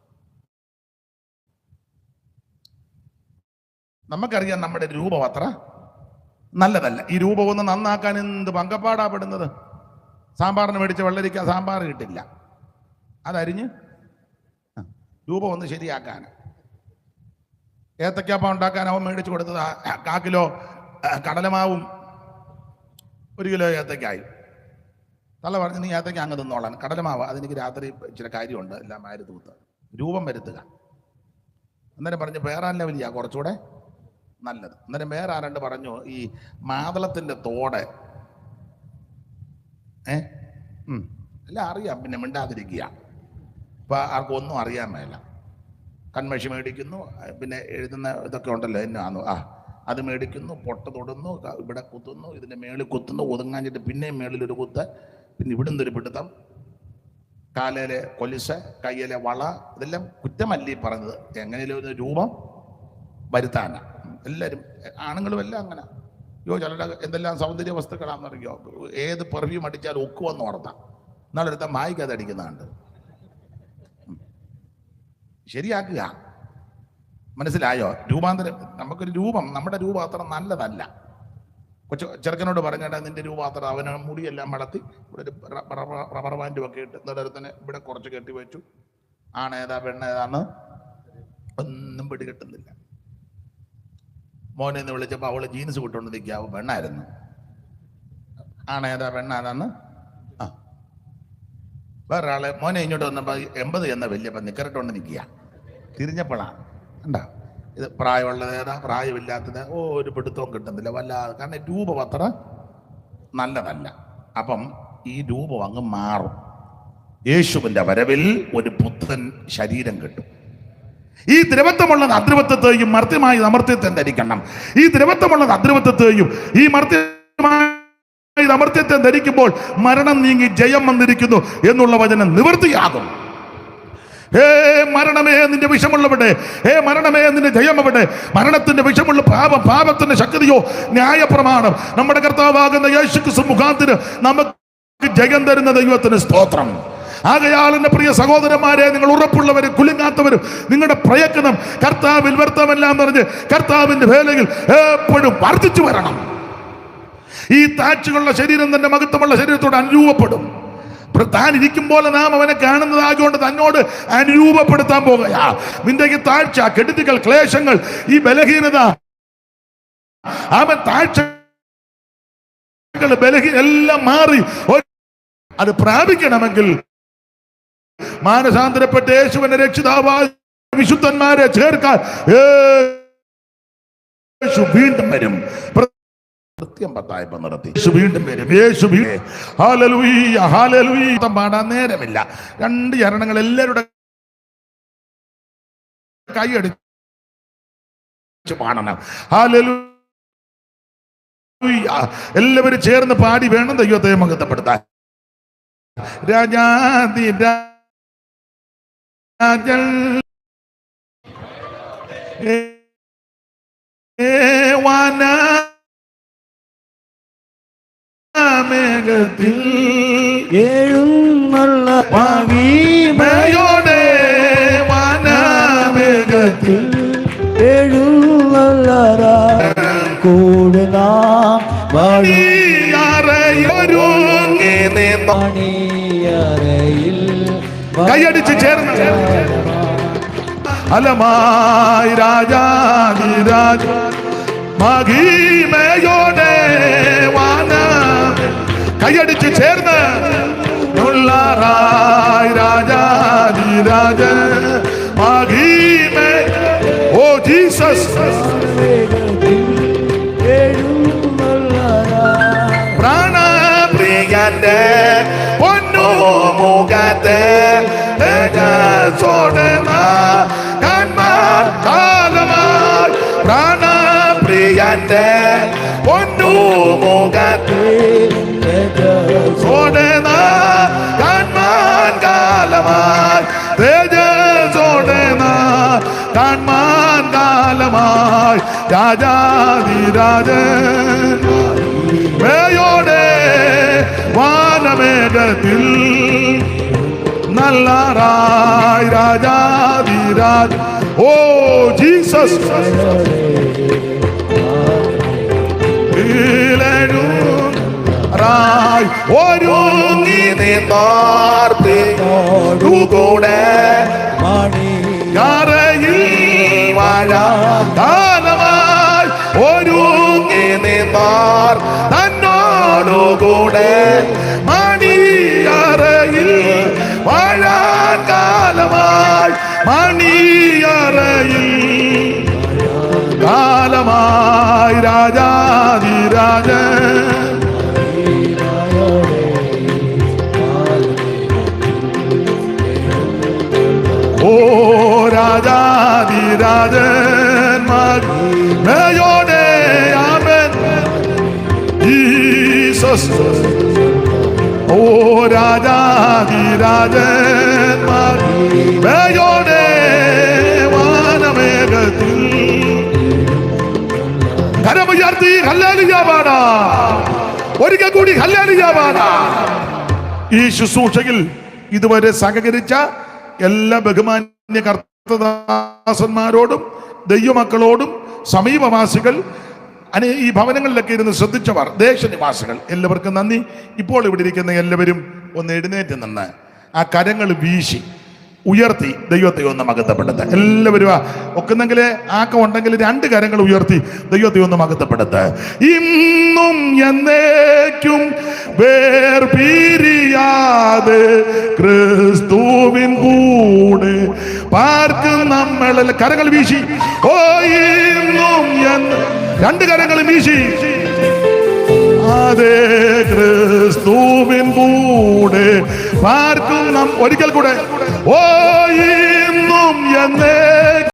നമുക്കറിയാം നമ്മുടെ രൂപം അത്ര നല്ലതല്ല. ഈ രൂപം ഒന്ന് നന്നാക്കാൻ എന്ത് പങ്കപ്പാടാ പെടുന്നത്. സാമ്പാറിന് മേടിച്ച വെള്ളരിക്ക സാമ്പാർ കിട്ടില്ല, അതരിഞ്ഞ് രൂപം ഒന്ന് ശരിയാക്കാൻ. ഏത്തക്കാപ്പം ഉണ്ടാക്കാൻ അവൻ മേടിച്ചു കൊടുത്തത് 1/4 കിലോ കടലമാവും 1 കിലോ ഏത്തക്കായും. തള്ള പറഞ്ഞ് നീ ഏത്തക്ക അങ്ങ് തിന്നോളാൻ, കടലമാവ് അതെനിക്ക് രാത്രി ഇച്ചിരി കാര്യമുണ്ട്, എല്ലാം മാരി തൂത്ത് രൂപം വരുത്തുക. അന്നേരം പറഞ്ഞു വേറാൻ ലെവലിയാ കുറച്ചുകൂടെ നല്ലത്. അന്നേരം വേറെ ആരണ്ട് പറഞ്ഞു ഈ മാതളത്തിന്റെ തോട് എല്ലാം അറിയാം, പിന്നെ മിണ്ടാതിരിക്കുക. ഇപ്പൊ ആർക്കും ഒന്നും അറിയാൻ മേല. കൺമഷി മേടിക്കുന്നു, പിന്നെ എഴുതുന്ന ഇതൊക്കെ ഉണ്ടല്ലോ എന്നാന്നു അത് മേടിക്കുന്നു, പൊട്ട തൊടുന്നു, ഇവിടെ കുത്തുന്നു, ഇതിന്റെ മേളിൽ കുത്തുന്നു, ഒതുങ്ങാഞ്ഞിട്ട് പിന്നെയും മേളിലൊരു കുത്ത്, പിന്നെ ഇവിടുന്ന് ഒരു പിടുത്തം, കാലയിലെ കൊലുസ്, കയ്യിലെ വള, ഇതെല്ലാം കുറ്റമല്ലി പറഞ്ഞത്. എങ്ങനെയും ഒരു രൂപം വരുത്താനാ. എല്ലാവരും ആണുങ്ങളും എല്ലാം അങ്ങനെ. ചിലരുടെ എന്തെല്ലാം സൗന്ദര്യ വസ്തുക്കളാണെന്നറിയോ, ഏത് പെർഫ്യൂം അടിച്ചാലും ഒക്കുവെന്ന് ഓർത്താം. എന്നാളെടുത്ത മായിക്ക് അത് അടിക്കുന്നുണ്ട്. ശരിയാക്കുക. മനസ്സിലായോ? രൂപാന്തരം. നമുക്കൊരു രൂപം, നമ്മുടെ രൂപം അത്ര നല്ലതല്ല. ചെറുക്കനോട് പറഞ്ഞാൽ നിന്റെ രൂപം അത്ര, അവന് മുടിയെല്ലാം വളർത്തി ഇവിടെ ഒരു റബ്ബർ ബാൻഡും ഒക്കെ ഇട്ട് നിലനിർത്തന്നെ ഇവിടെ കുറച്ച് കെട്ടി വെച്ചു. ആണേതാ പെണ്ണേതാന്ന് ഒന്നും പിടി കിട്ടുന്നില്ല. മോനെ എന്ന് വിളിച്ചപ്പോൾ അവള് ജീൻസ് വിട്ടുകൊണ്ട് നിൽക്കാവൂ, പെണ്ണായിരുന്നു. ആണേതാ പെണ്ണാതാന്ന് വേറൊരാളെ മോനെ ഇങ്ങോട്ട് വന്നപ്പോൾ 80 എന്ന വലിയപ്പം നിക്കറിട്ടുകൊണ്ട് നിൽക്കുക. തിരിഞ്ഞപ്പോഴാണ് കണ്ടാ ഇത് പ്രായമുള്ളത് ഏതാ പ്രായമില്ലാത്തത് ഒരു പിടുത്തവും കിട്ടുന്നില്ല വല്ലാതെ. കാരണം രൂപം അത്ര നല്ലതല്ല. അപ്പം ഈ രൂപം അങ്ങ് മാറും. യേശുവിന്റെ വരവിൽ ഒരു പുത്തൻ ശരീരം കിട്ടും. ഈ ദ്രവത്വമുള്ളത് അദ്രവത്വത്തെയും മർത്യമായി അമർത്യത്തെ ധരിക്കണം. ഈ ദ്രവത്വമുള്ളത് അദ്രവത്വത്തെയും ഈ മർത്യമായി അമർത്യത്തെ ധരിക്കുമ്പോൾ മരണം നീങ്ങി ജയം വന്നിരിക്കുന്നു എന്നുള്ള വചനം നിവൃത്തിയാകും. ഹേ മരണമേ നിന്റെ വിഷമുള്ളവിടെ, ഹേ മരണമേ നിന്റെ ജയമവിടെ. മരണത്തിന്റെ വിഷമുള്ള പാപത്തിന്റെ ശക്തിയോ ന്യായപ്രമാണം നമ്മുടെ കർത്താവാകുന്ന യേശുക്രിസ്തു മുഖാന്തരം നമുക്ക് ജയം തരുന്ന ദൈവത്തിന് സ്തോത്രം. ആകയാൽ എന്റെ പ്രിയ സഹോദരന്മാരെ, നിങ്ങൾ ഉറപ്പുള്ളവരും കുലുങ്ങാത്തവരും നിങ്ങളുടെ പ്രയത്നം കർത്താവിൽ വ്യർത്ഥമെല്ലാം പറഞ്ഞ് കർത്താവിന്റെ വേലയിൽ എപ്പോഴും വർദ്ധിച്ചു വരണം. ഈ താഴ്ചകളുള്ള ശരീരം തന്നെ മഹത്വമുള്ള ശരീരത്തോട് അനുരൂപപ്പെടും. താൻ ഇരിക്കും പോലെ നാം അവനെ കാണുന്നതാകൊണ്ട് തന്നോട് അനുരൂപപ്പെടുത്താൻ പോകുകയാ. നിന്റെ ഈ താഴ്ച, കെടുതികൾ, ക്ലേശങ്ങൾ, ഈ ബലഹീനത, അവൻ താഴ്ചകൾ ബലഹീന എല്ലാം മാറി അത് പ്രാപിക്കണമെങ്കിൽ മാനസാന്തരപ്പെട്ട യേശുവിനെ രക്ഷിതാവായ വിശുദ്ധന്മാരെ ചേർക്കാൻ യേശു വീണ്ടും വരും. കൃത്യം 10 നിർത്തി യേശു വീണ്ടും വരും. യേശു ഹല്ലേലൂയ ഹല്ലേലൂയ. പാടാൻ നേരമില്ല. 2 ചരണങ്ങൾ എല്ലാവരുടെ കൈയടിച്ച് പാടണം. ഹല്ലേലൂയ. എല്ലാവരും ചേർന്ന് പാടി വേണം ദൈവത്തെ മഹത്വപ്പെടുത്താൻ. രാജാതി രാജൻ മേഘത്തിൽ
എഴുന്നള്ള
മഹിമയോടെ വനമേഘത്തിൽ
എഴുന്നള്ള കൂടെ നാം
ഒരുങ്ങി നിന്ന
മണിയറയിൽ
കൈയടിച്ച് ചേർന്ന് അലമായി രാജാധിരാജ മഹിമയോടെ വാന കൈയടിച്ച് ചേർന്ന് രാജാധിരാജ മഹിമ ഓ ജീസസ് പ്രാണപ്രിയന്റെ പൊന്നു മുഖത്തെ കാലമായി പ്രാണപ്രിയന്റെ പൊന്നു മുഖത്തെ കാൺമാൻ കാലമായി കാൺമാൻ കാലമായി രാജാധിരാജൻ മേയോടെ വാനമേഘത്തിൽ നല്ല രാജാധിരാജ ഓ ജീസസ് ഒരുങ്ങി നിന്നോർത്തികൂടെ മണിയറയിൽ കാലമായി ഒരുങ്ങി നിന്നോർ തന്നോടുകൂടെ മണിയറയിൽ വാഴാൻ കാലമായി മണിയറയിൽ കാലമായി രാജാധിരാജൻ ഓ രാജാധിരാജൻ മഹിമയോടെ ആമേൻ ജീസസ് ഓ രാജാധിരാജൻ മഹിമയോടെ വാനമേഘത്തിൽ കരമുയർത്തി ഹല്ലേലൂയ പാടാം ഒരിക്കൽ കൂടി ഹല്ലേലൂയ പാടാം. ഈ ശുശ്രൂഷയിൽ ഇതുവരെ സഹകരിച്ച എല്ലാ ബഹുമാന്യ കർത്തദാസന്മാരോടും ദൈവമക്കളോടും സമീപവാസികൾ ഈ ഭവനങ്ങളിലൊക്കെ ഇരുന്ന് ശ്രദ്ധിച്ചവർ ദേശനിവാസികൾ എല്ലാവർക്കും നന്ദി. ഇപ്പോൾ ഇവിടെ ഇരിക്കുന്ന എല്ലാവരും ഒന്ന് എഴുന്നേറ്റ് നിന്ന് ആ കരങ്ങൾ വീശി ഉയർത്തി ദൈവത്തെ ഒന്ന് മഹത്വപ്പെടുത്തുക. എല്ലാവരും ഒക്കുന്നെങ്കിൽ ആക്കം ഉണ്ടെങ്കിൽ രണ്ട് കരങ്ങൾ ഉയർത്തി ദൈവത്തെ ഒന്ന് മഹത്വപ്പെടുത്തുക. ഇന്നും എന്നേക്കും വേർപിരിയാതെ ക്രിസ്തുവിൻ കൂടെ പാർക്കും നമ്മൾ. കരങ്ങൾ വീശി ഓ ഇന്നും രണ്ട് കരങ്ങൾ വീശി അതേ ക്രിസ്തുവിൻ കൂടെ പാർക്കും ഒരിക്കൽ കൂടെ ഓ ഇന്നും എന്നേ